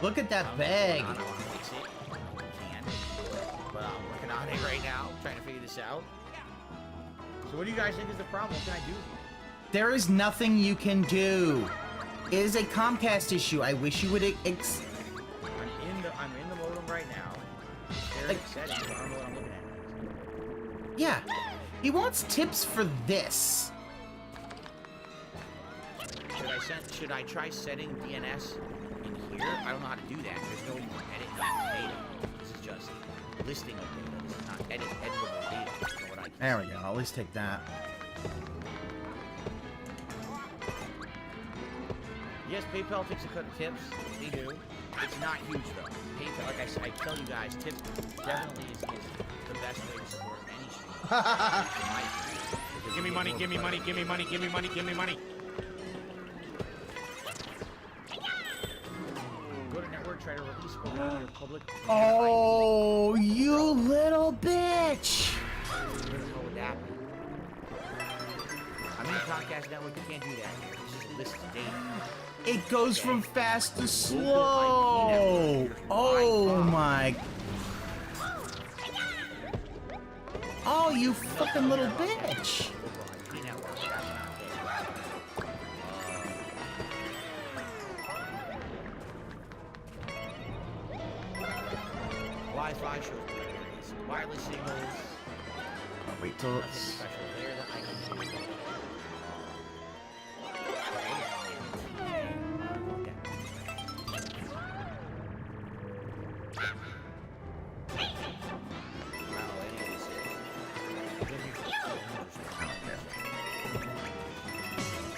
Look at I that don't know bag. what's going on. I want to fix it. I can. But I'm working on it right now, trying to figure this out. So what do you guys think is the problem? What can I do? There is nothing you can do. It is a Comcast issue. I wish you would I'm in the modem right now. There's settings. I don't know what I'm looking at. Yeah. He wants tips for this. Should I try setting DNS in here? I don't know how to do that. There's no edit data. This is just listing of data. This is not editable data. From what I can There we see. go. I'll at least take that. Yes, PayPal takes a cut of tips. They do. It's not huge though. PayPal, like I tell you guys, tips definitely is the best way to support any stream. Give me money, give me money, give me money, give me money, give me money. Go to network, try to release or run your public. Oh, you little bitch! What the hell would that be? I'm in the Comcast network. You can't do that here. It's just lists data. It goes from fast to slow. Oh my. Oh, you fucking little bitch. Wi-Fi shows wireless signals. Wait till Nothing it's. special there that I can do.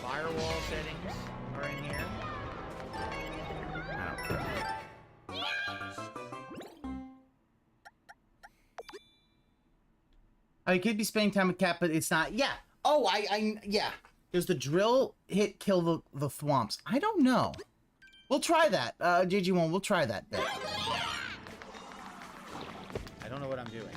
Firewall settings are in here. I could be spending time with Cat, but it's not. Yeah. Oh, yeah. Does the drill hit kill the thwomps? I don't know. We'll try that. JG1, we'll try that bit. I don't know what I'm doing.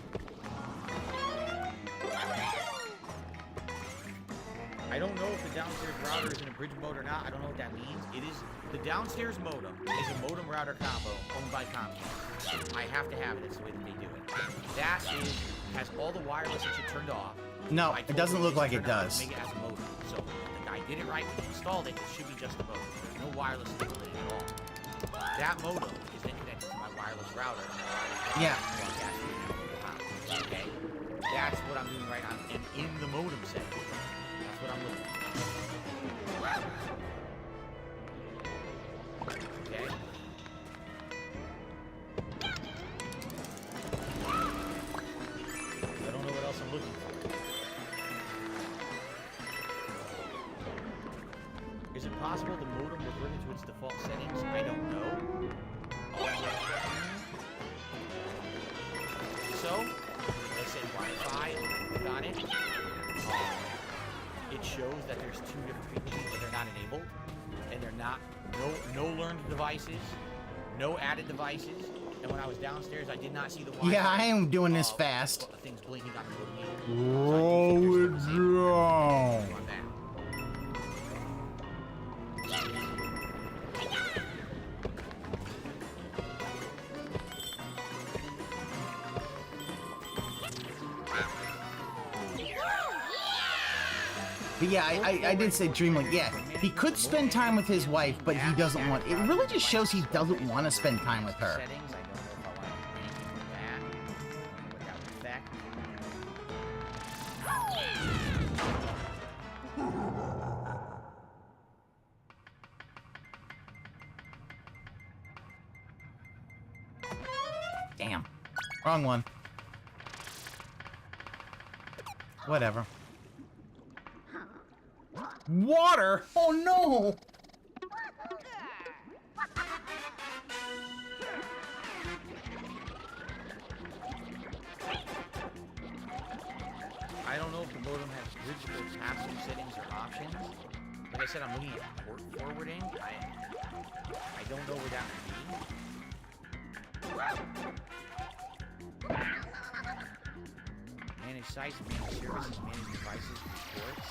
I don't know if the downstairs router is in a bridge mode or not. I don't know what that means. It is the downstairs modem is a modem router combo owned by Comcast. I have to have it. It's the way that they do it. That has all the wireless and shit turned off. No, I it told doesn't them look to like it turn on does. Make it as a modem. So the guy did it right. When he installed it, it should be just a modem. There's no wireless capability at all. That modem is then connected to my wireless router. And my wireless Yeah. broadcast. Okay. That's what I'm doing right now. And in the modem setting. That's what I'm looking at. Okay. I don't know what else I'm looking for. Is it possible the modem reverted to its default settings? I don't know. So, let's say Wi-Fi, click on it. It shows that there's two different frequencies, but they're not enabled, and they're not no learned devices, no added devices. And when I was downstairs, I did not see the Wi-Fi. Yeah, I am doing this fast. Things blinking on the modem. Roll it down. On that. But yeah, I did say Dreamlink. Yeah, he could spend time with his wife, but he doesn't want. It really just shows he doesn't want to spend time with her. Settings, I don't know if I want to do anything with that. I don't know what that would affect. Damn. Wrong one. Whatever. Water? Oh no! I don't know if the modem has digital pass-through settings or options. Like I said, I'm looking at port forwarding. I don't know where that would be. Manage sites, manage services, manage devices, ports.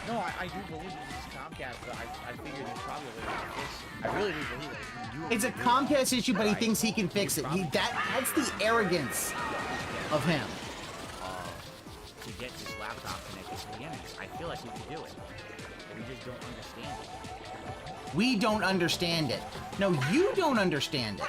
No, I do believe this is Comcast, but I figured it's probably a way to fix it. I really do believe it. It's a Comcast issue, but he thinks he can fix it. That's the arrogance of him. To get this laptop connected to the internet. I feel like we could do it. We just don't understand it. We don't understand it. No, you don't understand it.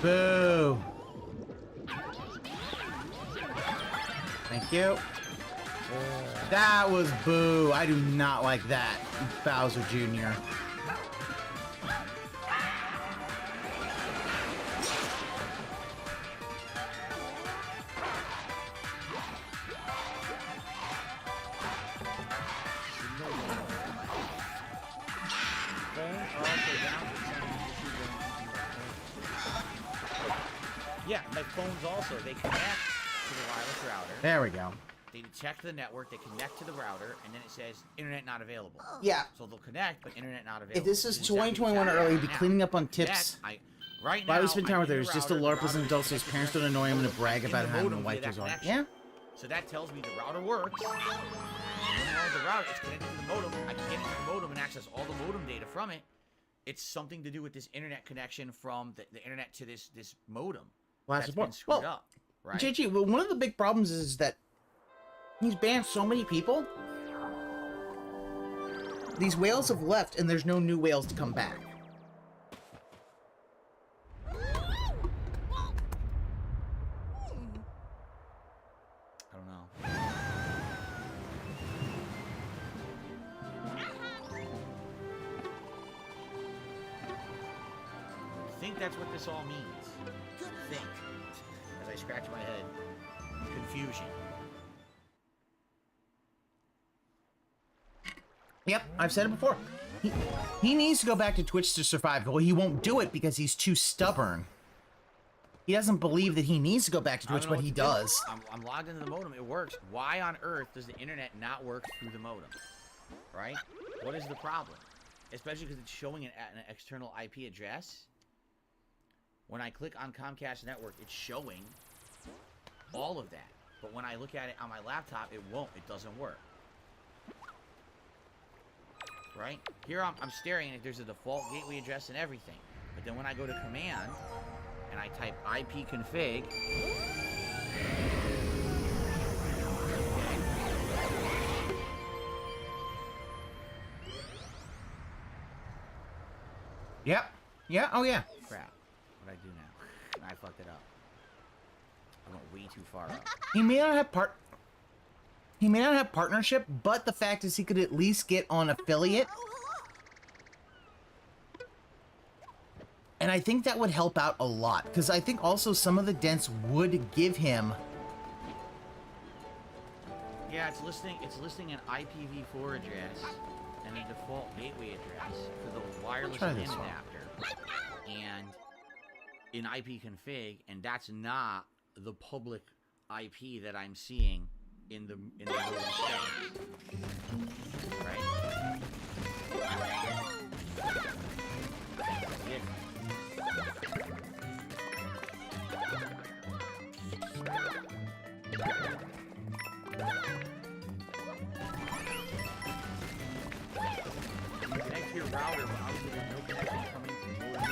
Boo. Thank you. That was boo. I do not like that, Bowser Jr. Yeah, my phones also, they connect to the wireless router. There we go. They detect the network, they connect to the router, and then it says, internet not available. Yeah. So they'll connect, but internet not available. If this is 2021 or early, be cleaning up on tips. Right now, Why we spend time with her is just a router, LARP as an adult so his parents don't annoy him and brag about having a wife as well. Yeah? So that tells me the router works. When we're on the router, it's connected to the modem. I can get into the modem and access all the modem data from it. It's something to do with this internet connection from the internet to this modem. Well, that's been screwed up, right? JG, well, one of the big problems is that he's banned so many people. These whales have left, and there's no new whales to come back. I don't know. I think that's what this all means. Think. As I scratch my head. Confusion. Yep, I've said it before. He needs to go back to Twitch to survive. Well, he won't do it because he's too stubborn. He doesn't believe that he needs to go back to Twitch, but he does. I'm logged into the modem. It works. Why on earth does the internet not work through the modem? Right? What is the problem? Especially because it's showing an external IP address. When I click on Comcast network, it's showing all of that. But when I look at it on my laptop, it won't. It doesn't work. Right? Here I'm staring at it. There's a default gateway address and everything. But then when I go to command and I type ipconfig, Yep. Yeah. Oh, yeah. crap. What'd I do now? I fucked it up. I went way too far up. He may not have partnership, but the fact is he could at least get on affiliate. And I think that would help out a lot, because I think also some of the dents would give him. Yeah, it's listing an IPv4 address and a default gateway address for the wireless Try LAN this one. adapter. And in ipconfig, and that's not the public IP that I'm seeing in the modem settings. Right? Yeah. Connect to your router, but obviously there's no connection coming from modem.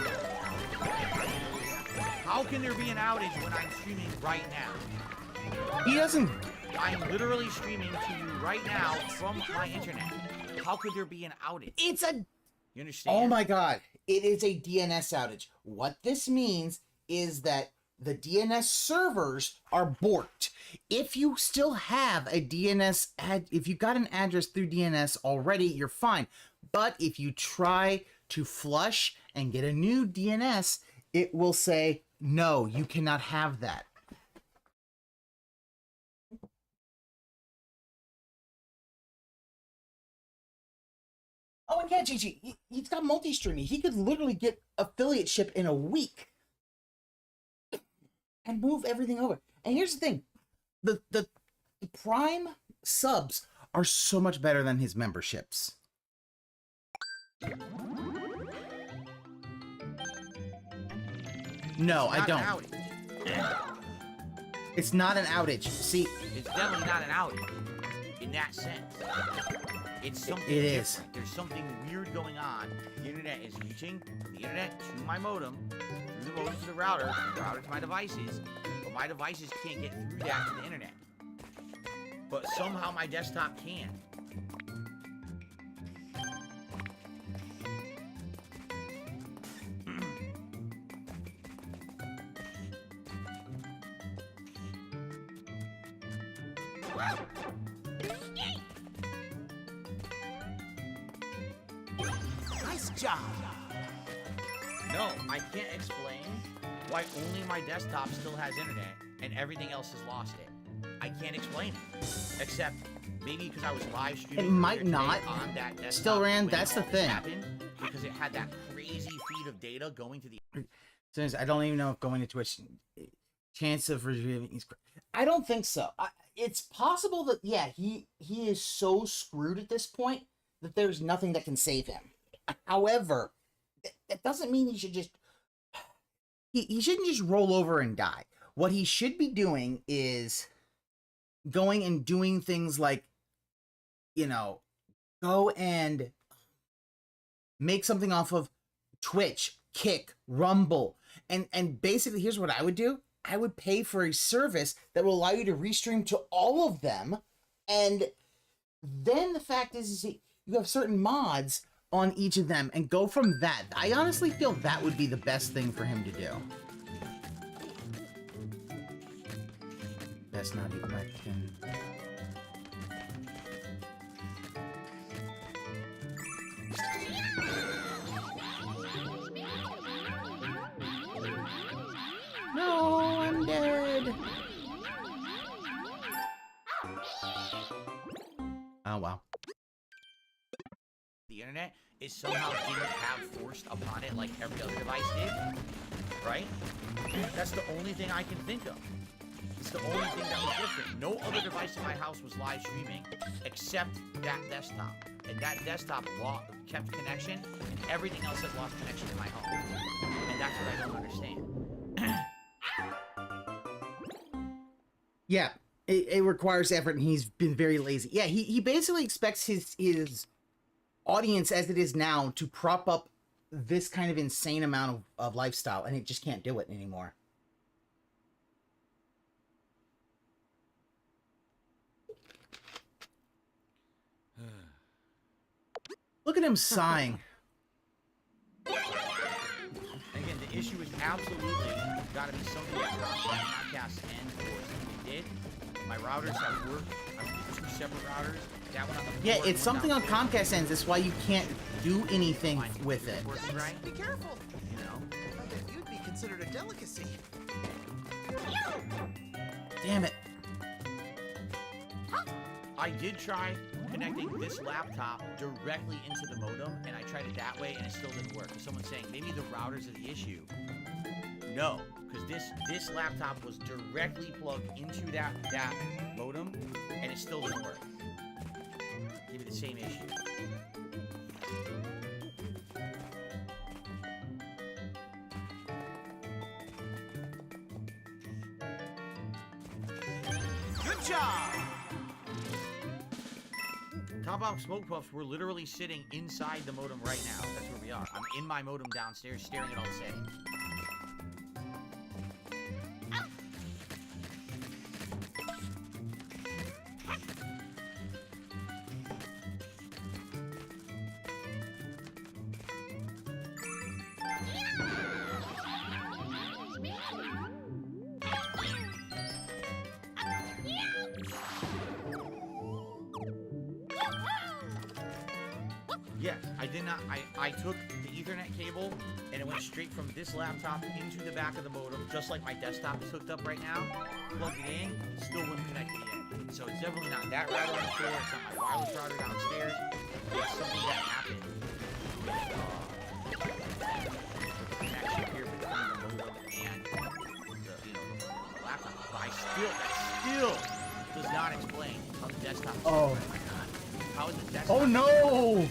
How can there be an outage when I'm streaming right now? He doesn't. I'm literally streaming to you right now from my internet. How could there be an outage? It's a. You understand? Oh my god. It is a DNS outage. What this means is that the DNS servers are borked. If you still have a DNS if you got an address through DNS already, you're fine. But if you try to flush and get a new DNS, it will say, no, you cannot have that. Oh, and yeah, GG, he's got multi-streaming. He could literally get affiliate ship in a week and move everything over. And here's the thing. The Prime subs are so much better than his memberships. No, I don't. It's not an outage. See, it's definitely not an outage in that sense. It's something it different. is. There's something weird going on. The internet is reaching the internet to my modem, through the modem to the router to my devices, but my devices can't get through that to the internet. But somehow my desktop can. Nice job. No, I can't explain why only my desktop still has internet and everything else has lost it. I can't explain it. Except maybe because I was live streaming. It might earlier today not. on that desktop. Still ran. when That's the all this thing. happened, because it had that crazy feed of data going to the. Since I don't even know if going to Twitch, chance of reviving is. I don't think so. It's possible that yeah, he is so screwed at this point that there's nothing that can save him. However, that doesn't mean he should just. He shouldn't just roll over and die. What he should be doing is going and doing things like, you know, go and make something off of Twitch, Kick, Rumble, and basically here's what I would do. I would pay for a service that will allow you to restream to all of them, and then the fact is that you have certain mods on each of them and go from that. I honestly feel that would be the best thing for him to do. Best not even I can. No, I'm dead. Oh wow. The internet is somehow didn't have forced upon it like every other device did, right? That's the only thing I can think of. It's the only thing that was different. No other device in my house was live streaming except that desktop. And that desktop kept connection, and everything else has lost connection in my home. And that's what I don't understand. Yeah, it requires effort, and he's been very lazy. Yeah, he basically expects his audience as it is now to prop up this kind of insane amount of lifestyle, and it just can't do it anymore. Look at him sighing. Again, the issue is absolutely got to be something that Comcast and or did. My routers have worked. I'm using 2 separate routers. That one on the Yeah, floor, it's something on Comcast ends. That's why you can't do anything with it. Working right, Be careful. you know. I bet you'd be considered a delicacy. Damn it. I did try connecting this laptop directly into the modem, and I tried it that way, and it still didn't work. Someone's saying maybe the routers are the issue. No, because this laptop was directly plugged into that modem, and it still didn't work. Give me the same issue. Good job. Top off smoke puffs, we're literally sitting inside the modem right now. That's where we are. I'm in my modem downstairs staring at all the settings. Yes, I did not. I took the Ethernet cable and it went straight from this laptop into the back of the modem, just like my desktop is hooked up right now. Plugged it in, still wouldn't connect to the end. So it's definitely not that router on the floor. It's not my wireless router downstairs. It's something that happened with connection here between the modem and the laptop. But that still does not explain how the desktop. Oh. How is the desktop? Oh no!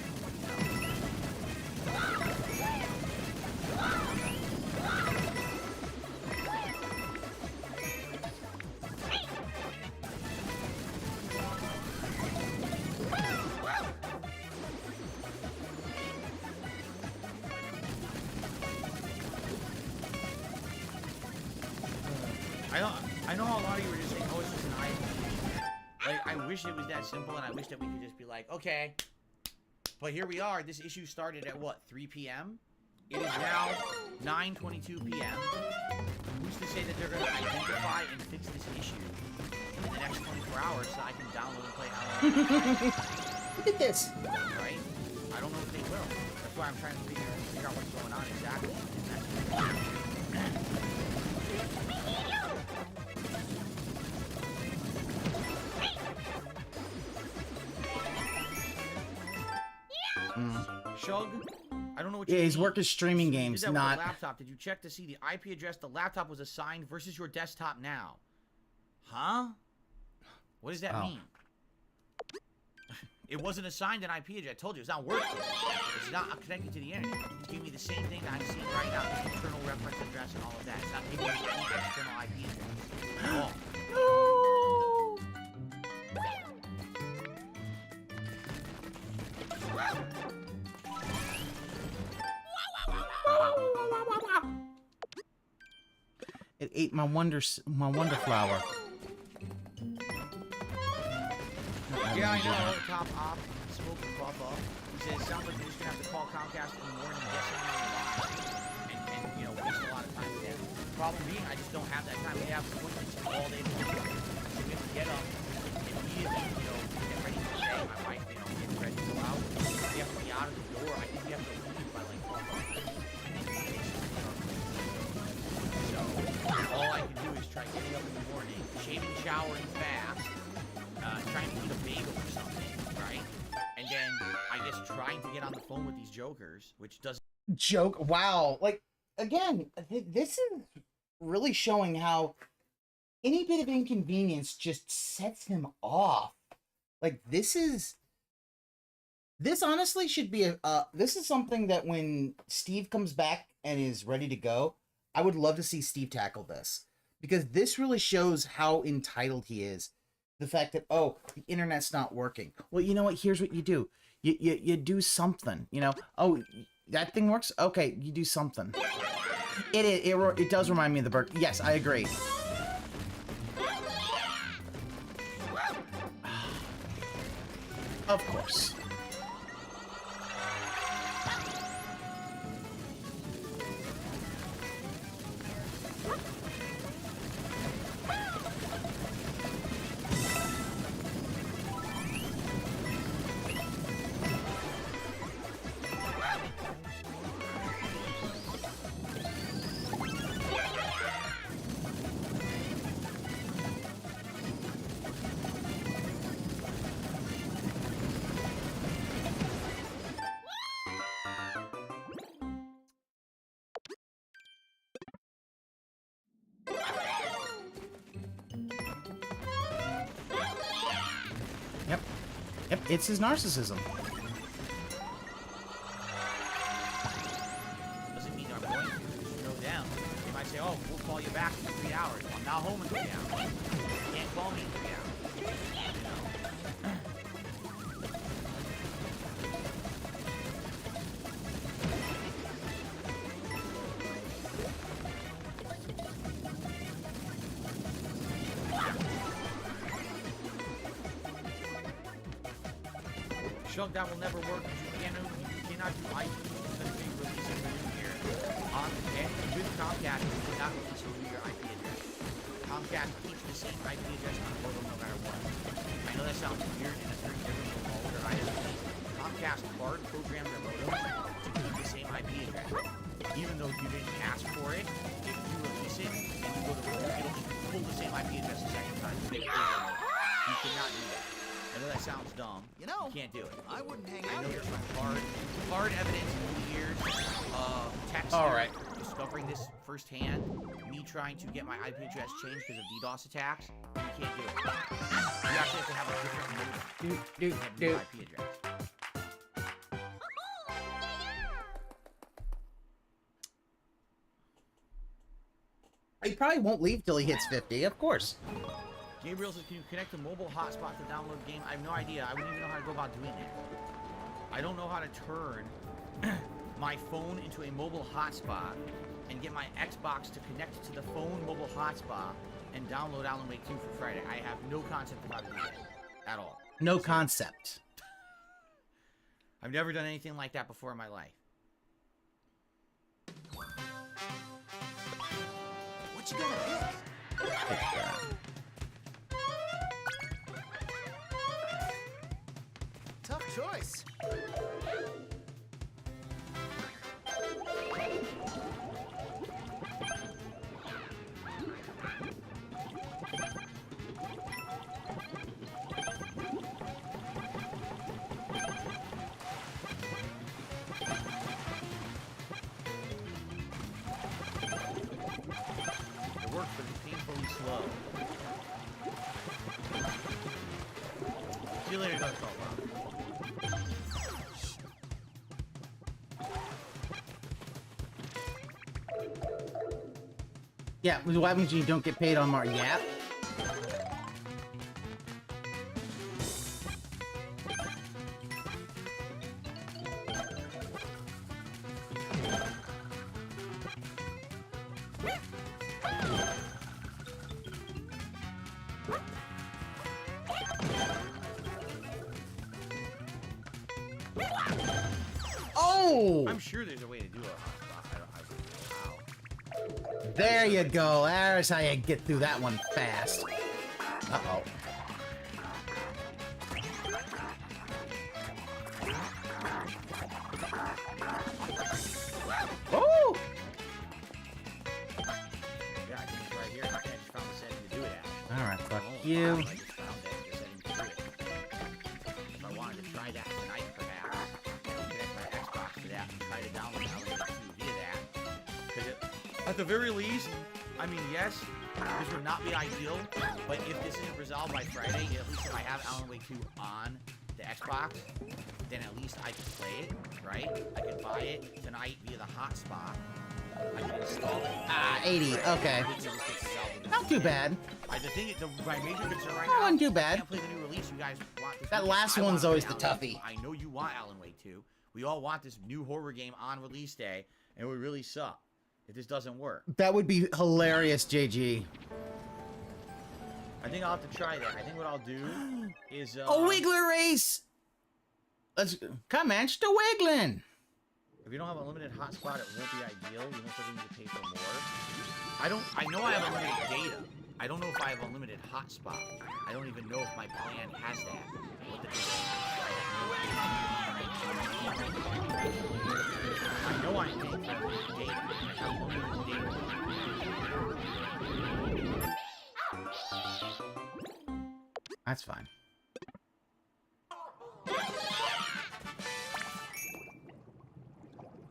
I know how a lot of you were just saying, oh, it's just an IHOP. Like, I wish it was that simple, and I wish that we could just be like, okay. But here we are. This issue started at, what, 3 p.m.? It is now 9:22 p.m. Who's to say that they're going to identify and fix this issue in the next 24 hours so I can download and play Halloween? Look at this. Right? I don't know if they will. That's why I'm trying to figure out what's going on exactly. Shug, I don't know what you his mean. work is streaming You games, did that not... with a laptop. Did you check to see the IP address the laptop was assigned versus your desktop now? Huh? What does that mean? It wasn't assigned an IP address. I told you, it's not working. It's not connected to the internet. It's giving me the same thing that I'm seeing right now, the internal reference address and all of that. It's not giving me any external IP address at all. It ate my wonder flower. Yeah, I know. Top op, smoke and buff up. He says, sounds like you're just gonna have to call Comcast in the morning and get someone on the line and you know, waste a lot of time with them. Problem being, I just don't have that time. We have appointments all day long. So we have to get up immediately, you know, get ready for the day. My wife, you know, gets ready to go out. We have to be out of the door. I think we have to leave by like 12 o'clock. So all I can do is try getting up in the morning, shaving, showering fast, trying to eat a bagel or something, right? And then I guess trying to get on the phone with these jokers, which doesn't Joke. Wow. Like, again, this is really showing how any bit of inconvenience just sets him off. Like, this honestly should be this is something that when Steve comes back and is ready to go, I would love to see Steve tackle this, because this really shows how entitled he is. The fact that, oh, the internet's not working. Well, you know what? Here's what you do. You do something, you know? Oh, that thing works? Okay, you do something. It does remind me of the bird. Yes, I agree. Of course. Yep, it's his narcissism. doesn't mean I'm going to go down. They might say, oh, we'll call you back in 3 hours. I'm not home in 3 hours. You can't call me in 3 hours. Shug, that will never work. You cannot do iTunes because they release a new year. With Comcast, you cannot release a new year IP address. Comcast keeps the same IP address on the modem no matter what. I know that sounds weird and it's very different from all other ISPs. Comcast hard programmed their modem to keep the same IP address. Even though you didn't ask for it, if you release it and you go to it'll just pull the same IP address a second time. You cannot do that. I know that sounds dumb. You know, you can't do it. I wouldn't hang I out know here. there's hard evidence over the years of techs discovering this firsthand. Me trying to get my IP address changed because of DDoS attacks. You can't do it. You actually have to have a different modem. You have no IP address. He probably won't leave till he hits 50, of course. Gabriel says, can you connect a mobile hotspot to download the game? I have no idea. I wouldn't even know how to go about doing that. I don't know how to turn my phone into a mobile hotspot and get my Xbox to connect to the phone mobile hotspot and download Alan Wake 2 for Friday. I have no concept of how to do that at all. No concept. I've never done anything like that before in my life. What you gonna pick? Tough choice. It works, but it's painfully slow. See you later, Doug Caldwell. Yeah, what happens when you don't get paid on Mario? Yeah. Oh! I'm sure there's a way to do it. I don't know how. There you go. There's how you get through that one fast. Uh-oh. Oh! Yeah, I think it's right here. I think I just found the setting to do it, actually. All right, fuck Oh, you. I just found the setting to do it. If I wanted to try that tonight, perhaps, connect my Xbox to that and try to download Alan Wake 2 via that. Because at the very least, I mean, yes, this would not be ideal, but if this isn't resolved by Friday, at least if I have Alan Wake 2 on the Xbox, then at least I could play it, right? I could buy it tonight via the hotspot. I can install it. Ah, 80. Okay. Not too bad. My major concern right That now, wasn't too I bad. can't play the new release. You guys want this. That weekend. last I one's wanna always play the Alan toughie. Wake 2. I know you want Alan Wake 2. We all want this new horror game on release day, and it would really suck if this doesn't work. That would be hilarious, JG. I think I'll have to try that. I think what I'll do is... A wiggler race! Let's come on, just a wiggling. If you don't have a limited hotspot, it won't be ideal. You most likely need to pay for more. I know I have unlimited data. I don't know if I have unlimited hotspot. I don't even know if my plan has that. What the I know I'm paying for unlimited data. I have unlimited data. That's fine.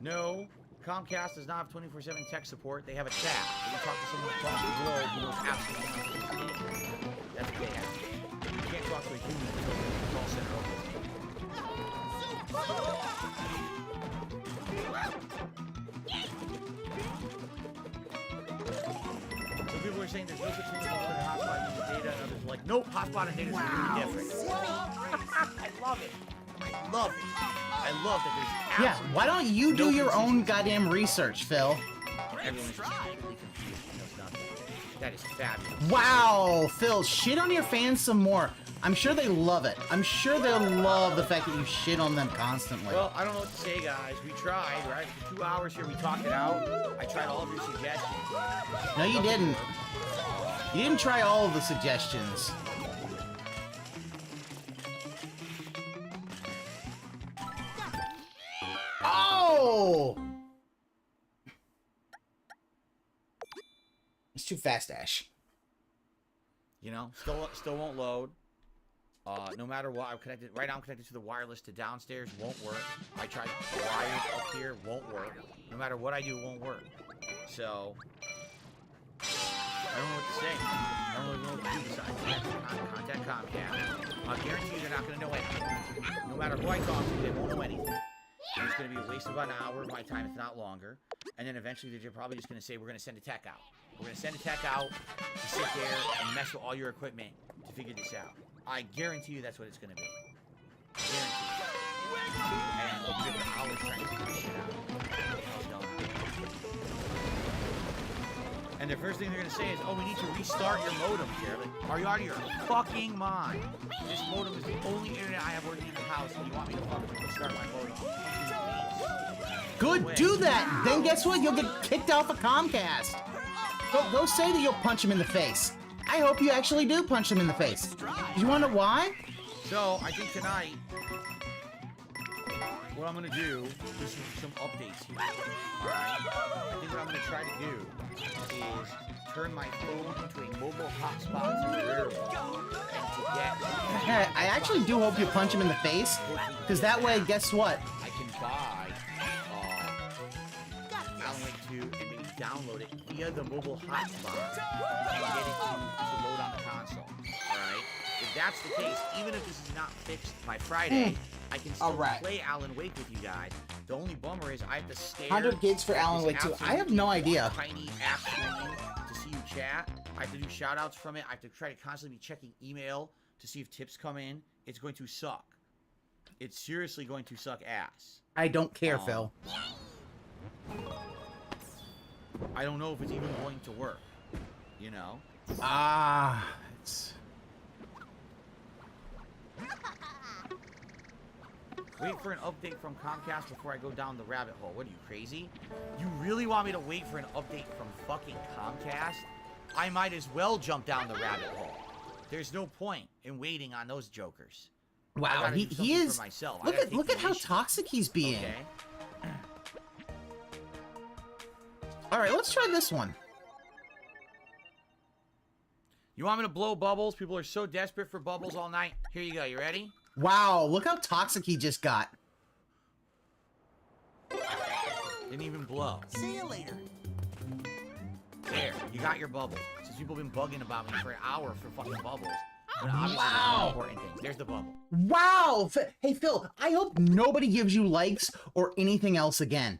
No, Comcast does not have 24/7 tech support. They have a chat. You can talk to someone across the world who knows absolutely nothing. That's what they have. You can't talk to a human until the call center opens. So people were saying there's no such thing as unlimited hotspot using data, and others are like, nope, hotspot and data is really different. I love it. I love it. I love that there's Yeah, absolutely why don't you do no your own consistency. goddamn research, Phil? Everyone's just completely confused and knows nothing. That is fabulous. Wow, Phil, shit on your fans some more. I'm sure they love it. I'm sure they'll love the fact that you shit on them constantly. Well, I don't know what to say, guys. We tried, right? For 2 hours here, we talked it out. I tried all of your suggestions. No, you didn't. You didn't try all of the suggestions. It's too fast, Ash. You know, still won't load. No matter what, I'm connected. Right now, I'm connected to the wireless to downstairs. Won't work. I tried wired up here. Won't work. No matter what I do, it won't work. So I don't know what to say. I don't really know what to do besides contact Comcast. I guarantee you they're not going to know anything. No matter who I talk to, they won't know anything. And it's going to be a waste of about an hour of my time, if not longer. And then eventually they're probably just going to say, we're going to send a tech out. We're going to send a tech out to sit there and mess with all your equipment to figure this out. I guarantee you that's what it's going to be. Guarantee you. And it'll be an hour trying to figure this shit out. And the first thing they're going to say is, oh, we need to restart your modem here. Like, are you out of your fucking mind? This modem is the only internet I have working in the house, and you want me to fucking restart my modem? Good, do that. Then guess what? You'll get kicked off of Comcast. Go say that you'll punch him in the face. I hope you actually do punch him in the face. You wanna know why? So, I think tonight, what I'm gonna do is some updates here. Alright? I think what I'm gonna try to do is turn my phone into a mobile hotspot temporarily. And to get... I actually do hope you punch him in the face, because that way, guess what? I can buy Alan Wake 2 and maybe download it via the mobile hotspot and get it to load on the console. Alright? If that's the case, even if this is not fixed by Friday, I can still play Alan Wake with you guys. The only bummer is I have to stare 100 gigs for Alan Wake 2. I have no idea. Tiny app screen to see you chat. I have to do shoutouts from it. I have to try to constantly be checking email to see if tips come in. It's going to suck. It's seriously going to suck ass. I don't care, Phil. I don't know if it's even going to work. You know? It's... Wait for an update from Comcast before I go down the rabbit hole. What are you, crazy? You really want me to wait for an update from fucking Comcast? I might as well jump down the rabbit hole. There's no point in waiting on those jokers. Wow, he is... Look at how toxic he's being. Okay. Alright, let's try this one. You want me to blow bubbles? People are so desperate for bubbles all night. Here you go. You ready? Wow, look how toxic he just got. Didn't even blow. See you later. There, you got your bubbles. Since people have been bugging about me for an hour for fucking bubbles. But obviously there's more important things. There's the bubble. Wow! Hey, Phil, I hope nobody gives you likes or anything else again.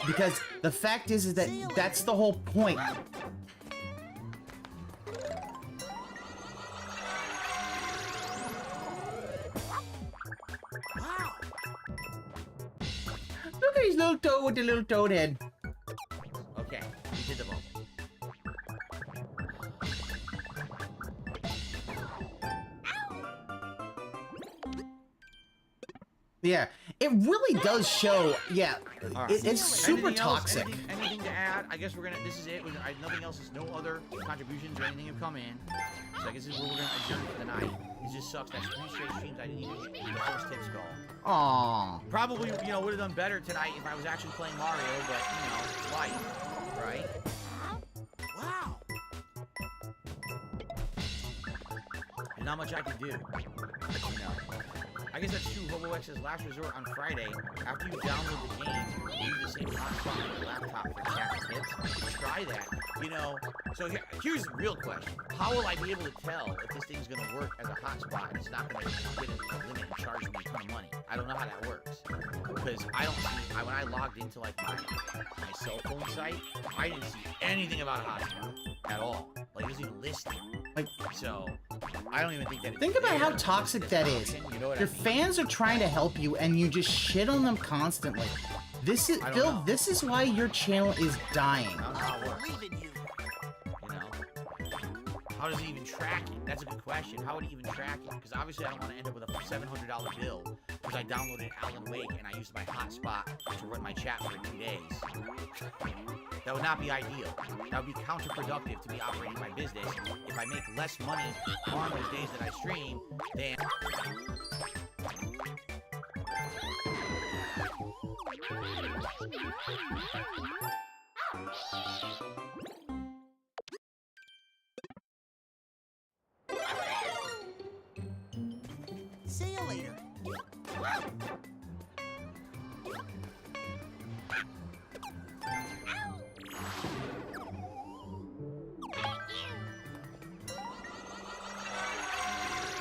Because the fact is that that's the whole point. Wow. Look at his little toad with the little toad head. Okay, we did the bubble. Yeah, it really does show. Yeah, Right. it's super Anything else? toxic. Anything to add? I guess we're gonna. This is it. Nothing else. Is no other contributions or anything have come in. So I guess this is where we're gonna adjourn for the night. It just sucks. That's 3 straight streams I didn't even get the first tips call. Aww. Probably, would have done better tonight if I was actually playing Mario, but life, right? Wow. There's not much I can do. I guess that's true. HoboX's last resort on Friday. After you download the game, use the same hotspot on your laptop for chat and tips. Try that. So here's the real question. How will I be able to tell if this thing's going to work as a hotspot and it's not going to get a limit and charge me a ton of money? I don't know how that works. Because I don't see, when I logged into like my cell phone site, I didn't see anything about a hotspot at all. Like, it doesn't even list it. So, I don't even think that it's Think about how toxic that is. Your fans are trying to help you, and you just shit on them constantly. This is Phil. This is why your channel is dying. How it works. I believe in you. How does it even track it? That's a good question. How would it even track it? Because obviously I don't want to end up with a $700 bill because I downloaded Alan Wake and I used my hotspot to run my chat for 2 days. That would not be ideal. That would be counterproductive to be operating my business if I make less money on those days that I stream than...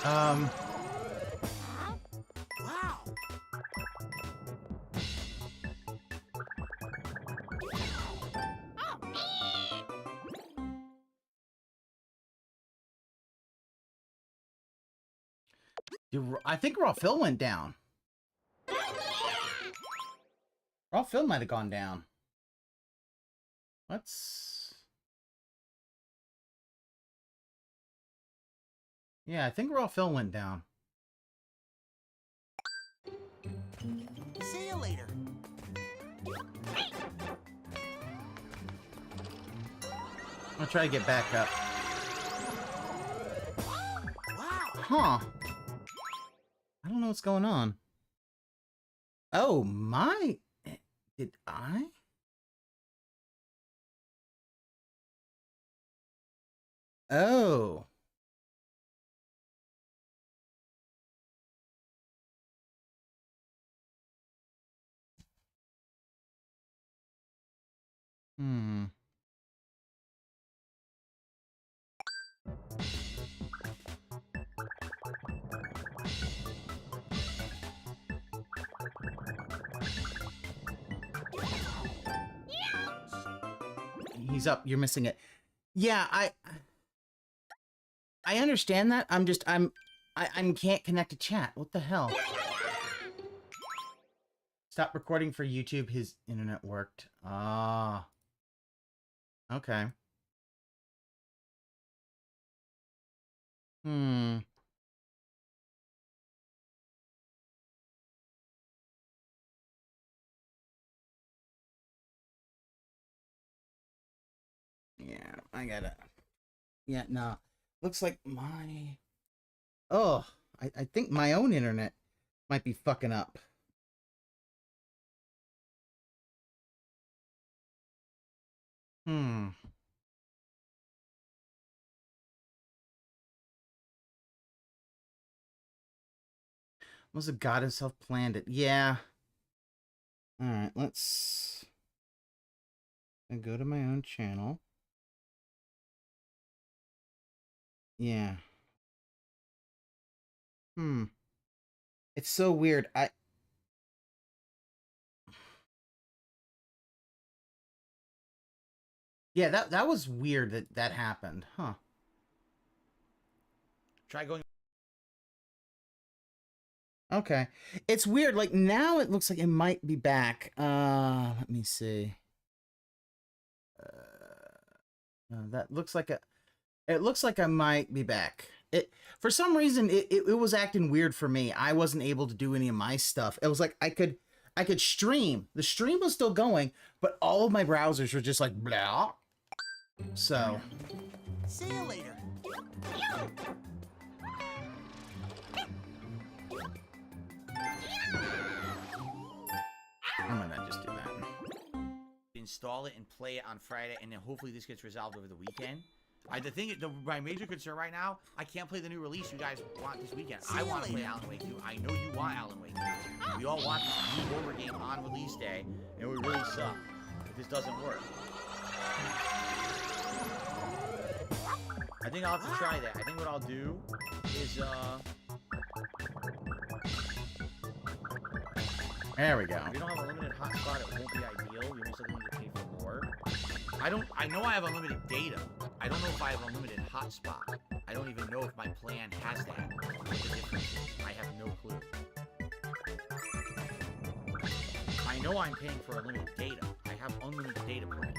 Wow. I think Raw Phil went down. Raw Phil might have gone down. Let's... Yeah, I think Raw Phil went down. See you later. I'll try to get back up. Wow. Huh. I don't know what's going on. Oh, my... Did I? Oh. Hmm. He's up. You're missing it. Yeah, I understand that. I can't connect to chat. What the hell? Stop recording for YouTube. His internet worked. Ah. Okay. Hmm. Yeah, I gotta... Yeah, no. Looks like my... Oh, I think my own internet might be fucking up. Hmm. Must have God himself planned it. Yeah. Alright, let's... go to my own channel. Yeah. Hmm. It's so weird. Yeah, that was weird that happened. Huh. Try going. Okay. It's weird. Like, now it looks like it might be back. Let me see. That looks like it looks like I might be back. For some reason, it was acting weird for me. I wasn't able to do any of my stuff. It was like I could stream. The stream was still going, but all of my browsers were just like blah. So. See you later. I'm gonna just do that. Install it and play it on Friday, and then hopefully this gets resolved over the weekend. My major concern right now, I can't play the new release you guys want this weekend. I want to play Alan Wake 2. I know you want Alan Wake 2. We all want this new horror game on release day, and we really suck if this doesn't work. I think I'll have to try that. I think what I'll do is, There we go. if you don't have a limited hotspot, it won't be ideal. You most likely need to pay for more. I know I have unlimited data. I don't know if I have unlimited hotspot. I don't even know if my plan has that. What the difference is. I have no clue. I know I'm paying for unlimited data. I have unlimited data plan.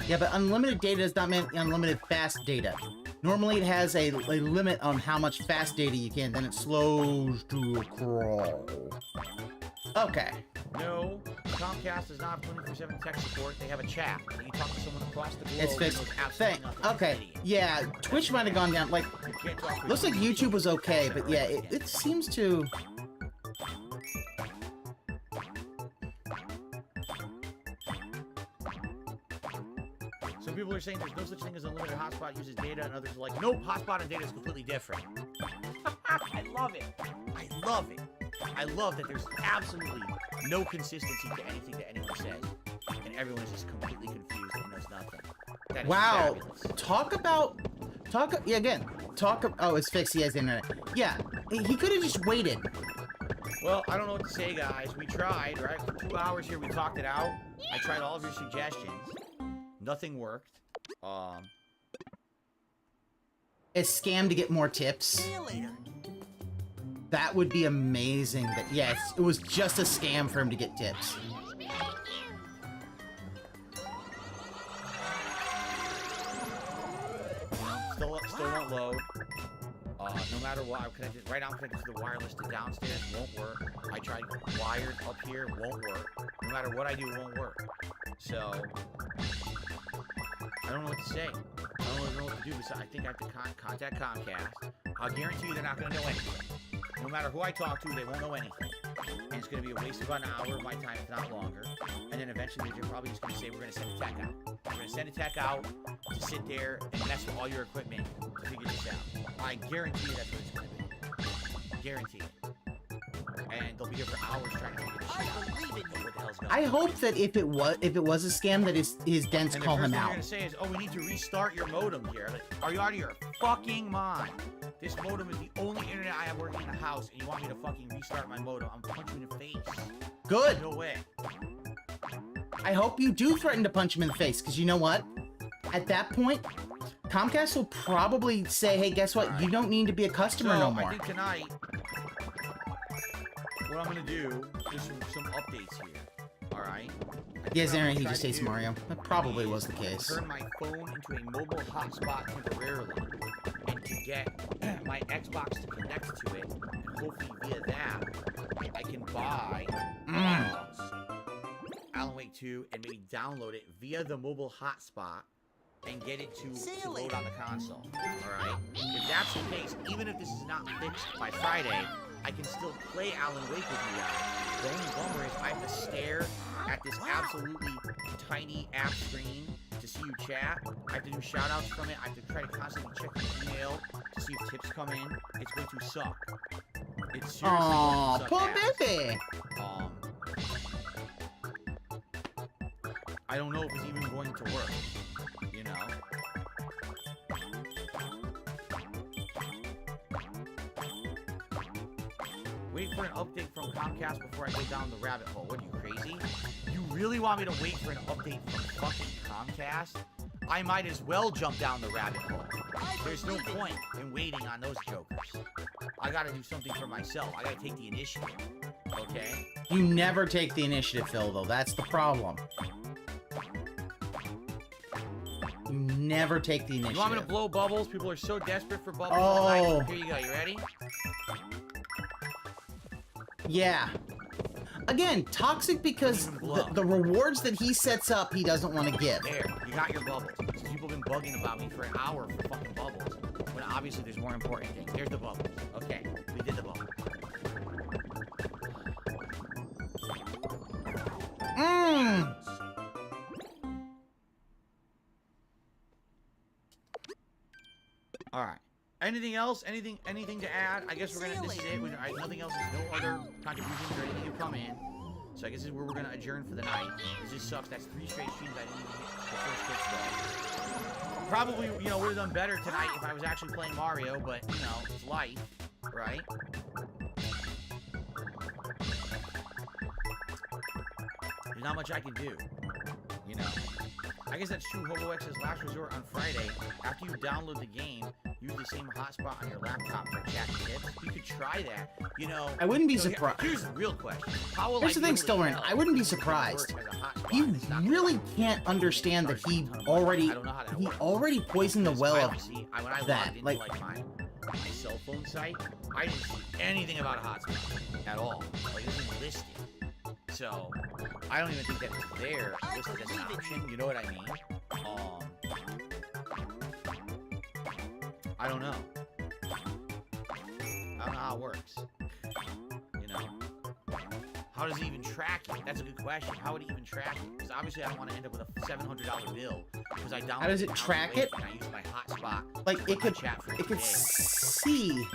Yeah, but unlimited data does not mean unlimited fast data. Normally it has a limit on how much fast data you can, then it slows to a crawl. Okay. No, Comcast does not have 24/7 tech support. They have a chat. You can talk to someone across the globe. It's fixed. who knows absolutely nothing. Okay. It's an idiot. Yeah, Twitch might have gone down. Like, You can't talk with looks like YouTube was okay, but yeah, it seems to... Some people are saying there's no such thing as unlimited hotspot uses data, and others are like, nope, hotspot and data is completely different. I love it. I love it. I love that there's absolutely no consistency to anything that anyone says, and everyone is just completely confused and knows nothing. That is Wow. fabulous. Talk talk. Oh, it's fixed. He has internet. Yeah, he could have just waited. Well, I don't know what to say, guys. We tried, right? For 2 hours here, we talked it out. I tried all of your suggestions. Nothing worked. A scam to get more tips. See you later. That would be amazing. That yes, it was just a scam for him to get tips. Still won't load. No matter what, I'm connected. Right now, I'm connected to the wireless to downstairs. Won't work. I tried wired up here. Won't work. No matter what I do, it won't work. So I don't know what to say. I don't really know what to do. Besides, I think I have to contact Comcast. I'll guarantee you they're not going to know anything. No matter who I talk to, they won't know anything. And it's going to be a waste of an hour of my time, if not longer. And then eventually they're probably just going to say, we're going to send a tech out. We're going to send a tech out to sit there and mess with all your equipment to figure this out. I guarantee you that's what it's going to be. Guarantee it. And they'll be here for hours trying to figure this shit out. What the hell's going on? I hope that if it was a scam, that his dents And call the him first thing they're out. going to say is, oh, we need to restart your modem here. Like, are you out of your fucking mind? This modem is the only internet I have working in the house, and you want me to fucking restart my modem? I'm punching you in the face. Good. No way. I hope you do threaten to punch him in the face, because you know what? At that point, Comcast will probably say, hey, guess what? You don't need to be a customer no more. I think tonight, what I'm going to do is some updates here. All right? Yes, Aaron, he just hates Mario. That probably was the case. Turn my phone into a mobile hotspot temporarily, and to get my Xbox to connect to it, and hopefully via that, I can buy Alan Wake 2 and maybe download it via the mobile hotspot and get it to load on the console. Alright? If that's the case, even if this is not fixed by Friday, I can still play Alan Wake with you guys. The only bummer is I have to stare at this absolutely tiny app screen to see you chat. I have to do shoutouts from it. I have to try to constantly check the email to see if tips come in. It's going to suck. It's seriously Aww, going to suck poor ass. baby. I don't know if it's even going to work, you know? Wait for an update from Comcast before I go down the rabbit hole. What are you, crazy? You really want me to wait for an update from fucking Comcast? I might as well jump down the rabbit hole. There's no point in waiting on those jokers. I gotta do something for myself. I gotta take the initiative, okay? You never take the initiative, Phil, though. That's the problem. You never take the initiative. You want me to blow bubbles? People are so desperate for bubbles. Oh. Here you go. You ready? Yeah. Again, toxic because the rewards that he sets up, he doesn't want to give. There. You got your bubbles. People have been bugging about me for an hour for fucking bubbles. When obviously there's more important things. There's the bubbles. Okay. We did the bubbles. Mmm. All right. Anything else? Anything to add? I guess we're gonna. This is it. Nothing else. There's no other contributions or anything have come in. So I guess this is where we're gonna adjourn for the night. This just sucks. That's 3 straight streams I didn't even get the first kick though. Probably, you know, would have done better tonight if I was actually playing Mario, but you know, it's life, right? There's not much I can do, you know. I guess that's true. HoboX's last resort on Friday. After you download the game, use the same hotspot on your laptop for chat tips. You could try that. You know, I wouldn't be surprised. Here's the real question. How will Here's the thing, Stillran. I wouldn't be surprised. You really can't understand that he already poisoned the well of that. Like, my cell phone site, I didn't see anything about a hotspot at all. Like, it isn't listed. So, I don't even think that it's there listed as an option, you know what I mean? I don't know. I don't know how it works. You know? How does it even track it? That's a good question. How would it even track it? Because obviously I don't want to end up with a $700 bill because I downloaded. How does it track it? And I use my hotspot. Like, it could chat for see.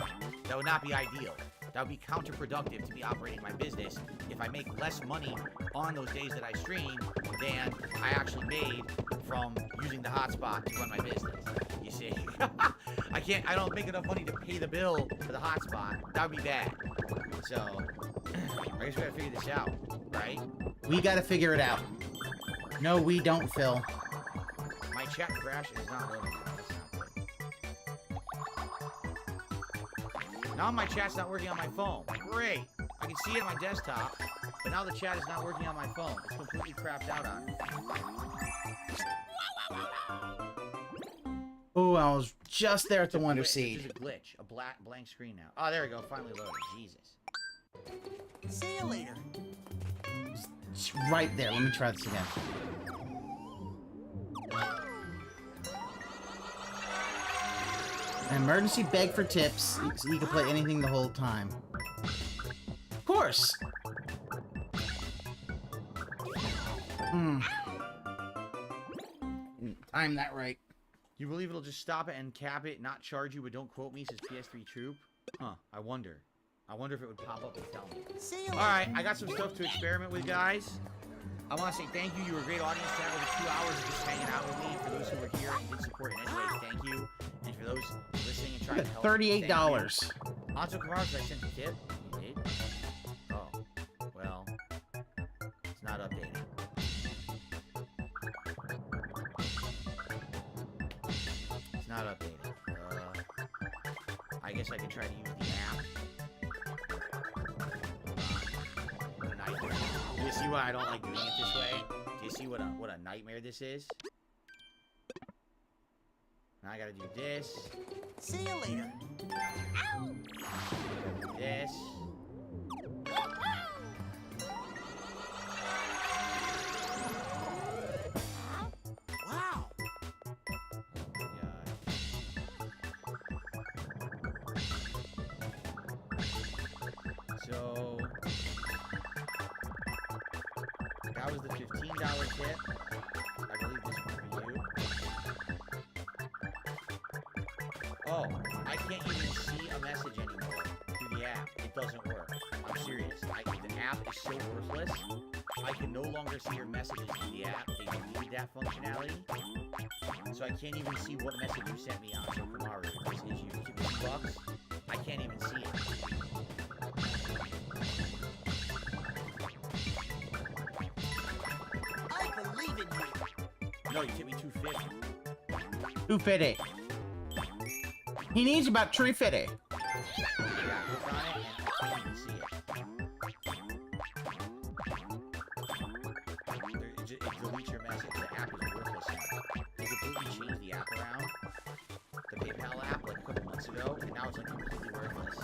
That would not be ideal. That would be counterproductive to me operating my business if I make less money on those days that I stream than I actually made from using the hotspot to run my business. You see? I don't make enough money to pay the bill for the hotspot. That would be bad. So, I guess we gotta figure this out, right? We gotta figure it out. No, we don't, Phil. My chat crash is not loading. That's not good. Now my chat's not working on my phone. Great. I can see it on my desktop, but now the chat is not working on my phone. It's completely crapped out on me. Oh, I was just there at the Wonder It's Seed. a glitch. A blank screen now. Oh, there we go. Finally loaded. Jesus. See you later. It's right there. Let me try this again. An emergency beg for tips, so you can play anything the whole time. Of course! Time that right. You believe it'll just stop it and cap it, not charge you, but don't quote me, says PS3 Troop? Huh, I wonder. I wonder if it would pop up and tell me. See you later. Alright, I got some stuff to experiment with, guys. I want to say thank you. You were a great audience to have over 2 hours of just hanging out with me. For those who were here and did support in any way, thank you. And for those listening and trying to help, $38. Anto Kamara, did I send a tip? You did? Oh, well, it's not updated. It's not updated. I guess I can try to use the app. Do you see why I don't like doing it this way? Do you see what a nightmare this is? Now I gotta do this. See you later. This. Wow. So that was the $15 tip. I believe this one for you. Oh, I can't even see a message anymore through the app. It doesn't work. I'm serious. The app is so worthless. I can no longer see your messages through the app. They deleted that functionality. So I can't even see what message you sent me on Super Mario. This is you. Give me $2. I can't even see it. I believe in you. No, you tipped me $2.50. 250. He needs about 350. Yeah, click on it and I can't even see it. It deletes your message. The app is worthless now. They completely changed the app around. The PayPal app like a couple months ago, and now it's like completely worthless.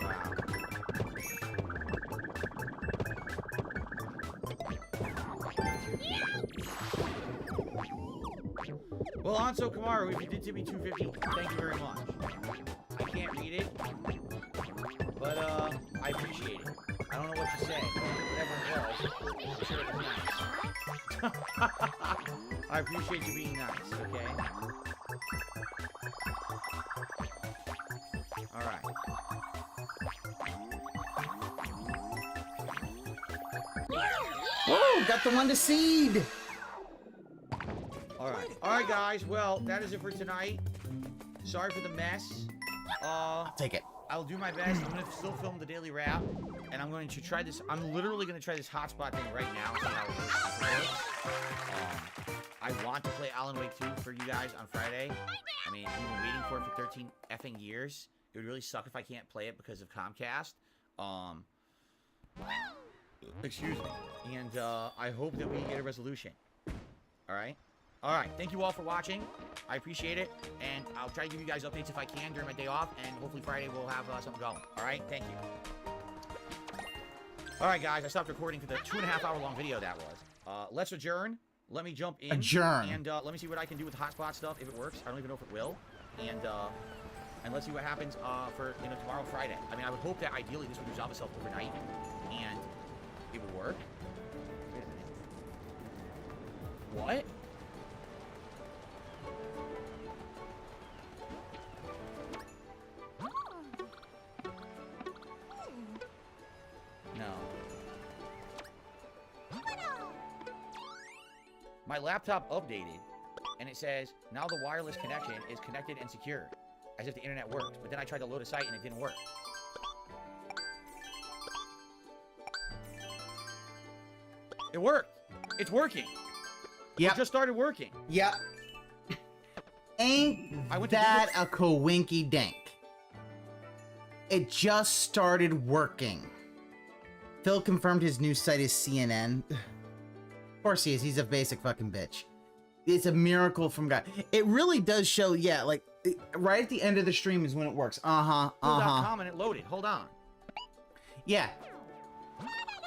Wow. Well, Anso Kamaru, if you did tip me $2.50, thank you very much. I can't read it, but I appreciate it. I don't know what to say. Whatever it was, I'm sure it was nice. I appreciate you being nice, okay? Alright. Whoa, got the Wonder Seed! Alright, guys. Well, that is it for tonight. Sorry for the mess. I'll take it. I'll do my best. I'm going to still film the daily wrap. And I'm going to try this. I'm literally going to try this hotspot thing right now. See how it works. I want to play Alan Wake 2 for you guys on Friday. I mean, I've been waiting for it for 13 effing years. It would really suck if I can't play it because of Comcast. Excuse me. And I hope that we get a resolution. Alright? Alright, thank you all for watching. I appreciate it. And I'll try to give you guys updates if I can during my day off. And hopefully Friday we'll have something going. Alright, thank you. Alright, guys, I stopped recording for the 2.5-hour long video that was. Let's adjourn. Let me jump in. Adjourn. And let me see what I can do with the hotspot stuff, if it works. I don't even know if it will. And let's see what happens for tomorrow, Friday. I mean, I would hope that ideally this would resolve itself overnight, and it would work. What? My laptop updated, and it says, now the wireless connection is connected and secured, as if the internet worked. But then I tried to load a site and it didn't work. It worked. It's working. Yep. It just started working. Yep. Ain't that a coinky dink? It just started working. Phil confirmed his new site is CNN. Of course he is. He's a basic fucking bitch. It's a miracle from God. It really does show, yeah, like, right at the end of the stream is when it works. .com and it loaded. Hold on. Yeah.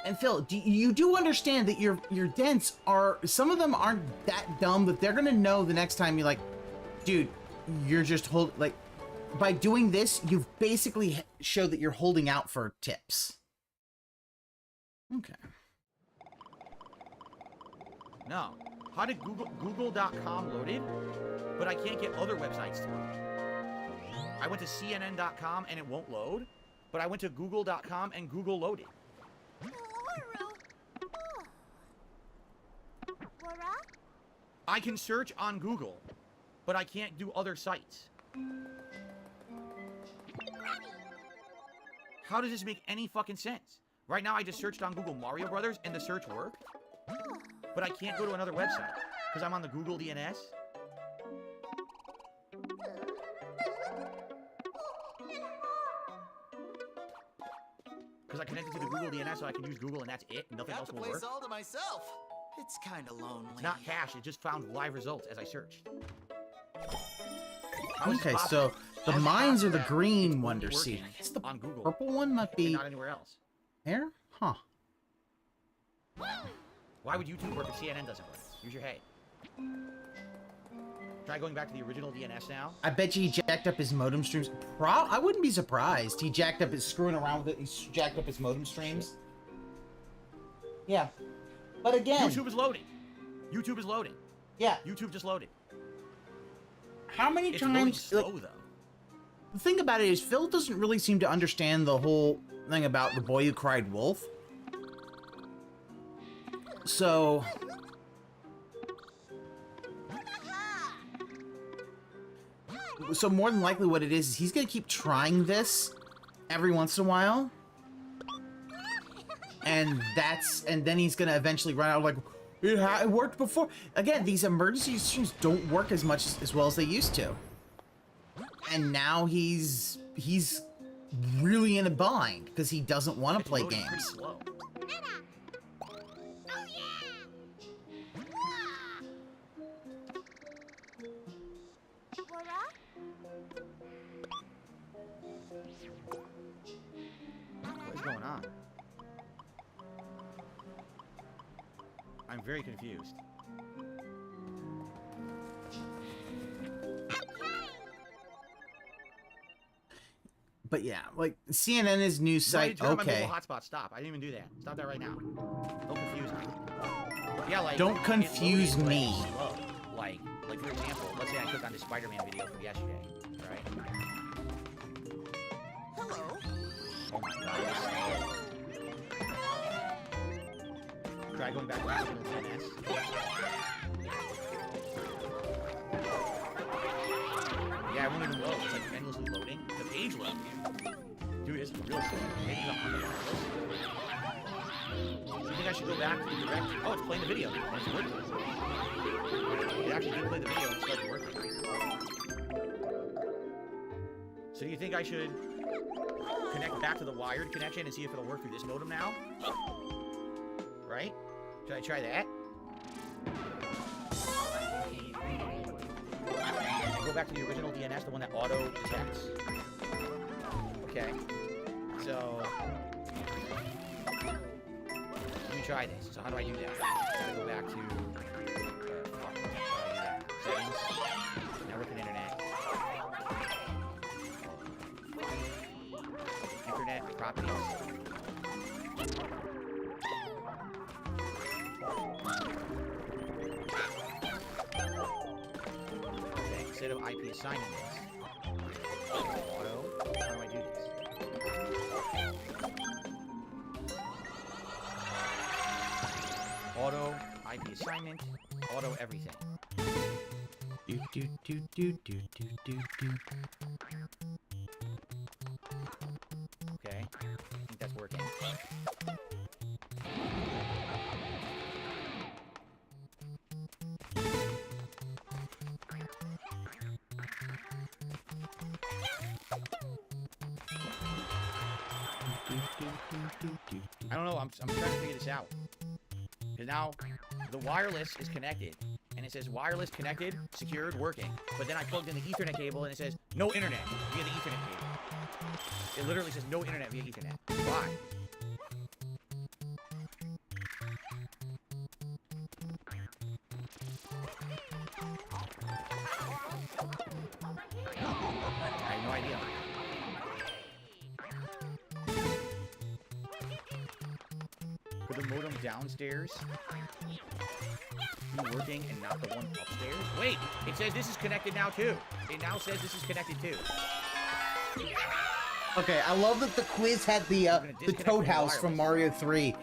And Phil, you do understand that your dents are, some of them aren't that dumb, but they're gonna know the next time you're like, dude, you're just like, by doing this, you've basically showed that you're holding out for tips. Okay. No. How did Google.com loaded? But I can't get other websites to load. I went to CNN.com and it won't load, but I went to Google.com and Google loaded. I can search on Google, but I can't do other sites. How does this make any fucking sense? Right now I just searched on Google Mario Brothers and the search worked, but I can't go to another website because I'm on the Google DNS. Because I connected to the Google DNS so I can use Google and that's it. Nothing else will work. Got the place all to myself. It's kind of lonely. It's not cache. It just found live results as I searched. Okay, so the mines are the green wonder seed. I guess the on Google. purple one might be Not anywhere else. here? Huh. Why would YouTube work if CNN doesn't work? Use your head. Try going back to the original DNS now. I bet you he jacked up his modem streams. I wouldn't be surprised. He jacked up his screwing around with it. He jacked up his modem streams. Yeah. But again, YouTube is loading. YouTube is loading. Yeah. YouTube just loaded. How many It's times? loading slow like, though. the thing about it is, Phil doesn't really seem to understand the whole thing about the boy who cried wolf. So, more than likely, what it is he's gonna keep trying this every once in a while, and then he's gonna eventually run out like, it worked before. Again, these emergency streams don't work as well as they used to, and now he's really in a bind because he doesn't want to play Loading pretty games. slow. What is going on? I'm very confused. But yeah, like CNN's news site. My Okay, mobile hotspot. Stop! I didn't even do that. Stop that right now. Don't confuse me. Yeah, like Don't it confuse loaded, me. Like, slow. Like for example, let's say I click on the Spider-Man video from yesterday, right? Hello. Oh my god. Try going back to the DNS. Yeah, I won't even load. It's like endlessly loading. The page load. Dude, it's really slow. The page is on the Do you think I should go back to the direct? Oh, it's playing the video. It's working. It actually did play the video and started working. So do you think I should connect back to the wired connection and see if it'll work through this modem now? Right? Should I try that? Go back to the original DNS, the one that auto detects. Okay. So let me try this. So how do I do that? Gotta go back to settings, network and internet. Internet properties. Okay, instead of IP assigning this, auto, how do I do this? Auto IP assignment, auto everything. Do, do, do, do, do, do, do, do. Okay, I think that's working. I don't know, I'm trying to figure this out. Because now, the wireless is connected. And it says wireless connected, secured, working. But then I plugged in the Ethernet cable and it says no internet via the Ethernet cable. It literally says no internet via Ethernet. Why? I have no idea. Could the modem downstairs be working and not the one upstairs? Wait, it says this is connected now too. It now says this is connected too. Okay, I love that the quiz had the Toad House from Mario 3.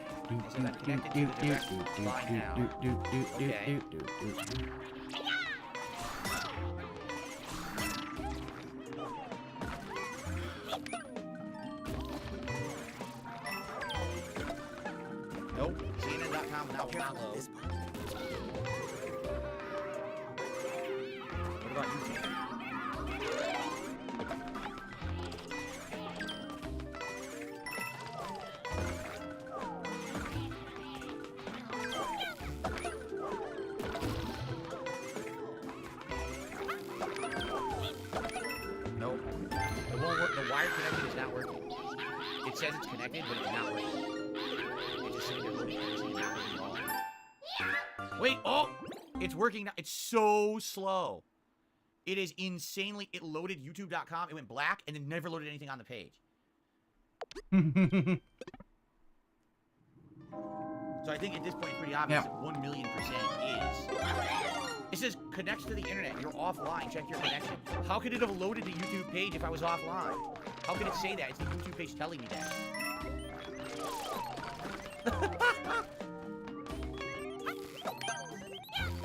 Nope, CNN.com now will not load. What about YouTube? Nope. It won't work. The wire connection is not working. It says it's connected, but it's not working. It's just sitting there loading everything, not working at all. Wait, oh! It's working now. It's so slow. It is insanely... It loaded YouTube.com, it went black, and then never loaded anything on the page. So I think at this point it's pretty obvious that 1,000,000% is... It says, connects to the internet. You're offline. Check your connection. How could it have loaded the YouTube page if I was offline? How could it say that? It's the YouTube page telling me that.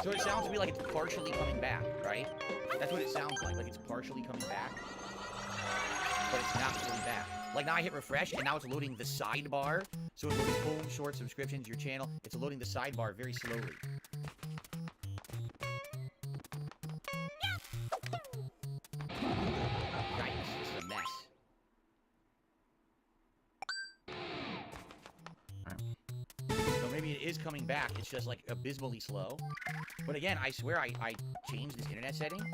So it sounds to me like it's partially coming back, right? That's what it sounds like it's partially coming back. But it's not coming back. Like now I hit refresh, and now it's loading the sidebar. So it's loading home, short, subscriptions, your channel. It's loading the sidebar very slowly. Yikes, this is a mess. So maybe it is coming back, it's just like abysmally slow. But again, I swear I changed this internet setting. This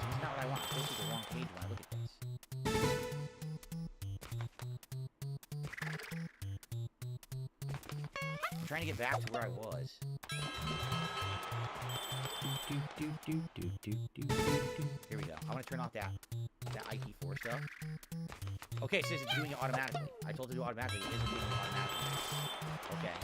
is not what I want. I go to the wrong page when I look at this. I'm trying to get back to where I was. Here we go. I want to turn off that IP4 stuff. Okay, it says it's doing it automatically. I told it to do it automatically. It isn't doing it automatically. Okay.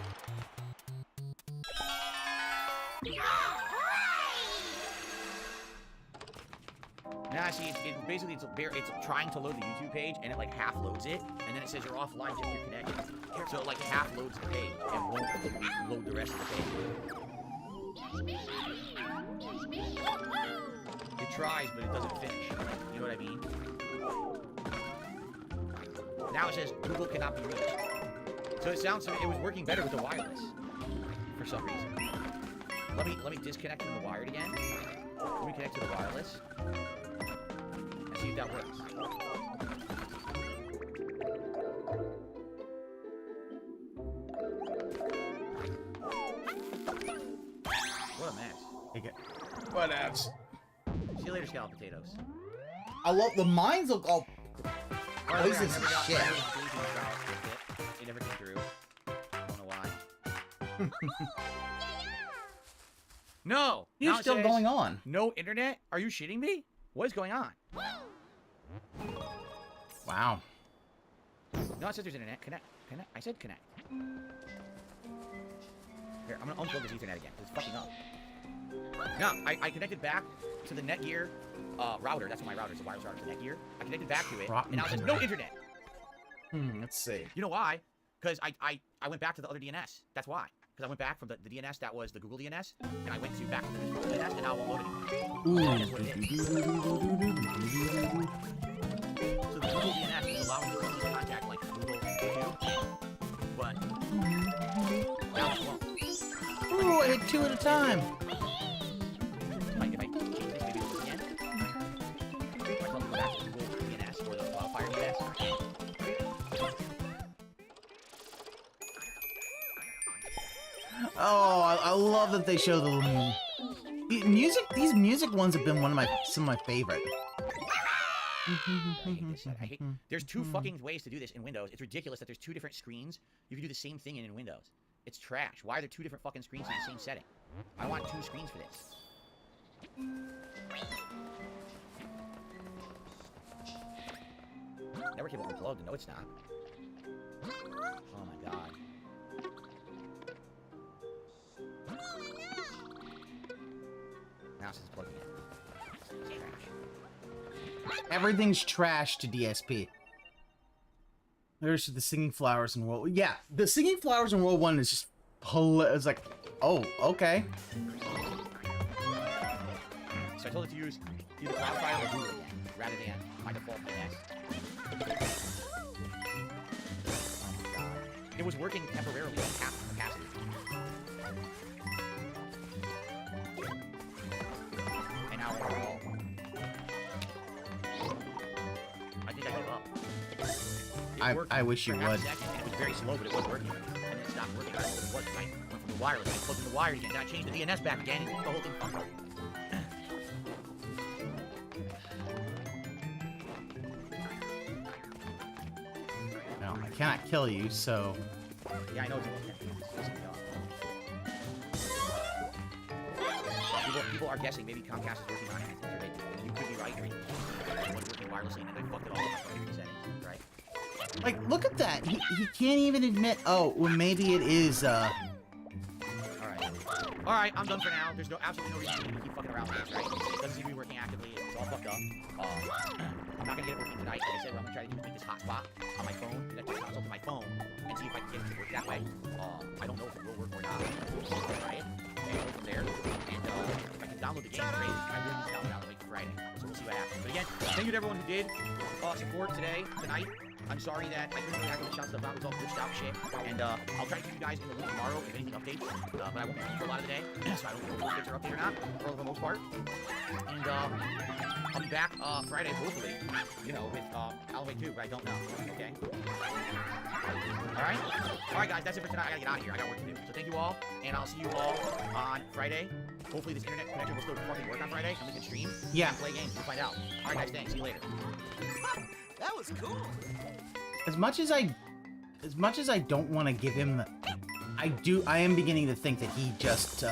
Now, see, basically it's trying to load the YouTube page, and it like half loads it, and then it says you're offline, check your connection. So it like half loads the page and won't load the rest of the page. It tries, but it doesn't finish. You know what I mean? Now it says Google cannot be reached. So it sounds it was working better with the wireless for some reason. Let me disconnect from the wired again. Let me connect to the wireless. And see if that works. What a mess. Okay. What else? See you later, scalloped potatoes. I love the mines look all poisonous as shit. It never came through. I don't know why. No! You're still going on. No internet? Are you shitting me? What is going on? Wow. No, it says there's internet. Connect. Connect. I said connect. Here, I'm gonna unplug this Ethernet again, because it's fucking up. No, I connected back to the Netgear router. That's what my router is, the wireless router, the Netgear. I connected back to it, and now it says no internet. Let's see. You know why? Because I went back to the other DNS. That's why. Because I went back from the DNS that was the Google DNS, and I went to back to the Google DNS, and now it won't load anymore. That's what it is. So the Google DNS is allowing me to contact like Google YouTube, but now it won't. Ooh, I hit 2 at a time. If I change this, maybe it'll again. If I tell them to go back to the Google DNS or the Fire DNS. Oh, I love that they show the music. These music ones have been some of my favorite. I hate this. I hate. There's 2 fucking ways to do this in Windows. It's ridiculous that there's 2 different screens. You can do the same thing in Windows. It's trash. Why are there 2 different fucking screens in the same setting? I want 2 screens for this. Network cable unplugged. No, it's not. Oh my god. Now it's plugged in. It's trash. Everything's trash to DSP. There's the singing flowers in World. Yeah, the singing flowers in World 1 is just it's like, oh, okay. So I told it to use either Cloudfire or Blooper again, rather than my default DNS. Oh my god. It was working temporarily at half capacity. And now we're all. I think I give up. I wish you would. Second, and it was very slow, but it was working. And then it stopped working. I don't know what it was. I went from the wireless, I plugged in the wire again, then I changed the DNS back again, and the whole thing fucked up. No, I cannot kill you, so. Yeah, I know it's people are guessing maybe Comcast is working on it. You could be right. It was working wirelessly, and they fucked it all up in the settings, right? Like, look at that. He can't even admit. Oh, well, maybe it is. All right, I'm done for now. There's absolutely no reason to keep fucking around with this, right? It doesn't seem to be working actively. It's all fucked up. I'm not gonna get it working tonight. Like I said, what I'm gonna try to do is make this hotspot on my phone, connect this console to my phone, and see if I can get it to work that way. I don't know if it will work or not. I'll try it, and go from there. And if I can download the game, great. I really need to download it like Friday, so we'll see what happens. But again, thank you to everyone who did support tonight. I'm sorry that I couldn't really actually shout stuff out. It was all glitched out shit. And I'll try to keep you guys in the loop tomorrow if anything updates. But I won't be here for a lot of the day, so I don't know if those bits are updated or not, for the most part. And I'll be back Friday, hopefully, you know, with Almighty too, but I don't know. Okay? Alright? Alright, guys, that's it for tonight. I gotta get out of here. I got work to do. So thank you all, and I'll see you all on Friday. Hopefully this internet connection will still fucking work on Friday, and we can stream and play games. We'll find out. Alright, guys, thanks. See you later. That was cool. As much as I don't want to give him the, I am beginning to think that he just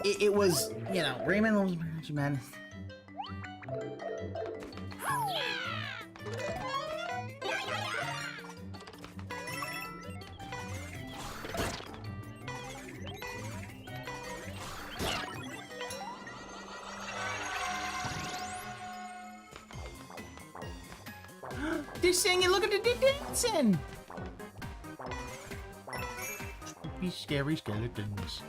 it was, you know, Raymond Little Man. They're singing, look at the dancing! Spooky, scary skeletons.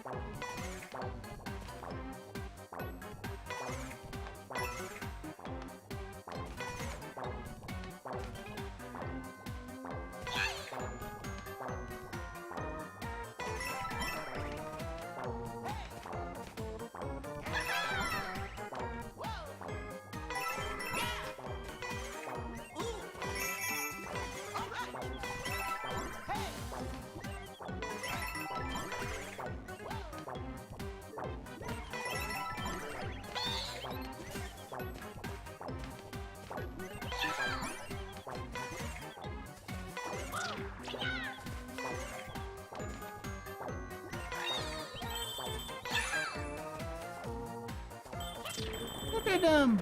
Look at them!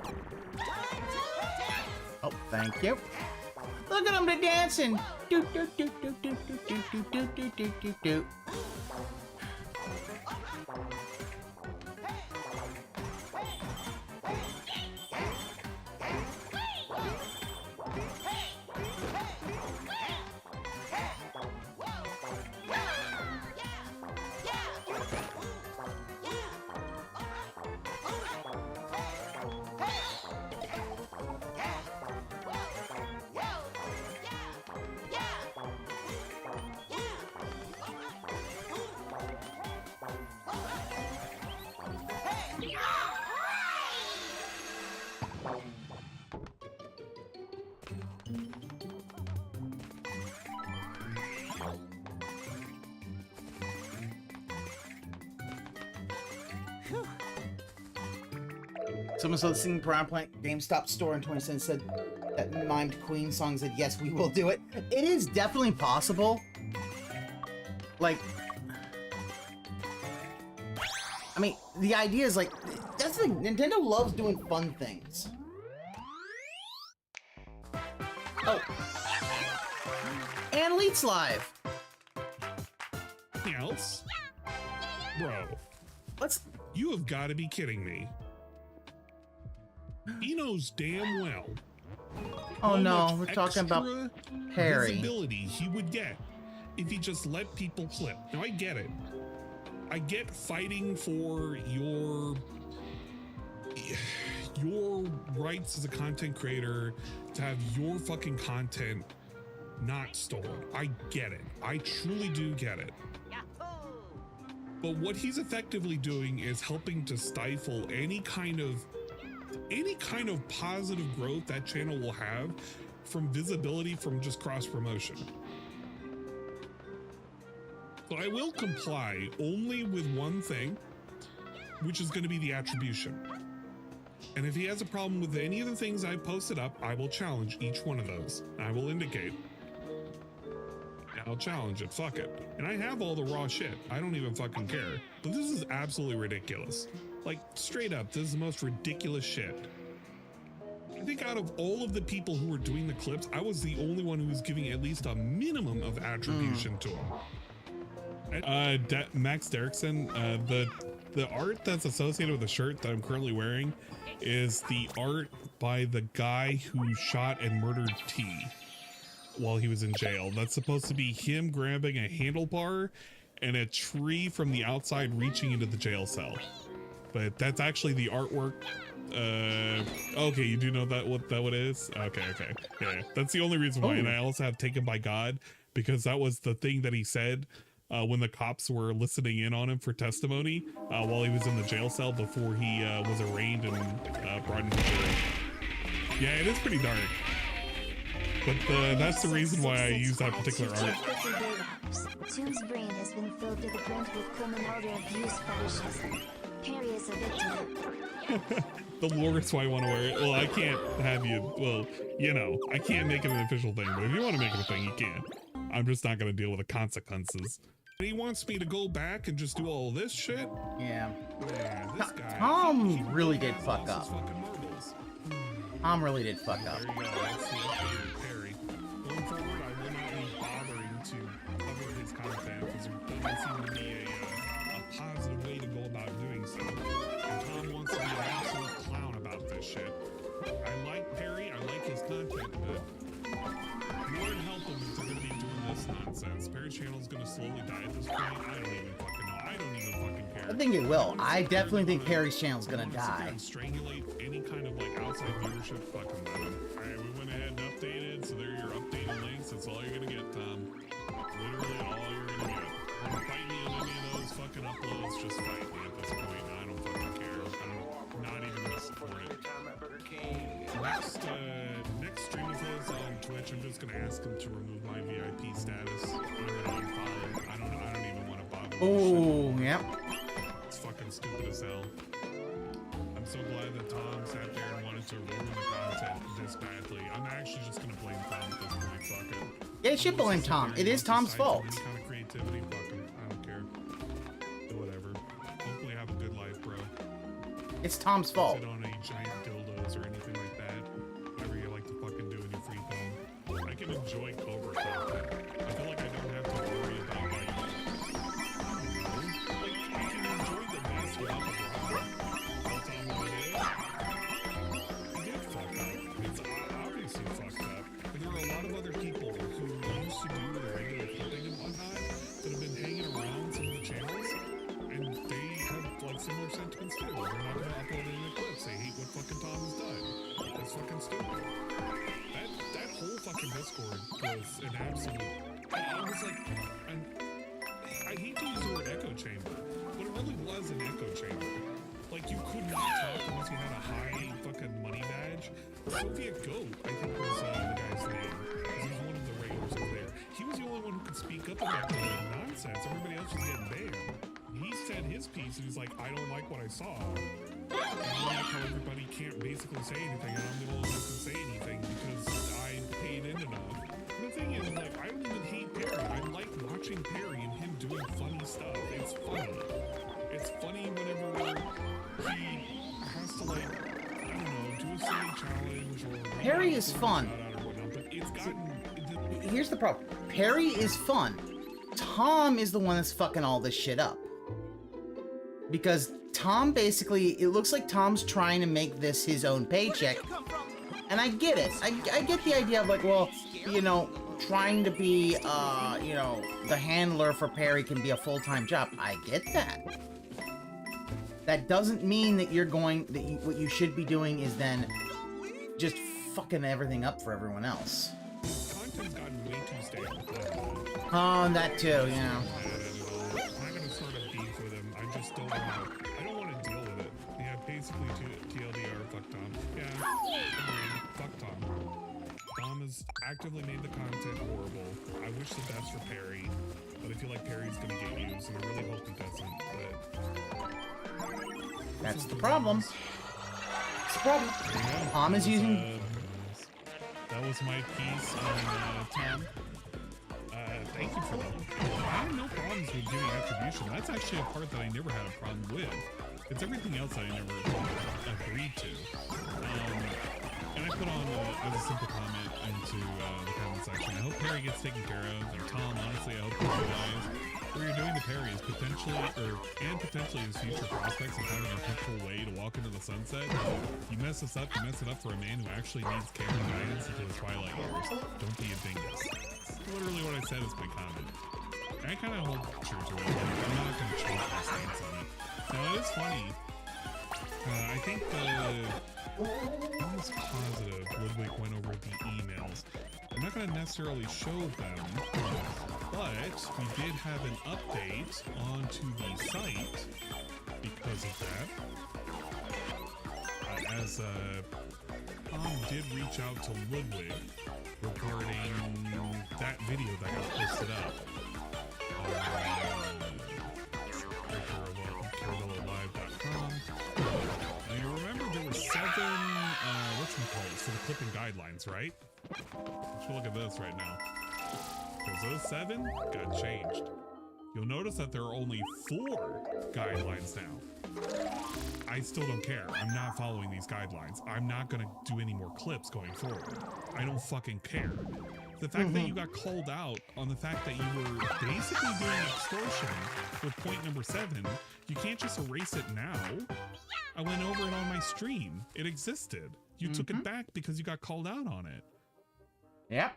Oh, thank you. Look at them, they're dancing! Do do do do do do do do do do do do do. Someone saw the singing piranha plant GameStop store in 20 cents said that mimed Queen song said, yes, we will do it. It is definitely possible. Like, I mean, the idea is like, that's the thing, Nintendo loves doing fun things. Oh. And Leets Live. Anything else? Bro. Let's. You have got to be kidding me. He knows damn well. Oh no, how we're much talking about extra Perry. visibility he would get if he just let people clip. Now I get it. I get fighting for your rights as a content creator to have your fucking content not stolen. I get it. I truly do get it. But what he's effectively doing is helping to stifle any kind of positive growth that channel will have from visibility from just cross promotion. So I will comply only with one thing, which is going to be the attribution. And if he has a problem with any of the things I posted up, I will challenge each one of those. I will indicate. I'll challenge it, fuck it. And I have all the raw shit. I don't even fucking care. But this is absolutely ridiculous. Like, straight up, this is the most ridiculous shit. I think out of all of the people who were doing the clips, I was the only one who was giving at least a minimum of attribution to him. Max Derrickson, the art that's associated with the shirt that I'm currently wearing is the art by the guy who shot and murdered T while he was in jail. That's supposed to be him grabbing a handlebar and a tree from the outside reaching into the jail cell. But that's actually the artwork. Okay, you do know that what is? Okay. Yeah, that's the only reason why. And I also have Taken by God because that was the thing that he said when the cops were listening in on him for testimony while he was in the jail cell before he was arraigned and brought into jail. Yeah, it is pretty dark. But that's the reason why I use that particular art. Toon's brain has been filled to the brim with criminality abuse fetishism. Perry is a victim. The lore is why I want to wear it. Well, I can't have you. Well, you know, I can't make it an official thing. But if you want to make it a thing, you can. I'm just not going to deal with the consequences. He wants me to go back and just do all this shit. Yeah. Man, this guy. Tom really did fuck up. Tom really did fuck up. There you go. That's the updated Perry. Going forward, I will not be bothering to cover his content because there doesn't seem to be a positive way to go about doing so. And Tom wants to be an absolute clown about this shit. I like Perry, I like his content, but Lord help him if they're going to be doing this nonsense. Perry's channel is going to slowly die at this point. I don't even fucking know. I don't even fucking care. I think it will. I definitely think Perry's channel's gonna die. Strangulate any kind of like outside viewership. Fucking let him. Alright, we went ahead and updated, so there are your updated links. That's all you're gonna get, Tom. Literally all you're gonna get. Fight me on any of those fucking uploads, just fight me at this point. I don't fucking care. I'm not even gonna support it. Next stream of his on Twitch, I'm just gonna ask him to remove my VIP status. I don't even want to bother. Oh, yep. It's fucking stupid as hell. I'm so glad that Tom sat there and wanted to ruin the content this badly. I'm actually just gonna blame Tom at this point. Fuck it. Yeah, you should blame Tom. It is Tom's fault. Any kind of creativity, fuck him. I don't care. Whatever. Hopefully have a good life, bro. It's Tom's fault. Sit on any giant dildos or anything like that. Whatever you like to fucking do in your free time. I can enjoy Cobra content. I feel like I don't have to worry about like I can enjoy the mess without the drama. That's all what it is. He did fuck up. It's obviously fucked up. But there are a lot of other people who used to do the regular flipping and whatnot that have been hanging around some of the channels, and they have like similar sentiments too. They're not gonna upload any of the clips. They hate what fucking Tom has done. That's fucking stupid. That whole fucking Discord was an absolute. I was like, I hate to use the word echo chamber, but it really was an echo chamber. Like, you could not talk unless you had a high fucking money badge. Soviet Goat, I think was the guy's name, because he's one of the regulars over there. He was the only one who could speak up about the nonsense. Everybody else was getting banned. He said his piece, and he's like, I don't like what I saw. like how everybody can't basically say anything, and I'm the only one who can say anything because I paid in enough. The thing is, like, I don't even hate Perry. I like watching Perry and him doing funny stuff. It's funny. It's funny whenever he has to, like, I don't know, do a silly challenge or... Perry is fun. Or whatnot, but it's gotten... Here's the problem. Perry is fun. Tom is the one that's fucking all this shit up. Because Tom basically, it looks like Tom's trying to make this his own paycheck. And I get it. I get the idea of like, well, you know, trying to be, you know, the handler for Perry can be a full-time job. I get that. That doesn't mean that you're going, that you, what you should be doing is then just fucking everything up for everyone else. Content's gotten way too stale. Oh, that too, yeah. I'm not gonna start a beef with him. I just don't want to. I don't want to deal with it. Yeah, basically TLDR, fuck Tom. Yeah, agreed. Fuck Tom. Tom has actively made the content horrible. I wish the best for Perry, but I feel like Perry's gonna get used, and I really hope he doesn't. But that's the problem. That's the problem. yeah, Tom is using. That was my piece on Tom. Thank you for that. I have no problems with giving attribution. That's actually a part that I never had a problem with. It's everything else that I never agreed to. And I put on as a simple comment into the comment section. I hope Perry gets taken care of. And Tom, honestly, I hope you realize what you're doing to Perry is potentially, and potentially his future prospects of having a peaceful way to walk into the sunset. You mess this up, you mess it up for a man who actually needs care and guidance into his twilight years. Don't be a dingus. Literally what I said is my comment. And I kind of hold true to it. I'm not going to change my stance on it. Now, it is funny. I think I'm almost positive Ludwig went over the emails. I'm not going to necessarily show them, but we did have an update onto the site because of that. As Tom did reach out to Ludwig regarding that video that got posted up on Now you remember there were 7 whatchamacallit for the clipping guidelines, right? Let's look at this right now. Because those 7 got changed. You'll notice that there are only 4 guidelines now. I still don't care. I'm not following these guidelines. I'm not gonna do any more clips going forward. I don't fucking care. The fact that you got called out on the fact that you were basically doing extortion with point number 7, you can't just erase it now. I went over it on my stream. It existed. You took it back because you got called out on it. Yep.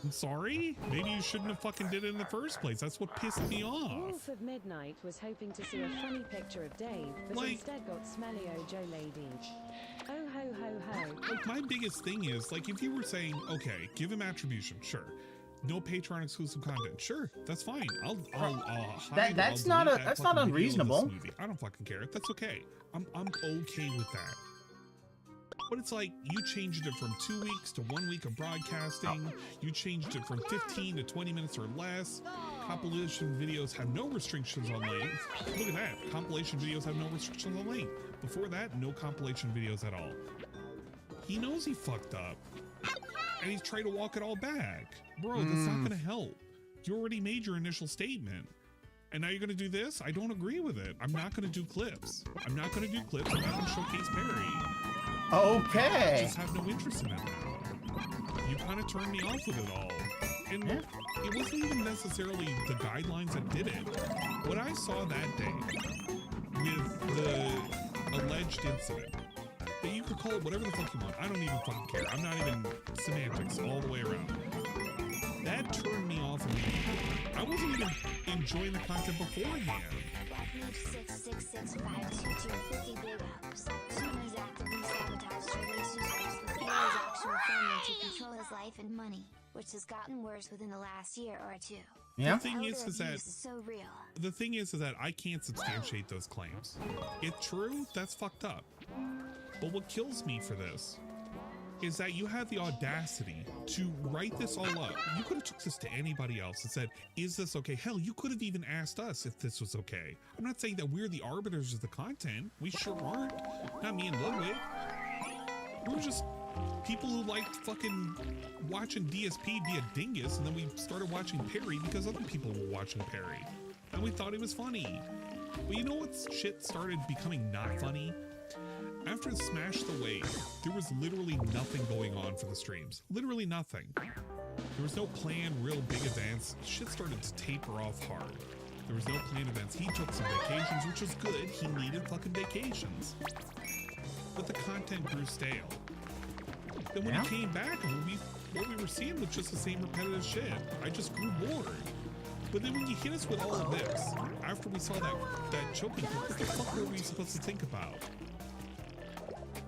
I'm sorry? Maybe you shouldn't have fucking did it in the first place. That's what pissed me off. Wolf of Midnight was hoping to see a funny picture of Dave, but instead got smelly Joe lady. Oh ho ho ho. Like, my biggest thing is, like, if you were saying, okay, give him attribution, sure. No Patreon exclusive content, sure, that's fine. I'll hide that's not unreasonable. I don't fucking care. That's okay. I'm okay with that. But it's like, you changed it from 2 weeks to 1 week of broadcasting. You changed it from 15 to 20 minutes or less. Compilation videos have no restrictions on length. Look at that. Compilation videos have no restrictions on length. Before that, no compilation videos at all. He knows he fucked up. And he's trying to walk it all back. Bro, that's not gonna help. You already made your initial statement. And now you're gonna do this? I don't agree with it. I'm not gonna do clips. I'm not gonna do clips. I'm not gonna showcase Perry. Okay. I just have no interest in it now. You kind of turned me off with it all. And it wasn't even necessarily the guidelines that did it. What I saw that day with the alleged incident, that you could call it whatever the fuck you want. I don't even fucking care. I'm not even semantics all the way around. That turned me off immediately. I wasn't even enjoying the content beforehand. 666522250 big ups. Sumi's actively sabotaged relationships with Perry's actual family to control his life and money, which has gotten worse within the last year or 2. Yeah. The thing is that so real. the thing is that I can't substantiate those claims. If true, that's fucked up. But what kills me for this is that you had the audacity to write this all up. You could have took this to anybody else and said, is this okay? Hell, you could have even asked us if this was okay. I'm not saying that we're the arbiters of the content. We sure weren't. Not me and Ludwig. We were just people who liked fucking watching DSP be a dingus, and then we started watching Perry because other people were watching Perry. And we thought it was funny. But you know what shit started becoming not funny? After Smash the Wave, there was literally nothing going on for the streams. Literally nothing. There was no planned real big events. Shit started to taper off hard. There was no planned events. He took some vacations, which was good. He needed fucking vacations. But the content grew stale. Then when he came back, what we were seeing was just the same repetitive shit. I just grew bored. But then when you hit us with all of this, after we saw that choking, what the fuck were we supposed to think about?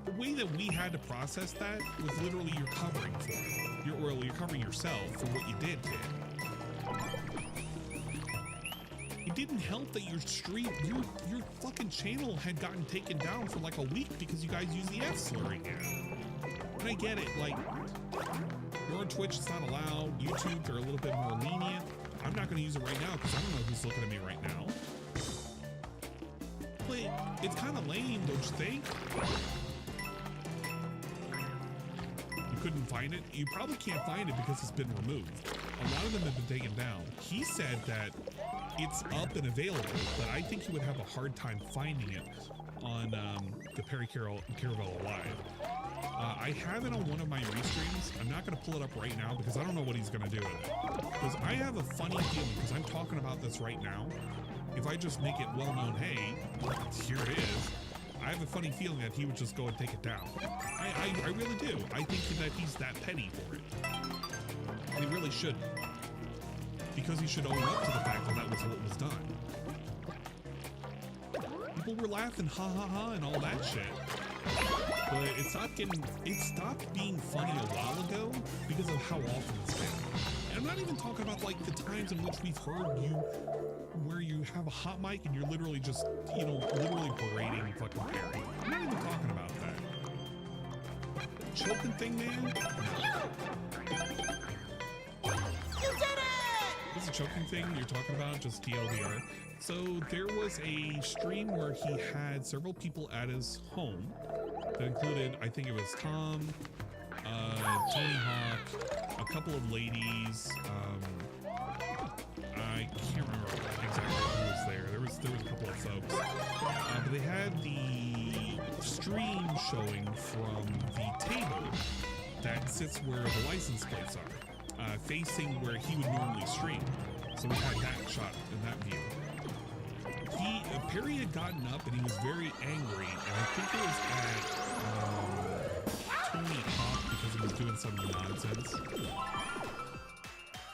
The way that we had to process that was literally you're covering for it. You're covering yourself for what you did to it. It didn't help that your stream, your fucking channel had gotten taken down for like a week because you guys use the F slur again. And I get it, like, you're on Twitch, it's not allowed. YouTube, they're a little bit more lenient. I'm not gonna use it right now because I don't know who's looking at me right now. But it's kind of lame, don't you think? You couldn't find it? You probably can't find it because it's been removed. A lot of them have been taken down. He said that it's up and available, but I think he would have a hard time finding it on the Perry Caravella Live. I have it on one of my restreams. I'm not going to pull it up right now because I don't know what he's going to do with it. Because I have a funny feeling, because I'm talking about this right now, if I just make it well known, hey, here it is, I have a funny feeling that he would just go and take it down. I really do. I think that he's that petty for it. And he really shouldn't. Because he should own up to the fact that that was what was done. People were laughing, ha ha ha, and all that shit. But it stopped being funny a while ago because of how often it's been. And I'm not even talking about like the times in which we've heard you, where you have a hot mic and you're literally just, you know, literally berating fucking Perry. I'm not even talking about that. Choking thing, man? You did it! This is a choking thing you're talking about, just TLDR. So there was a stream where he had several people at his home that included, I think it was Tom, Tony Hawk, a couple of ladies, I can't remember exactly who was there. There was a couple of folks. But they had the stream showing from the table that sits where the license plates are, facing where he would normally stream. So we had that shot in that view. Perry had gotten up and he was very angry, and I think it was at Tony Hawk because he was doing some nonsense.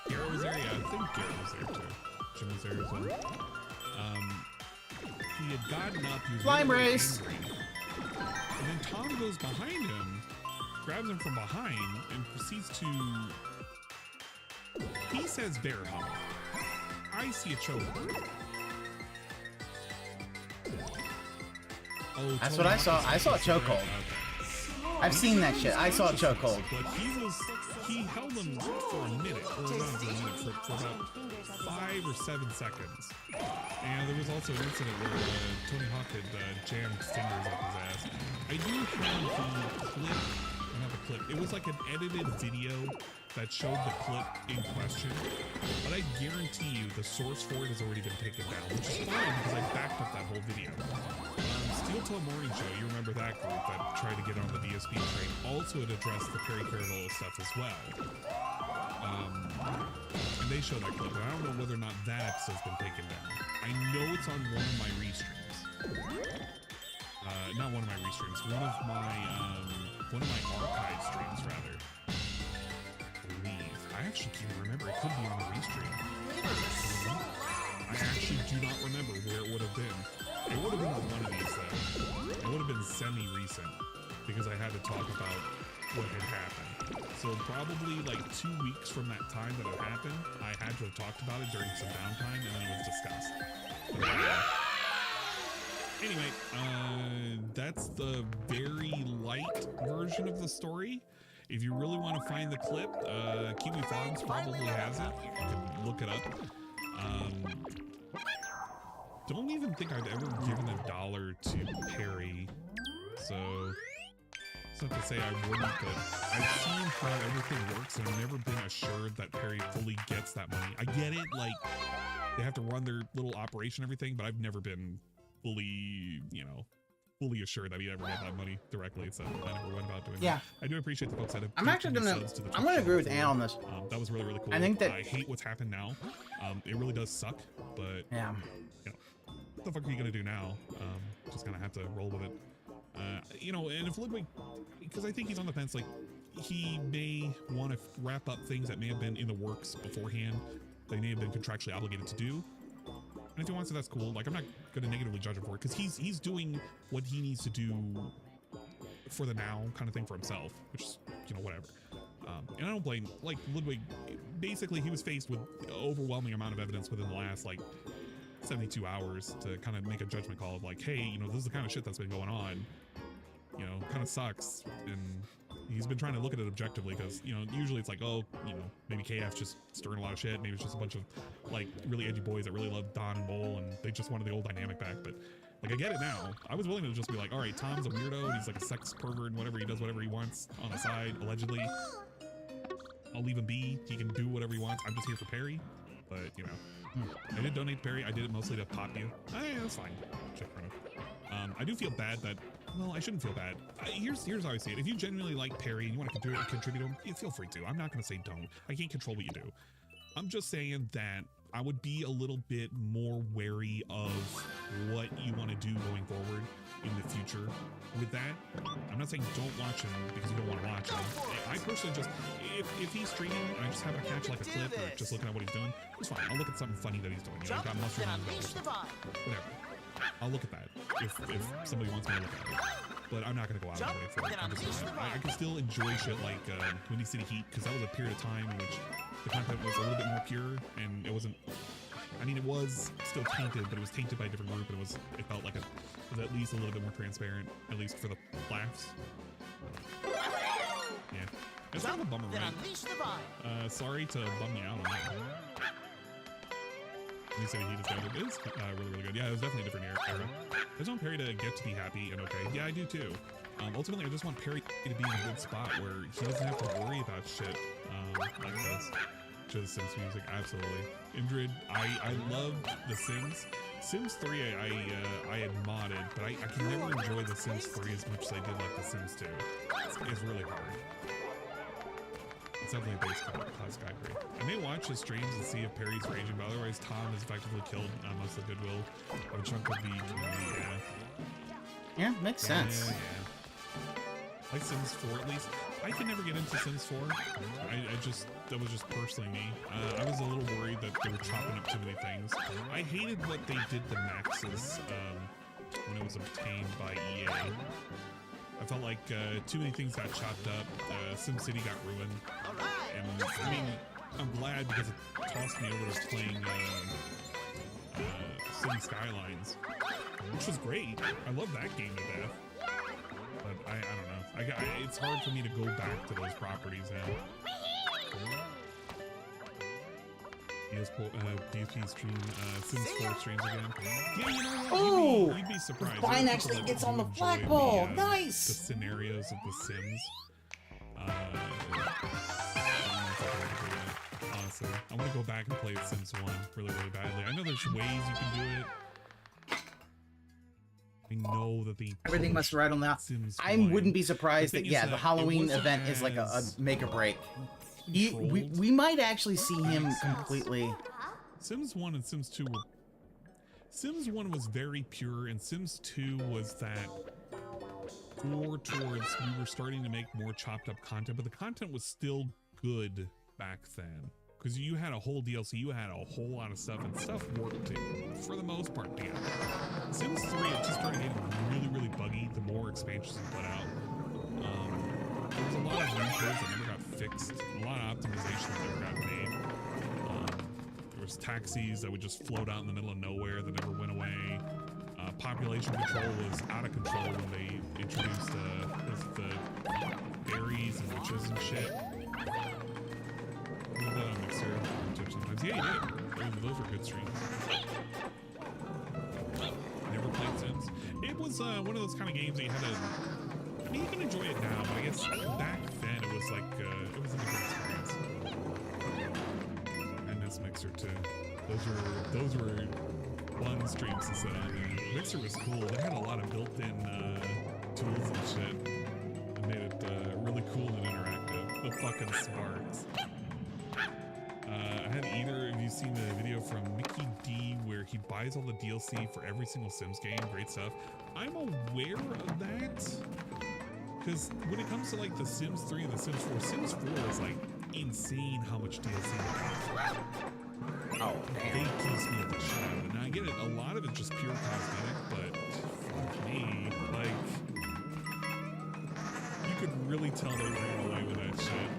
Garrett was there? Yeah, I think Garrett was there too. Jim was there as well. He had gotten up, he was Slime really race! angry. And then Tom goes behind him, grabs him from behind, and proceeds to... He says bear hug. I see a choke. Oh, That's what I saw. I saw a chokehold. I've seen that shit. I saw a chokehold. But he held him for a minute, or not for a minute, for about 5 or 7 seconds. And there was also an incident where Tony Hawk had jammed fingers up his ass. I do have the clip, not the clip, it was like an edited video that showed the clip in question, but I guarantee you the source for it has already been taken down, which is fine because I backed up that whole video. Steel Toe Morning Show, you remember that group that tried to get on the DSP train, also had addressed the Perry Caravella stuff as well. And they showed that clip, but I don't know whether or not that episode's been taken down. I know it's on one of my restreams. Not one of my restreams, one of my archive streams rather. I actually can't remember. It could be on the restream. I actually do not remember where it would have been. It would have been on one of these though. It would have been semi-recent because I had to talk about what had happened. So probably like 2 weeks from that time that it happened, I had to have talked about it during some downtime and then it was discussed. Anyway, that's the very light version of the story. If you really want to find the clip, Kiwi Farms probably has it. You can look it up. Don't even think I've ever given $1 to Perry, so it's not to say I wouldn't, but I've seen how everything works, and I've never been assured that Perry fully gets that money. I get it, like, they have to run their little operation and everything, but I've never been fully, you know, fully assured that he ever got that money directly, so I never went about doing that. I do appreciate the folks that have I'm actually gonna agree with Ann on this. That was really, really cool. I think that I hate what's happened now. It really does suck, but yeah, you know, what the fuck are you gonna do now? Just gonna have to roll with it. You know, and if Ludwig, because I think he's on the fence, like, he may want to wrap up things that may have been in the works beforehand, that he may have been contractually obligated to do. And if he wants to, that's cool. Like, I'm not going to negatively judge him for it, because he's doing what he needs to do for the now kind of thing for himself, which is, you know, whatever. And I don't blame, like, Ludwig, basically he was faced with an overwhelming amount of evidence within the last, like, 72 hours to kind of make a judgment call of like, hey, you know, this is the kind of shit that's been going on, you know, kind of sucks. And he's been trying to look at it objectively, because, you know, usually it's like, oh, you know, maybe KF's just stirring a lot of shit, maybe it's just a bunch of like really edgy boys that really love Don and Mole and they just wanted the old dynamic back. But like, I get it now. I was willing to just be like, all right, Tom's a weirdo and he's like a sex pervert and whatever, he does whatever he wants on the side, allegedly. I'll leave him be, he can do whatever he wants, I'm just here for Perry. But, you know, I did donate to Perry. I did it mostly to pop you. That's fine. Check for enough. I do feel bad that, well, I shouldn't feel bad. Here's how I see it. If you genuinely like Perry and you want to contribute to him, you feel free to. I'm not going to say don't. I can't control what you do. I'm just saying that I would be a little bit more wary of what you want to do going forward in the future with that. I'm not saying don't watch him because you don't want to watch him. I personally just, if he's streaming and I just happen to catch like a clip or just looking at what he's doing, it's fine. I'll look at something funny that he's doing. You know, he's got mustard on his whatever. I'll look at that if somebody wants me to look at it. But I'm not going to go out of the way for it. I can still enjoy shit like Windy City Heat, because that was a period of time in which the content was a little bit more pure and it wasn't, I mean, it was still tainted, but it was tainted by a different group, and it felt like it was at least a little bit more transparent, at least for the laughs. Yeah. It's kind of a bummer, right? Sorry to bum you out on that. You said he just it is really, really good. Yeah, it was definitely a different era. I just want Perry to get to be happy and okay. Yeah, I do too. Ultimately, I just want Perry to be in a good spot where he doesn't have to worry about shit like this. Just Sims music, absolutely. Indrid, I love The Sims. Sims 3 I had modded, but I can never enjoy The Sims 3 as much as I did like The Sims 2. It's really hard. It's definitely a base class guy great. I may watch his streams and see if Perry's raging, but otherwise Tom has effectively killed most of the goodwill of a chunk of the community. Yeah, makes sense. Yeah. Like Sims 4 at least. I could never get into Sims 4. That was just personally me. I was a little worried that they were chopping up too many things. I hated what they did to Max's when it was obtained by EA. I felt like too many things got chopped up. SimCity got ruined. And I mean, I'm glad because it tossed me over to playing City Skylines, which was great. I love that game to death. But I don't know. It's hard for me to go back to those properties now. DSP stream, Sims 4 streams again. Yeah, you know what? Oh! You'd be surprised. Vine actually gets on the flagpole. Nice! The scenarios of The Sims. Honestly, I want to go back and play Sims 1 really, really badly. I know there's ways you can do it. I know that everything must ride on that. I wouldn't be surprised that, yeah, the Halloween event is like a make or break. We might actually see him completely. Sims 1 and Sims 2 were... Sims 1 was very pure, and Sims 2 was that more towards we were starting to make more chopped up content, but the content was still good back then. Because you had a whole DLC, you had a whole lot of stuff, and stuff worked for the most part together. Sims 3, it just started getting really, really buggy the more expansions you put out. There was a lot of wrinkles that never got fixed, a lot of optimization that never got made. There was taxis that would just float out in the middle of nowhere that never went away. Population control was out of control when they introduced berries and witches and shit. I did that on Mixer on Twitch sometimes. Yeah, you did. Those were good streams. Never played Sims. It was one of those kind of games that you had to. I mean, you can enjoy it now, but I guess back then it was like it was a different experience. And this Mixer too. Those were fun streams to sit on. Man. Mixer was cool. They had a lot of built-in tools and shit. It made it really cool and interactive. The fucking sparks. Had either of you seen the video from Mickey D where he buys all the DLC for every single Sims game? Great stuff. I'm aware of that. Because when it comes to like the Sims 3 and the Sims 4, Sims 4 is like insane how much DLC they have. Oh, damn. They piecemeal the shit out of it. Now I get it, a lot of it's just pure cosmetic, but fuck me, like, you could really tell they ran away with that shit.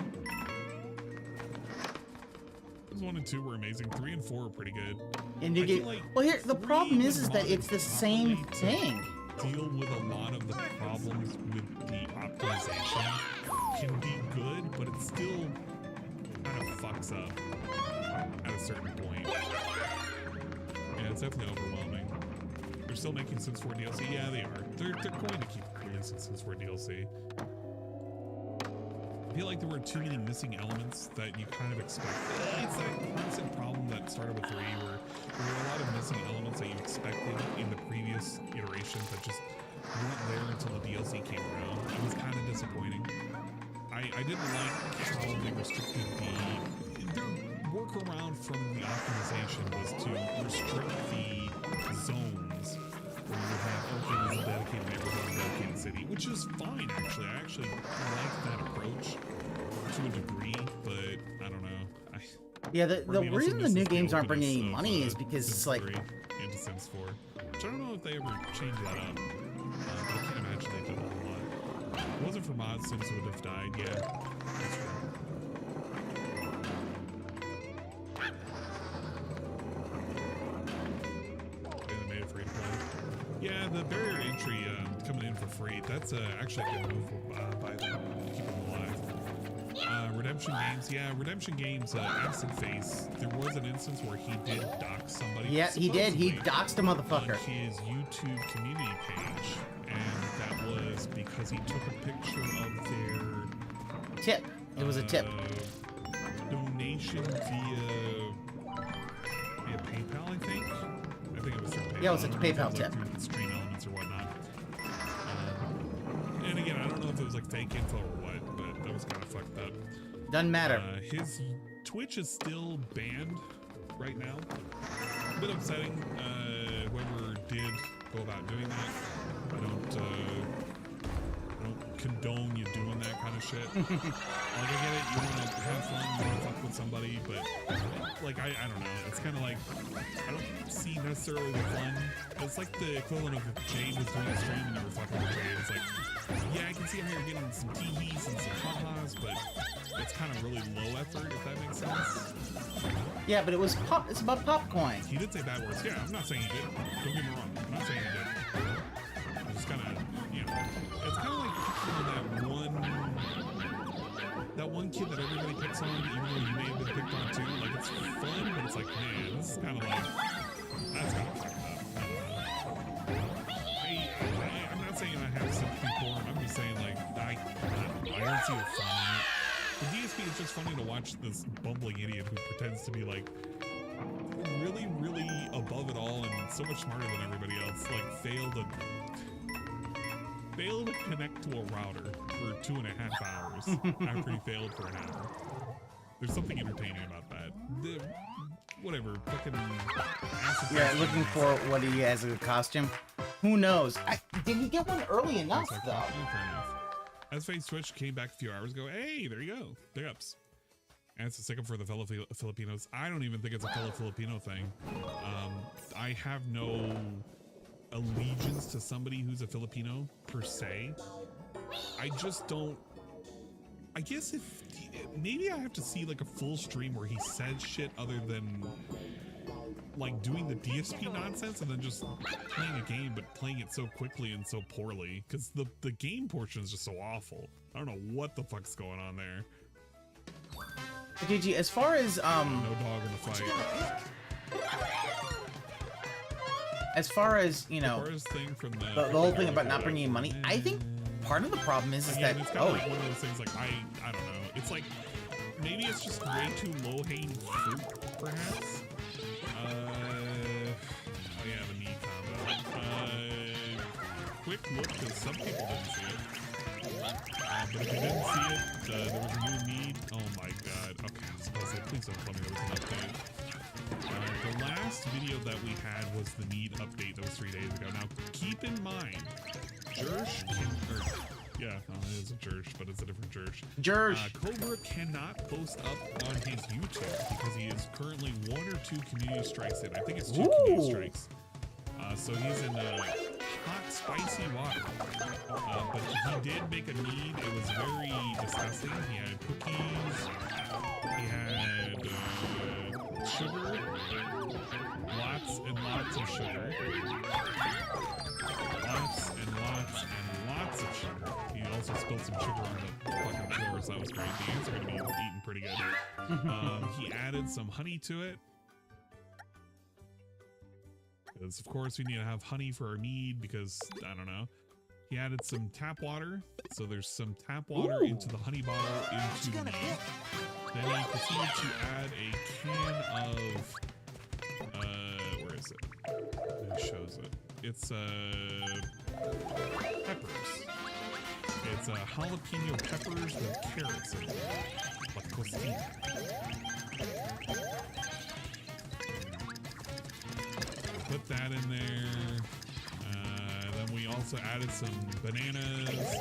1 and 2 were amazing. 3 and 4 were pretty good. And you get like well. Here, the problem is that it's the same thing. Deal with a lot of the problems with the optimization. Can be good, but it still kind of fucks up at a certain point. Yeah, it's definitely overwhelming. They're still making Sims 4 DLC. Yeah, they are. They're going to keep releasing Sims 4 DLC. I feel like there were too many missing elements that you kind of expect. It's that constant problem that started with 3 where there were a lot of missing elements that you expected in the previous iterations that just weren't there until the DLC came around. It was kind of disappointing. I didn't like how they restricted their workaround from the optimization was to restrict the zones where you would have, okay, there's a dedicated neighborhood, a dedicated city, which is fine, actually. I actually like that approach to a degree, but I don't know. Yeah, the reason the new games aren't bringing any money is because it's like into Sims 4, which I don't know if they ever changed that up, but I can't imagine they did a whole lot. If it wasn't for mods, Sims would have died. Yeah, that's true. They made it free to play. Yeah, the barrier to entry coming in for free, that's actually a good move by them to keep them alive. Redemption games, yeah, Redemption games, Acid Face, there was an instance where he did dox somebody. Yeah, he did. He doxed a motherfucker. On his YouTube community page, and that was because he took a picture of their tip. It was a tip. Donation via PayPal, I think. I think it was through PayPal. Yeah, it was a PayPal tip. Through Stream Elements or whatnot. And again, I don't know if it was like fake info or what, but that was kind of fucked up. Doesn't matter. His Twitch is still banned right now. A bit upsetting. Whoever did go about doing that, I don't condone you doing that kind of shit. Like, I get it, you want to have fun, you want to fuck with somebody, but like, I don't know. It's kind of like, I don't see necessarily the fun. It's like the equivalent of if Jade was doing a stream and you were fucking with Jade. It's like, yeah, I can see how you're getting some TVs and some ha-has, but it's kind of really low effort, if that makes sense. Yeah, but it was it's about popcorn. He did say bad words. Yeah, I'm not saying he did. Don't get me wrong. I'm not saying he did. I'm just kind of, you know, it's kind of like that one kid that everybody picks on, even though you may have been picked on too. Like, it's fun, but it's like, man, this is kind of like, that's kind of fucked up. I'm not saying I have sympathy for him. I'm just saying, like, I don't see the fun in it. The DSP is just funny to watch this bumbling idiot who pretends to be like really, really above it all and so much smarter than everybody else, like fail to connect to a router for 2.5 hours after he failed for an hour. There's something entertaining about that. Whatever, fucking acid. Yeah, looking for what he has as a costume. Who knows? Did he get one early enough, though? Yeah, fair enough. As Face Twitch came back a few hours ago. Hey, there you go. Big ups. And it's a stick up for the fellow Filipinos. I don't even think it's a fellow Filipino thing. I have no allegiance to somebody who's a Filipino per se. I just don't. I guess if maybe I have to see like a full stream where he says shit other than like doing the DSP nonsense and then just playing a game, but playing it so quickly and so poorly because the game portion is just so awful. I don't know what the fuck's going on there. GG, as far as No dog in the fight. as far as, you know, The thing from the whole thing about not bringing in money, I think part of the problem is Again, that it's kind of like one of those things. Like I don't know. It's like maybe it's just way too low hanging fruit, perhaps. Oh yeah, the knee combo. Quick look, because some people didn't see it. But if you didn't see it, there was a new need. Oh my god. Okay, I was supposed to say, please don't tell me there was an update. The last video that we had was the need update that was 3 days ago. Now, keep in mind, Jersh yeah, no, it is a Jersh, but it's a different Jersh. Jersh. Cobra cannot post up on his YouTube because he is currently 1 or 2 community strikes in. I think it's 2 community strikes. So he's in hot, spicy water. But he did make a need. It was very disgusting. He had cookies. He had sugar. Lots and lots of sugar. Lots and lots and lots of sugar. He also spilled some sugar on the fucking floor, so that was great. The ants are going to be eating pretty good. He added some honey to it. Because, of course, we need to have honey for our mead because, I don't know. He added some tap water. So there's some tap water into the honey bottle into the mead. Then he proceeded to add a can of... where is it? It shows it. It's, peppers. It's jalapeno peppers with carrots in it. Like costina. Put that in there. Then we also added some bananas.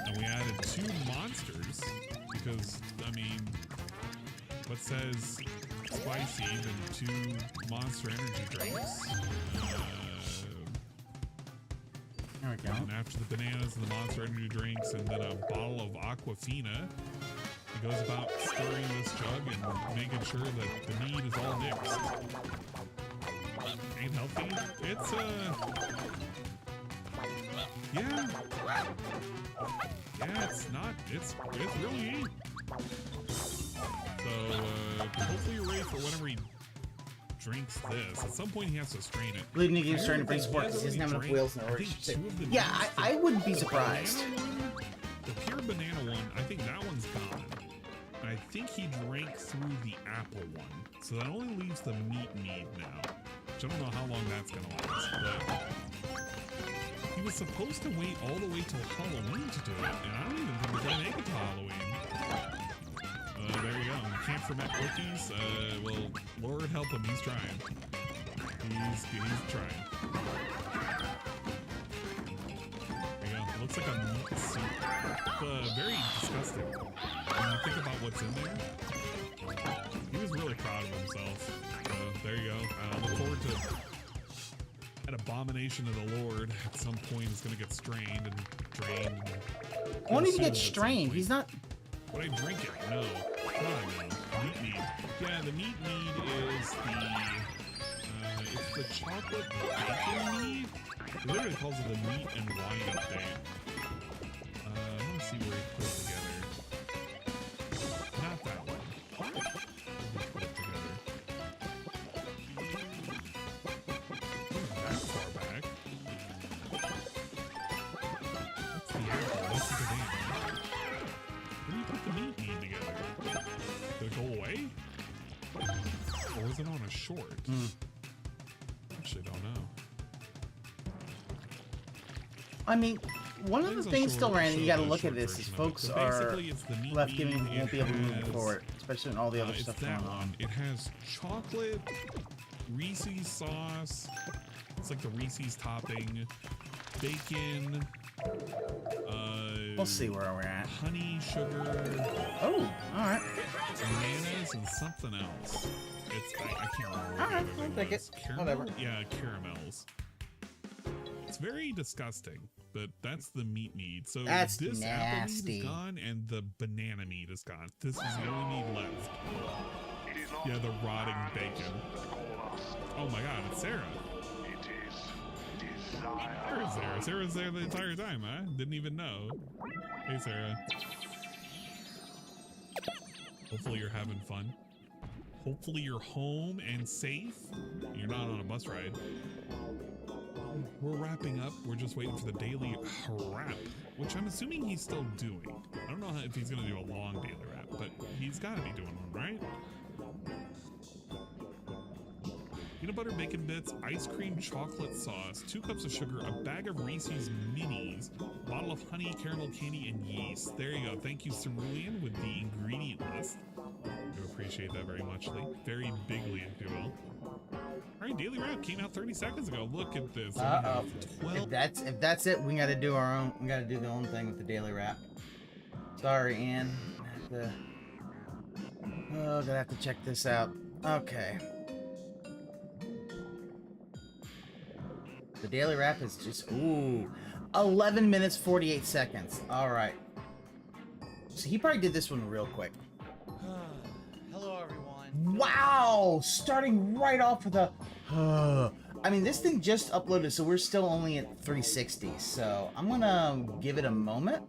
And we added 2 monsters. Because, I mean, what says spicy than 2 monster energy drinks? There we go. And after the bananas and the monster energy drinks and then a bottle of Aquafina, he goes about stirring this jug and making sure that the mead is all mixed. Ain't healthy. It's yeah, it's not. It's really ain't. So hopefully you're ready for whenever he drinks this. At some point he has to strain it. Believe me, he's trying to bring support because he doesn't have enough wheels in order to. Yeah, I wouldn't be surprised. The pure banana one, I think that one's gone. I think he drank through the apple one, so that only leaves the meat mead now. Which I don't know how long that's gonna last, but he was supposed to wait all the way till Halloween to do it, and I don't even think we're gonna make it to Halloween. There you go. You can't ferment cookies. Well, Lord help him. He's trying. He's trying. There you go. Looks like a meat soup. Very disgusting. When you think about what's in there, he was really proud of himself. There you go. Look forward to an abomination of the Lord. At some point, is going to get strained and drained. I won't even get strained. He's not. Would I drink it? No. God, no. Meat mead. Yeah, the meat mead is it's the chocolate bacon mead. It literally calls it the meat and wine update. I want to see where he put it together. Not that one. Where did he put it together? That far back. That's the apple. That's the banana. Where do you put the meat mead together? Did it go away? Or was it on a short? Actually, don't know. I mean, one of the things still, Randy, you gotta look at this is folks are left giving won't be able to move forward, especially in all the other stuff going on. It has chocolate, Reese's sauce. It's like the Reese's topping, bacon. We'll see where we're at. Honey, sugar. Oh, all right. Bananas and something else. It's I can't remember. All right, I'll take it. Whatever. Yeah, caramels. It's very disgusting, but that's the meat mead. So that's this nasty. Apple mead is gone and the banana mead is gone. This is the only mead left. Yeah, the rotting bacon. Oh my god, it's Sarah. Where's Sarah? Sarah was there the entire time, huh? Didn't even know. Hey, Sarah. Hopefully you're having fun. Hopefully you're home and safe. You're not on a bus ride. We're wrapping up. We're just waiting for the daily wrap, which I'm assuming he's still doing. I don't know if he's going to do a long daily wrap, but he's got to be doing one, right? Peanut butter bacon bits, ice cream chocolate sauce, 2 cups of sugar, a bag of Reese's minis, bottle of honey, caramel candy, and yeast. There you go. Thank you, Cerulean, with the ingredient list. I appreciate that very much, Lee. Very bigly, if you will. All right, daily wrap came out 30 seconds ago. Look at this. If that's it, we gotta do our own. We gotta do the own thing with the daily wrap. Sorry, Ann. Gonna have to check this out. Okay. The daily wrap is just 11 minutes 48 seconds. All right. So he probably did this one real quick. Hello, everyone. Wow! Starting right off with a. I mean, this thing just uploaded, so we're still only at 360. So I'm gonna give it a moment.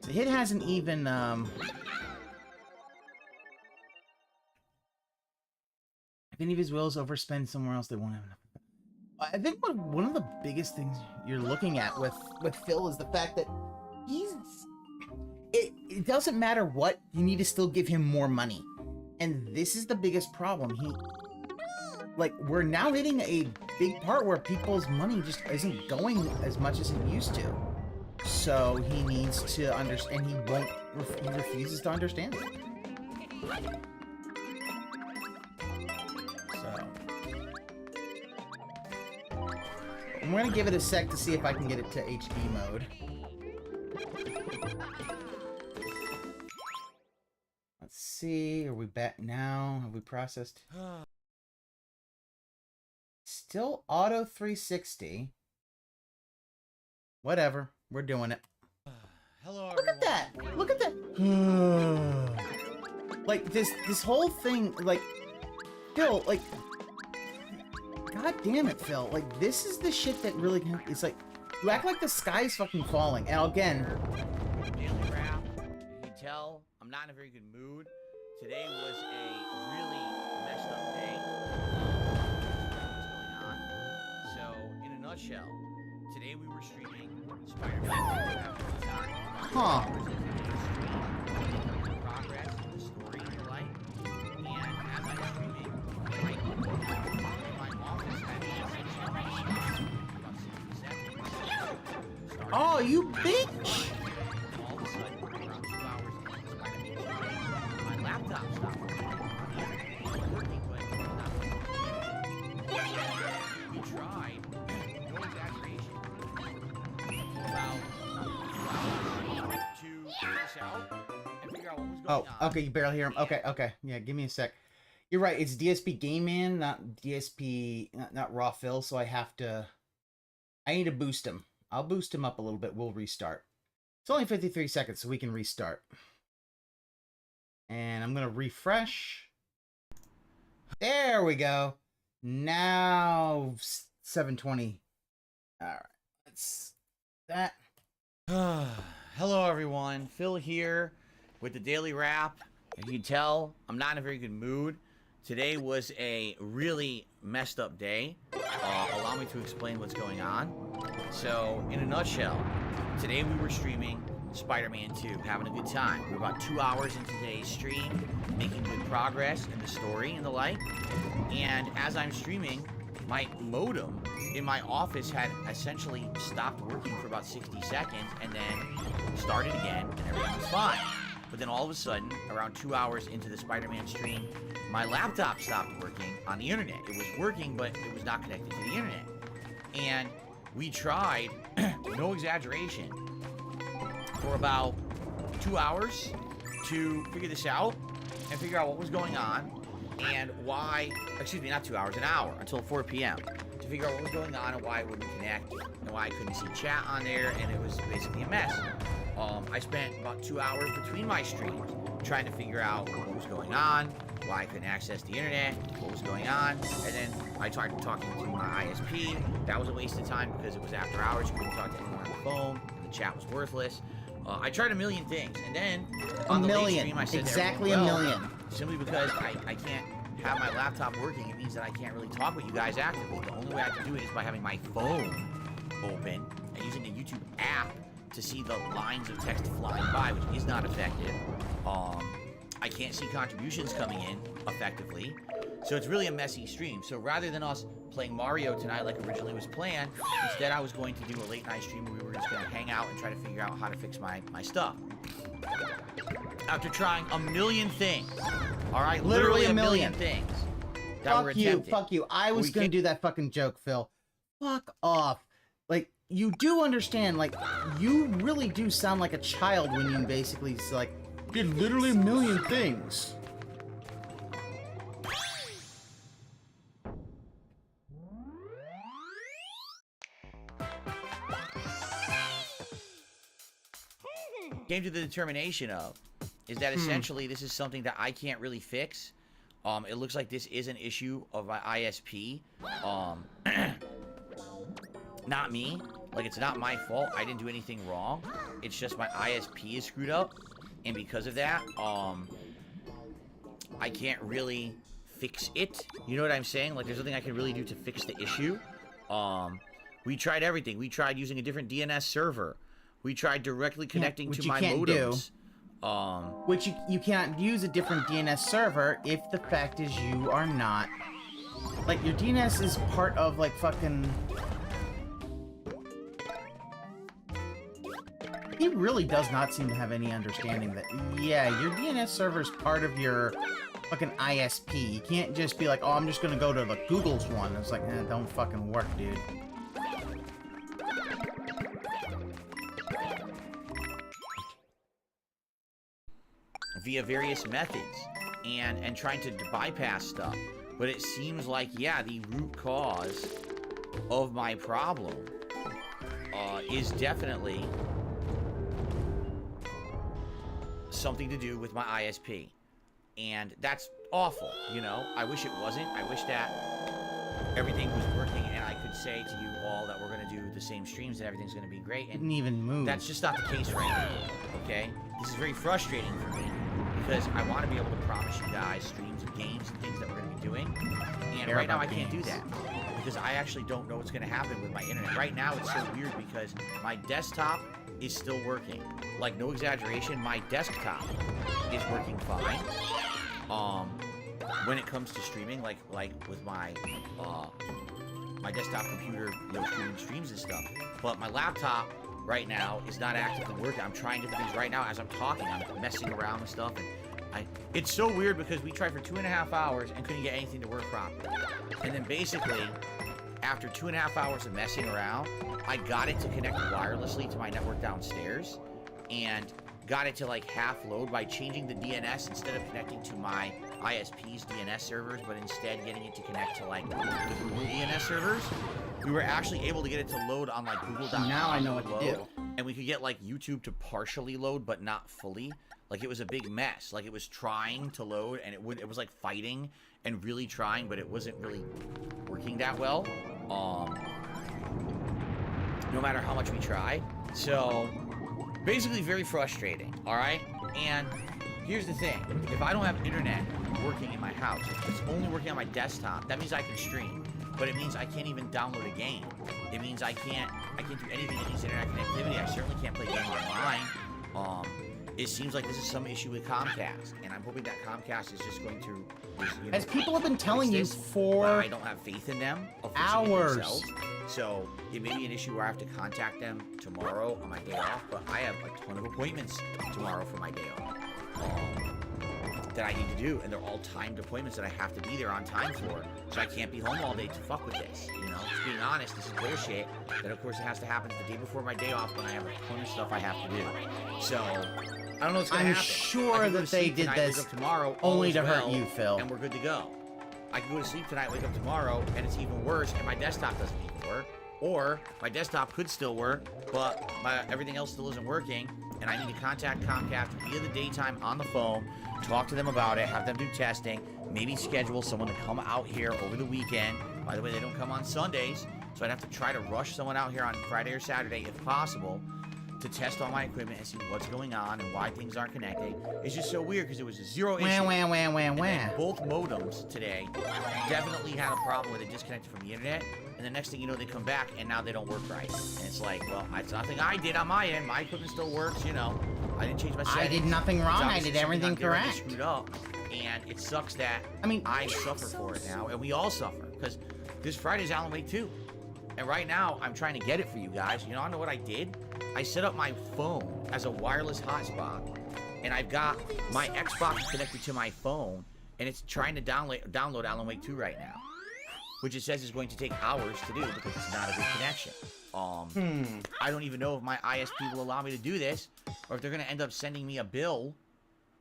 So it hasn't even. If any of his wills overspend somewhere else, they won't have enough. I think one of the biggest things you're looking at with Phil is the fact that it doesn't matter what, you need to still give him more money. And this is the biggest problem. We're now hitting a big part where people's money just isn't going as much as it used to. So he needs to understand, he refuses to understand it. I'm gonna give it a sec to see if I can get it to HD mode. Let's see, are we back now? Have we processed? Still auto 360. Whatever, we're doing it. Hello, Look everyone. at that! Look at that! Like, this whole thing, like, Phil, like, God damn it, Phil. Like, this is the shit that really... It's like, you act like the sky's fucking falling. And again... Daily wrap. You can tell I'm not in a very good mood. Today was a really messed up day. What's going on? So, in a nutshell, today we were streaming Spider-Man. Huh. Progress, the story, and the light. And as I'm streaming, Oh, you bitch! All of a sudden, around 2 hours into the Spider-Man, my laptop stopped working. It was working, but not working. We tried, no exaggeration, about 2 hours to figure this out and figure out what was going on. Oh, okay, you barely hear him. Okay. Yeah, give me a sec. You're right, it's DSP Game Man, not DSP, not Raw Phil, so I need to boost him. I'll boost him up a little bit. We'll restart. It's only 53 seconds, so we can restart. And I'm going to refresh. There we go. Now, 720. All right. That's that. Hello, everyone. Phil here with the daily wrap. As you can tell, I'm not in a very good mood. Today was a really messed up day. Allow me to explain what's going on. So, in a nutshell, today we were streaming Spider-Man 2, having a good time. We're about 2 hours into today's stream, making good progress in the story and the like. And as I'm streaming, my modem in my office had essentially stopped working for about 60 seconds and then started again, and everything was fine. But then all of a sudden, around 2 hours into the Spider-Man stream, my laptop stopped working on the internet. It was working, but it was not connected to the internet. And we tried, no exaggeration, for about 2 hours to figure this out and figure out what was going on and why, excuse me, not 2 hours, an hour, until 4 p.m. to figure out what was going on and why it wouldn't connect and why I couldn't see chat on there, and it was basically a mess. I spent about 2 hours between my streams trying to figure out what was going on, why I couldn't access the internet, what was going on, and then I started talking to my ISP. That was a waste of time because it was after hours. You couldn't talk to anyone on the phone. The chat was worthless. I tried a million things, and then on the late stream, I said exactly to a everyone, million. simply because I can't have my laptop working. It means that I can't really talk with you guys actively. The only way I can do it is by having my phone open and using the YouTube app to see the lines of text flying by, which is not effective. I can't see contributions coming in effectively. So it's really a messy stream. So rather than us playing Mario tonight like originally was planned, instead I was going to do a late night stream where we were just going to hang out and try to figure out how to fix my stuff. After trying a million things, all right, literally a million things that were attempted. Fuck you. I was going to do that fucking joke, Phil. Fuck off. Like, you do understand, like, you really do sound like a child when you basically, like, did literally a million things. Came to the determination of is that essentially this is something that I can't really fix. It looks like this is an issue of my ISP. Not me. Like, it's not my fault. I didn't do anything wrong. It's just my ISP is screwed up. And because of that, I can't really fix it. You know what I'm saying? Like, there's nothing I can really do to fix the issue. We tried everything. We tried using a different DNS server. We tried directly connecting to my modems. Which you can't use a different DNS server if the fact is you are not... Like, your DNS is part of, like, fucking... He really does not seem to have any understanding that, yeah, your DNS server is part of your fucking ISP. You can't just be like, oh, I'm just gonna go to the Google's one. It's like, eh, don't fucking work, dude. Via various methods and trying to bypass stuff. But it seems like, yeah, the root cause of my problem is definitely something to do with my ISP. And that's awful, you know? I wish it wasn't. I wish that everything was working and I could say to you all that we're going to do the same streams and everything's going to be great. And didn't even move. That's just not the case right now, okay? This is very frustrating for me because I want to be able to promise you guys streams of games and things that we're going to be doing. And right now I can't do that because I actually don't know what's going to happen with my internet. Right now it's so weird because my desktop is still working. Like, no exaggeration, my desktop is working fine. When it comes to streaming, like with my my desktop computer, you know, streaming streams and stuff. But my laptop right now is not actively working. I'm trying different things right now as I'm talking. I'm messing around with stuff, and it's so weird because we tried for 2.5 hours and couldn't get anything to work properly. And then basically, after 2.5 hours of messing around, I got it to connect wirelessly to my network downstairs, and got it to like half load by changing the DNS instead of connecting to my ISP's DNS servers, but instead getting it to connect to like the Google DNS servers. We were actually able to get it to load on like Google.com. Now I know what to do. And we could get like YouTube to partially load, but not fully. Like, it was a big mess. Like, it was trying to load, and it was like fighting and really trying, but it wasn't really working that well. No matter how much we tried. So basically very frustrating, all right? And here's the thing. If I don't have internet working in my house, if it's only working on my desktop, that means I can stream. But it means I can't even download a game. It means I can't do anything that needs internet connectivity. I certainly can't play a game online. It seems like this is some issue with Comcast, and I'm hoping that Comcast is just going to, you know, as people have been telling you for I don't have faith in them hours. So it may be an issue where I have to contact them tomorrow on my day off, but I have a ton of appointments tomorrow for my day off that I need to do, and they're all timed appointments that I have to be there on time for, so I can't be home all day to fuck with this, you know? Just being honest, this is bullshit. Then of course it has to happen the day before my day off when I have a ton of stuff I have to do. So I don't know what's gonna happen. I'm sure that they did this tomorrow only to hurt you, Phil. And we're good to go. I can go to sleep tonight, wake up tomorrow, and it's even worse, and my desktop doesn't even work. or my desktop could still work, but everything else still isn't working, and I need to contact Comcast via the daytime on the phone, talk to them about it, have them do testing, maybe schedule someone to come out here over the weekend. By the way, they don't come on Sundays, so I'd have to try to rush someone out here on Friday or Saturday if possible to test all my equipment and see what's going on and why things aren't connecting. It's just so weird because it was a zero issue. And then both modems today definitely had a problem where they disconnected from the internet, and the next thing you know, they come back and now they don't work right. And it's like, well, it's nothing I did on my end. My equipment still works, you know. I didn't change my settings. I did nothing wrong. I did everything correct. Screwed up, and it sucks that I suffer for it now, and we all suffer because this Friday's Alan Wake 2. And right now, I'm trying to get it for you guys. You know, I know what I did? I set up my phone as a wireless hotspot, and I've got my Xbox connected to my phone, and it's trying to download Alan Wake 2 right now, which it says is going to take hours to do because it's not a good connection. I don't even know if my ISP will allow me to do this, or if they're going to end up sending me a bill,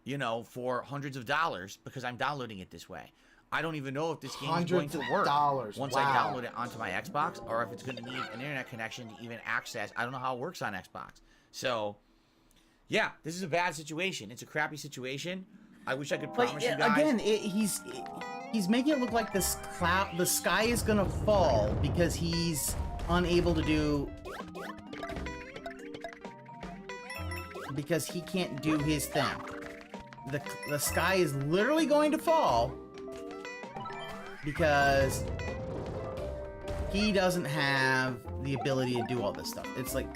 you know, for hundreds of dollars because I'm downloading it this way. I don't even know if this game is going to work once I download it onto my Xbox, or if it's going to need an internet connection to even access. I don't know how it works on Xbox. So, yeah, this is a bad situation. It's a crappy situation. I wish I could promise you guys. Again, he's making it look like the sky is going to fall because he's unable to do... because he can't do his thing. The sky is literally going to fall because he doesn't have the ability to do all this stuff. It's like...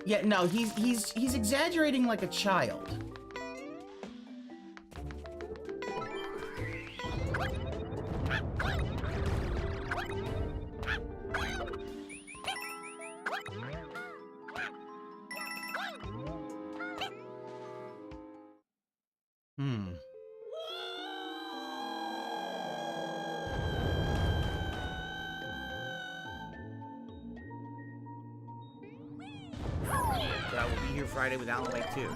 yeah, no, he's exaggerating like a child. But I will be here Friday with Alan Wake 2.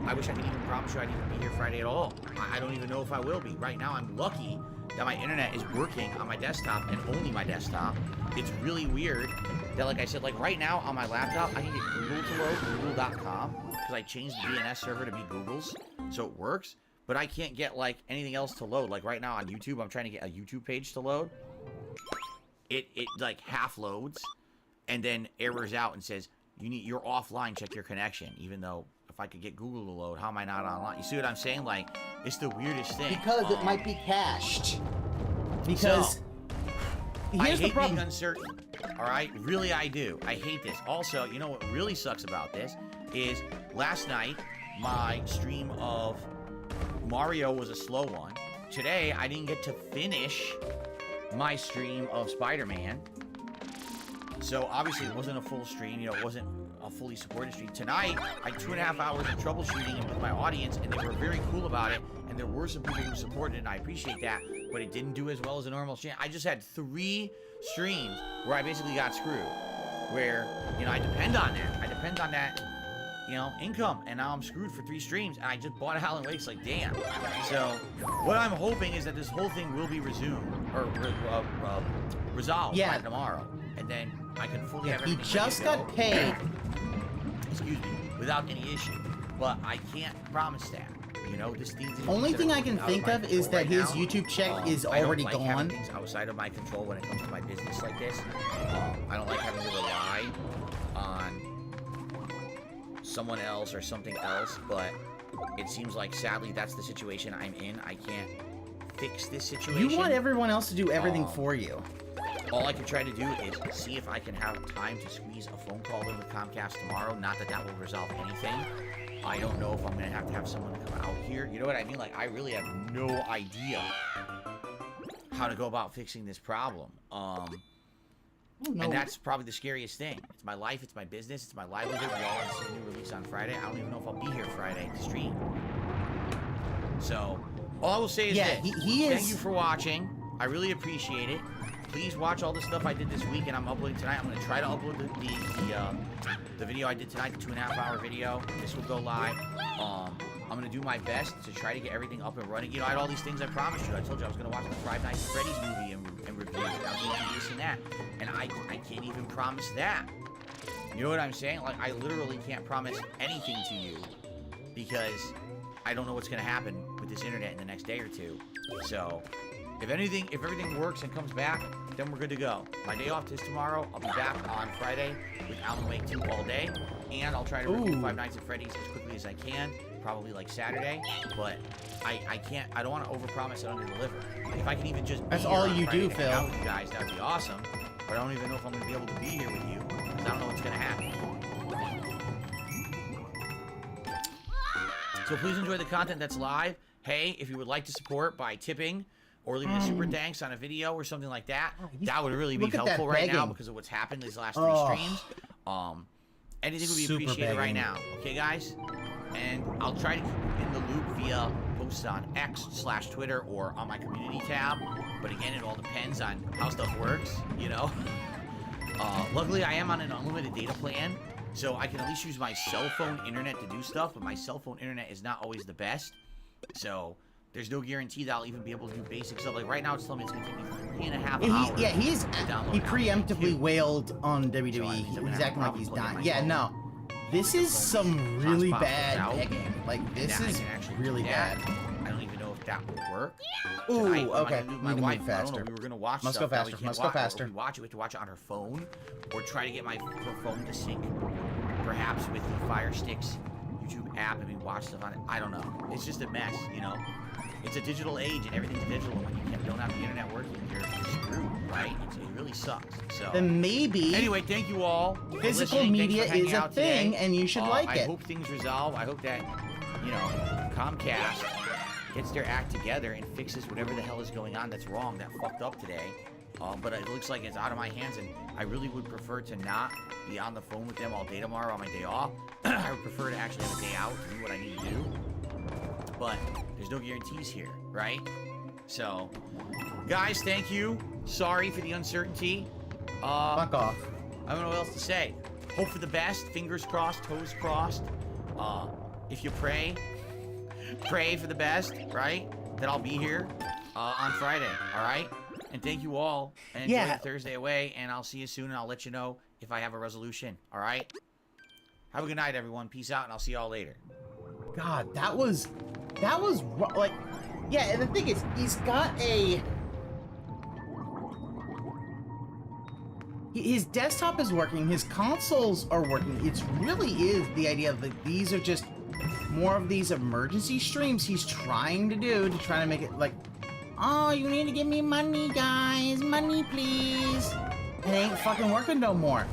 I wish I could even promise you I'd even be here Friday at all. I don't even know if I will be. Right now, I'm lucky that my internet is working on my desktop and only my desktop. It's really weird that, like I said, like right now on my laptop, I can get Google to load, google.com, because I changed the DNS server to be Google's, so it works. But I can't get, like, anything else to load. Like, right now on YouTube, I'm trying to get a YouTube page to load. It like, half loads, and then errors out and says, you're offline, check your connection. Even though, if I could get Google to load, how am I not online? You see what I'm saying? Like, it's the weirdest thing. Because it might be cached. Because... so, here's the problem. Being uncertain. Alright? Really, I do. I hate this. Also, you know what really sucks about this? Is, last night, my stream of Mario was a slow one. Today, I didn't get to finish my stream of Spider-Man. So, obviously, it wasn't a full stream. You know, it wasn't a fully supported stream. Tonight, I had 2.5 hours of troubleshooting with my audience, and they were very cool about it. And there were some people who supported it, and I appreciate that. But it didn't do as well as a normal stream. I just had 3 streams where I basically got screwed. Where, you know, I depend on that. I depend on that, you know, income. And now I'm screwed for 3 streams. And I just bought Alan Wake's, like, damn. So, what I'm hoping is that this whole thing will be resumed. Or, resolved by tomorrow. And then I can fully have everything he just got paid. Excuse me. Without any issue. But I can't promise that. You know, this thing. Only thing I can think of is that his YouTube check is already gone. I don't like having things outside of my control when it comes to my business like this. I don't like having to rely on someone else or something else, but it seems like, sadly, that's the situation I'm in. I can't fix this situation. You want everyone else to do everything for you. All I can try to do is see if I can have time to squeeze a phone call in with Comcast tomorrow. Not that that will resolve anything. I don't know if I'm going to have someone to come out here. You know what I mean? Like, I really have no idea how to go about fixing this problem. And that's probably the scariest thing. It's my life, it's my business, it's my livelihood. We all want to see a new release on Friday. I don't even know if I'll be here Friday to stream. So, all I will say is that he is... thank you for watching. I really appreciate it. please watch all the stuff I did this week, and I'm uploading tonight. I'm gonna try to upload the video I did tonight, the 2.5-hour video. This will go live. I'm gonna do my best to try to get everything up and running. You know, I had all these things I promised you. I told you I was gonna watch the Five Nights at Freddy's movie and review it. I was gonna do this and that, and I can't even promise that. You know what I'm saying? Like, I literally can't promise anything to you because I don't know what's gonna happen with this internet in the next day or two. So, if everything works and comes back, then we're good to go. My day off is tomorrow. I'll be back on Friday with Alan Wake 2 all day, and I'll try to review Five Nights at Freddy's as quickly as I can. Probably like Saturday, but I can't. I don't want to overpromise and underdeliver. If I can even just that's all you do, Phil. Out with you guys, that'd be awesome. But I don't even know if I'm gonna be able to be here with you because I don't know what's gonna happen. So please enjoy the content that's live. Hey, if you would like to support by tipping or leaving a super thanks on a video or something like that, that would really be helpful right now because of what's happened these last 3 streams. Anything would be appreciated right now. Okay, guys? And I'll try to keep in the loop via posts on X/Twitter or on my community tab. But again, it all depends on how stuff works, you know? Luckily, I am on an unlimited data plan, so I can at least use my cell phone internet to do stuff, but my cell phone internet is not always the best. So there's no guarantee that I'll even be able to do basic stuff. Like right now, it's telling me it's going to take me 3.5 hours. He preemptively wailed on WWE. He's acting like he's dying. Yeah, no. This is some really bad pegging. Like, this is really bad. I don't even know if that would work. Ooh, okay. My wife, I don't know, we were going to watch Must stuff. Go faster. Must go faster. We have to watch it on her phone, or try to get her phone to sync, perhaps with the Fire Stick's YouTube app, and we watch stuff on it. I don't know. It's just a mess, you know? It's a digital age, and everything's digital, and when you don't have the internet working, you're screwed, right? It really sucks. So then maybe. Anyway, thank you all. Physical media is a thing, today. And you should like it. I hope things resolve. I hope that, you know, Comcast gets their act together and fixes whatever the hell is going on that's wrong, that fucked up today. But it looks like it's out of my hands, and I really would prefer to not be on the phone with them all day tomorrow on my day off. I would prefer to actually have a day out to do what I need to do. But there's no guarantees here, right? So, guys, thank you. Sorry for the uncertainty. Fuck off. I don't know what else to say. Hope for the best. Fingers crossed, toes crossed. If you pray for the best, right? That I'll be here on Friday, all right? And thank you all. And enjoy the Thursday away, and I'll see you soon, and I'll let you know if I have a resolution, all right? Have a good night, everyone. Peace out, and I'll see y'all later. God, that was like, yeah, and the thing is, he's got his desktop is working, his consoles are working. It really is the idea that these are just more of these emergency streams he's trying to do to try to make it like, oh, you need to give me money, guys, money, please. It ain't fucking working no more.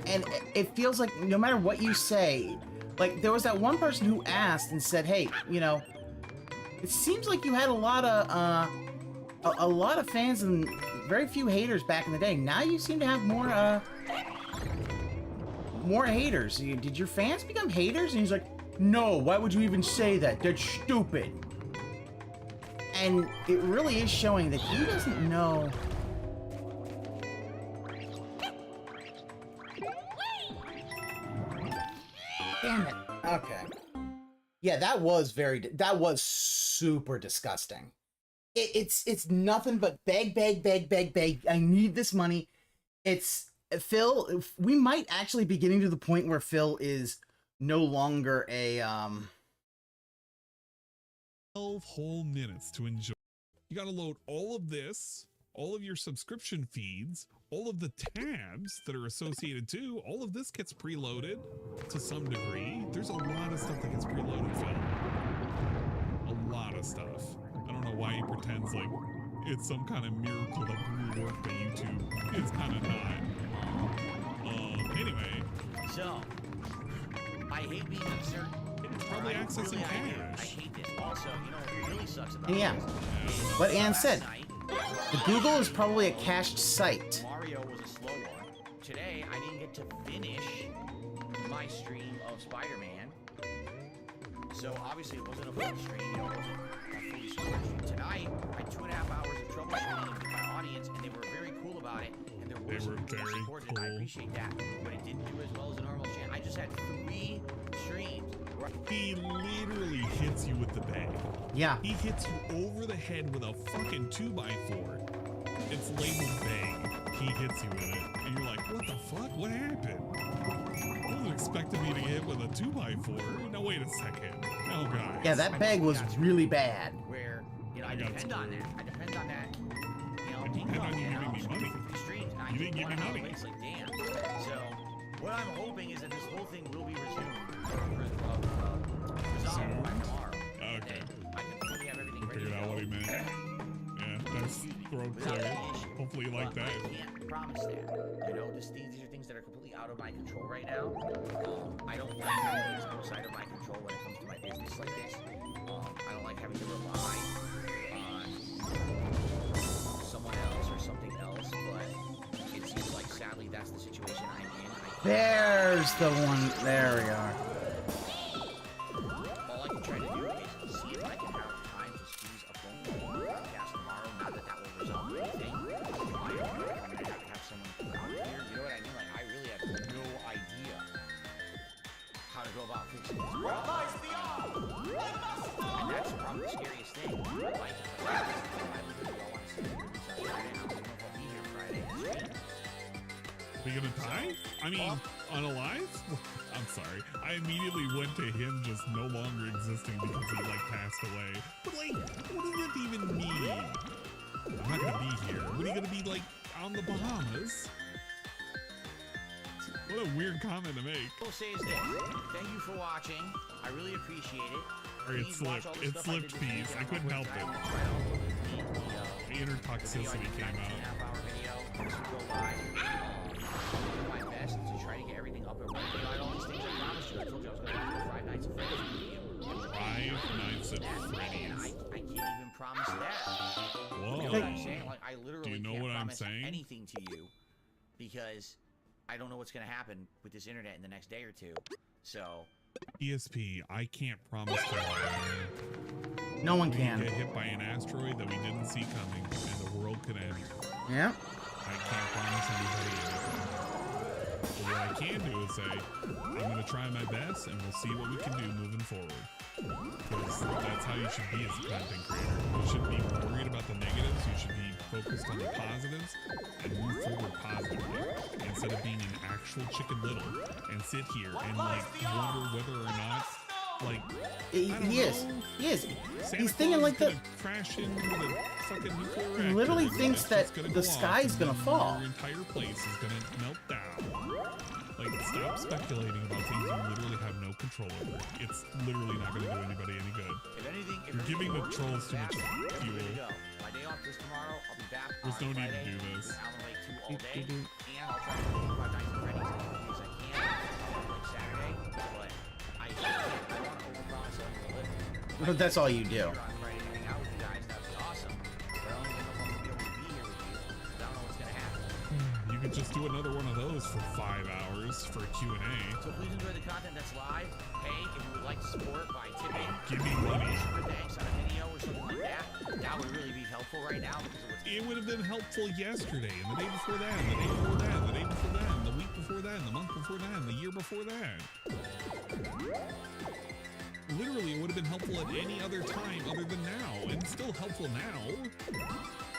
And it feels like no matter what you say, like, there was that one person who asked and said, hey, you know, it seems like you had a lot of fans and very few haters back in the day. Now you seem to have more haters. Did your fans become haters? And he's like, no, why would you even say that? That's stupid. And it really is showing that he doesn't know. Damn it. Okay. Yeah, that was super disgusting. It's nothing but beg. I need this money. It's Phil. We might actually be getting to the point where Phil is no longer a 12 whole minutes to enjoy. You got to load all of this, all of your subscription feeds, all of the tabs that are associated too. All of this gets preloaded to some degree. There's a lot of stuff that gets preloaded, Phil. A lot of stuff. I don't know why he pretends like it's some kind of miracle that Google worked at YouTube. It's kind of not. Anyway. So, I hate being uncertain. It's probably accessing cache. I hate this. Also, you know what really sucks about this? What Ann said. The Google is probably a cached site. Mario was a slow one. Today, I didn't get to finish my stream of Spider-Man. So, obviously, it wasn't a full stream. You know, it wasn't a fully Tonight, I had 2.5 hours of troubleshooting with my audience, and they were very cool about it. And there were some people who supported it. I appreciate that, but it didn't do as well as a normal channel. I just had 3 streams. He literally hits you with the bag. Yeah. He hits you over the head with a fucking 2x4. It's labeled bag. He hits you with it, and you're like, what the fuck? What happened? I wasn't expecting me to get hit with a 2x4. No, wait a second. Oh, God. Yeah, that bag was really bad. Where, you know, I depend on that. I depend on that. You know, depend on you giving me money. Streams, and I You didn't give me money. It's like, damn. So, what I'm hoping is that this whole thing will be resumed by tomorrow. Okay. I can fully have everything ready. Figured out what he meant. Yeah, that's throat clear. Hopefully you like that. I can't promise that. You know, these are things that are completely out of my control right now. I don't like having things outside of my control when it comes to my business like this. I don't like having to rely on someone else or something else, but it seems like sadly that's the situation I'm in. There's the one. There we are. All I can try to do is see if I can have time to squeeze a phone call podcast tomorrow. Not that that will resolve anything. I'm gonna have someone out here. You know what I mean? Like, I really have no idea how to go about fixing this problem. And that's probably the scariest thing. Like, I literally all want to see it Friday. I don't know if I'll be here Friday. Are you gonna die? I mean, unalive? I'm sorry. I immediately went to him just no longer existing because he like passed away. But like, what does that even mean? I'm not gonna be here. What are you gonna be like on the Bahamas? What a weird comment to make. What I'll say is this. Thank you for watching. I really appreciate it. Or it slipped. It slipped peas. I couldn't help it. The inner toxicity came out. My best to try to get everything up and running. I had all these things I promised you. I told you I was going to watch 5 Nights at Freddy's. 5 Nights at Freddy's. I can't even promise that. Whoa. You know what I'm saying? Like, I literally Do you know can't what I'm promise saying? anything to you because I don't know what's going to happen with this internet in the next day or two. So, ESP, I can't promise that. No one We can. get hit by an asteroid that we didn't see coming, and the world could end. Yeah. I can't promise anybody anything. But what I can do is say, I'm going to try my best, and we'll see what we can do moving forward. Because that's how you should be as a content creator. You shouldn't be worried about the negatives. You should be focused on the positives and move forward positively instead of being an actual Chicken Little and sit here and like wonder whether or not like He is. Santa He's thinking Claus like is the. gonna crash in with a fucking nuclear He reactor literally and thinks that's just that gonna the go off sky's and gonna then fall. Your entire place is gonna melt down. Like, stop speculating about things you literally have no control over. It's literally not gonna do anybody any good. if anything, You're giving the trolls too much fuel. My day off this tomorrow. I'll be back. There's no need to do this. Alan Wake 2 all day, and I'll try to do 5 Nights at Freddy's as much as I can. Like Saturday, but I don't want to overpromise it. But that's all you do. On Friday to hang out with you guys, that'd be awesome. But I don't even know if I'm gonna be able to be here with you. I don't know what's gonna happen. You could just do another one of those for 5 hours for Q&A. So please enjoy the content that's live. Hey, if you would like to support by tipping, Give me money. super thanks on a video or something like that, that would really be helpful right now because of what's It would have been helpful yesterday, and the day before that, and the day before that, and the day before that, and the week before that, and the month before that, and the year before that. Literally, it would have been helpful at any other time other than now, and still helpful now.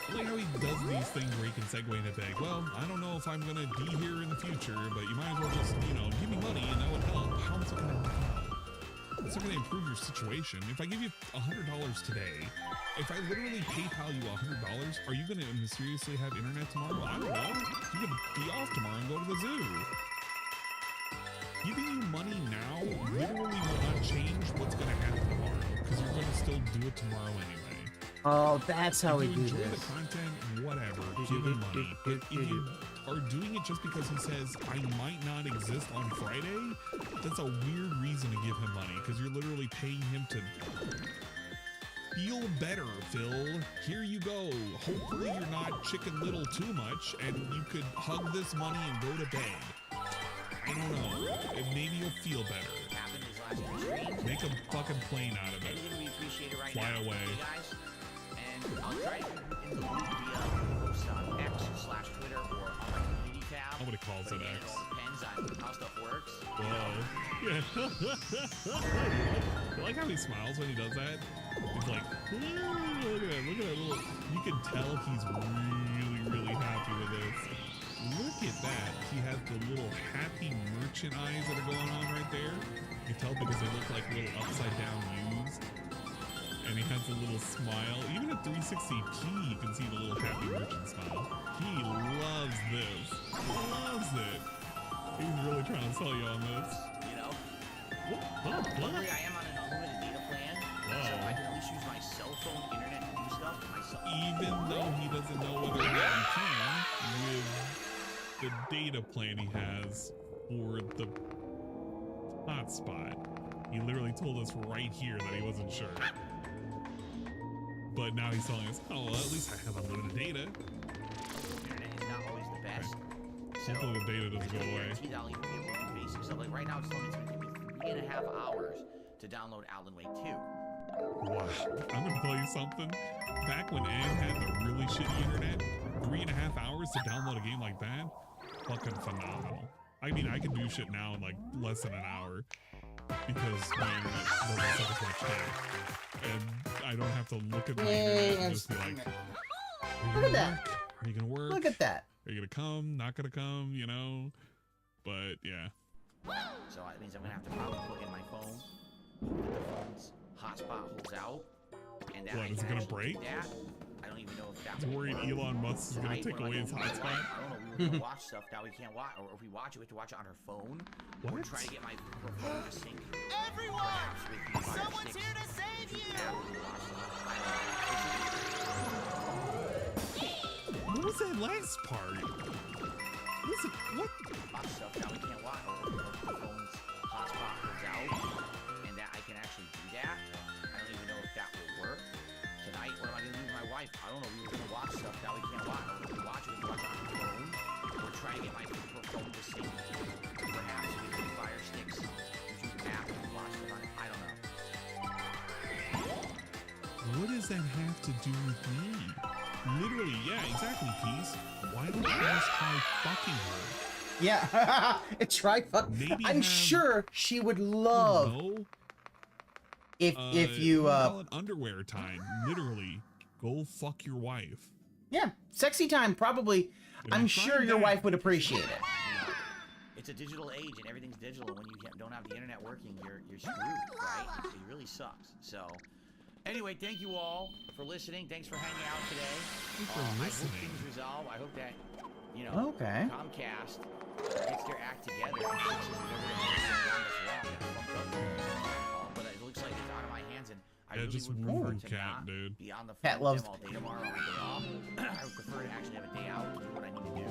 I like how he does these things where he can segue into things. Well, I don't know if I'm going to be here in the future, but you might as well just, you know, give me money and that would help. How is it going to help? It's not going to improve your situation. If I give you $100 today, if I literally PayPal you $100, are you going to mysteriously have internet tomorrow? I don't know. You could be off tomorrow and go to the zoo. Giving you money now literally will not change what's going to happen tomorrow because you're going to still do it tomorrow anyway. Oh, that's how we If do you enjoy this. the content, whatever, give him money. But if you are doing it just because he says, I might not exist on Friday, that's a weird reason to give him money because you're literally paying him to feel better, Phil. Here you go. Hopefully you're not Chicken Little too much and you could hug this money and go to bed. I don't know. Maybe you'll feel better. happened these last 2 streams. Make a fucking plane out of it. Anything we appreciate it right Fly now. away. You guys, and I'll try to keep in the loop via post on X/Twitter or on my community tab. Nobody calls But it again, X. it all depends on how stuff works. Whoa. Yeah. I like how he smiles when he does that. He's like, look at that little. You can tell he's really happy with this. Look at that. He has the little happy merchant eyes that are going on right there. You can tell because they look like little upside down U's. And he has a little smile. Even at 360p, you can see the little happy merchant smile. He loves this. Loves it. He's really trying to sell you on this. You know? What? Luckily, I am on an unlimited data plan, so I can at least use my cell phone internet to do stuff myself. Even though he doesn't know whether or not he can, with the data plan he has for the hotspot. He literally told us right here that he wasn't sure. But now he's telling us, oh, well, at least I have unlimited data. Internet is not always the best. So, Hopefully the data doesn't go away. guaranteed I'll even be able to do basic stuff. Like right now, it's telling me it's going to take me 3.5 hours to download Alan Wake 2. Wow. I'm going to tell you something. Back when Ann had the really shitty internet, 3.5 hours to download a game like that, fucking phenomenal. I mean, I can do shit now in like less than an hour because my internet doesn't suck as much data. And I don't have to look at my internet and just be like, Look at that. Are you going to work? Look at that. Are you going to come? Not going to come? You know? But yeah. So that means I'm going to have to probably plug in my phone, hope that the phone's hotspot holds out, and that What, I is it can gonna actually do break? that. I don't even know if that's He's worried Elon Musk is going to take away his hotspot. I don't know. We were going to watch stuff that we can't watch, or if we watch it, we have to watch it on our phone. What? Or try to get my phone to sync. Everyone! Perhaps with the Fire Someone's Sticks here to save you! app we can watch stuff. I What was that last part? Listen, what? don't know. Watch stuff that we can't watch, or if the phone's hotspot holds out, and that I can actually do that. I don't even know if that will work. Tonight, what am I going to do with my wife? I don't know. We were going to watch stuff that we can't watch. Or if we watch it, we can watch it on our phone. Or try to get my phone to sync. Perhaps with the Fire Sticks YouTube app and watch it on it. I don't know. What does that have to do with me? Literally, yeah, exactly, Peace. Why don't you just try fucking her? Yeah. Try fuck. Maybe I'm have- sure she would love No. if you call it underwear time. Literally, go fuck your wife. yeah, sexy time probably. If I'm you sure find your that- wife would appreciate it. It's a digital age and everything's digital. And when you don't have the internet working, you're screwed, right? It really sucks. So, anyway, thank you all for listening. Thanks for hanging out today. Thanks for I hope listening. things resolve. I hope that, you know, Okay. Comcast gets their act together and fixes whatever the hell is going on that's wrong. That fucked up. But it looks like it's out of my hands, and I Yeah, really just would prefer woo to Cat, not dude. be on the phone Cat with loves- them all day tomorrow on my day off. I would prefer to actually have a day out to do what I need to do.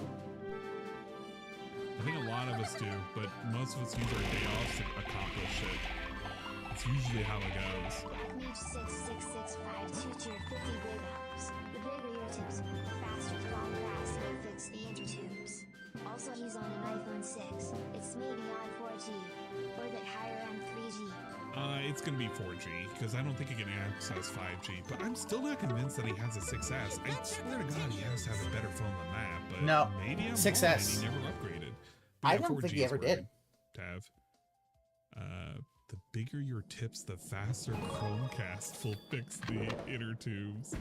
I think a lot of us do, but most of us use our day offs to accomplish shit. It's usually how it goes. Mage 6665 tier 50 big ups. The bigger your tips, the faster Chromecast will fix the intertubes. Also, he's on an iPhone 6. It's maybe on 4G, or that higher end 3G. It's gonna be 4G, because I don't think he can access 5G, but I'm still not convinced that he has a 6S. I swear to God he has to have a better phone than that, but No, maybe I'm 6S. wrong and he never upgraded. I Yeah, don't 4G think he is ever where did. Tav. The bigger your tips, the faster Chromecast will fix the inner tubes.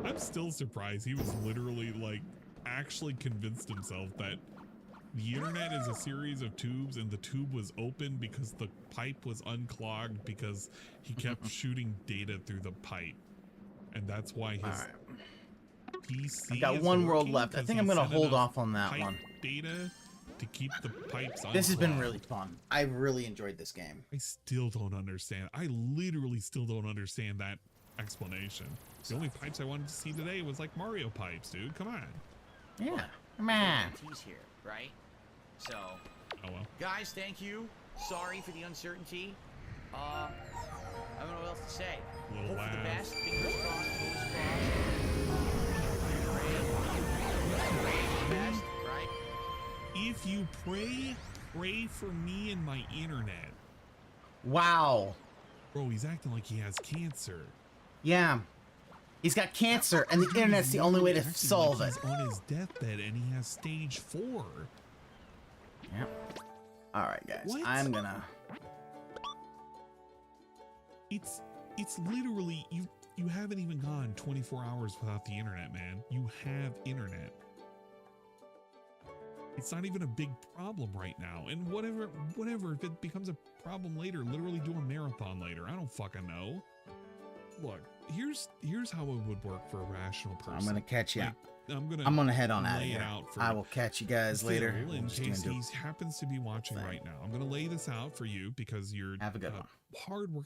I'm still surprised. He was literally like actually convinced himself that the internet is a series of tubes and the tube was open because the pipe was unclogged because he kept shooting data through the pipe. And that's why his Alright. PC I've got is one world working, left. I 'cause think he I'm gonna sent hold enough off on that pipe one. data to keep the pipes unclogged. This has been really fun. I really enjoyed this game. I still don't understand. I literally still don't understand that explanation. The only pipes I wanted to see today was like Mario pipes, dude. Come on. Yeah. Come on. He's here, right? So, Oh well. guys, thank you. Sorry for the uncertainty. I don't know what else to say. Little Hope for the laugh. best. Fingers crossed. Toes crossed. Pray for the best, right? If you pray for me and my internet. Wow. Bro, he's acting like he has cancer. Yeah. He's got cancer, and the internet's the only way to Acting solve like it. He's on his deathbed and he has stage 4. Yep. All right, guys. What? I'm gonna. It's literally you haven't even gone 24 hours without the internet, man. You have internet. It's not even a big problem right now. And whatever, if it becomes a problem later, literally do a marathon later. I don't fucking know. Look, here's how it would work for a rational person. I'm gonna catch you. Like, I'm gonna head on out of lay it here. out for I will catch you guys later. Phil, We'll in just case do- he happens to be watching thing. right now. I'm gonna lay this out for you because you're Have a good one. hardworking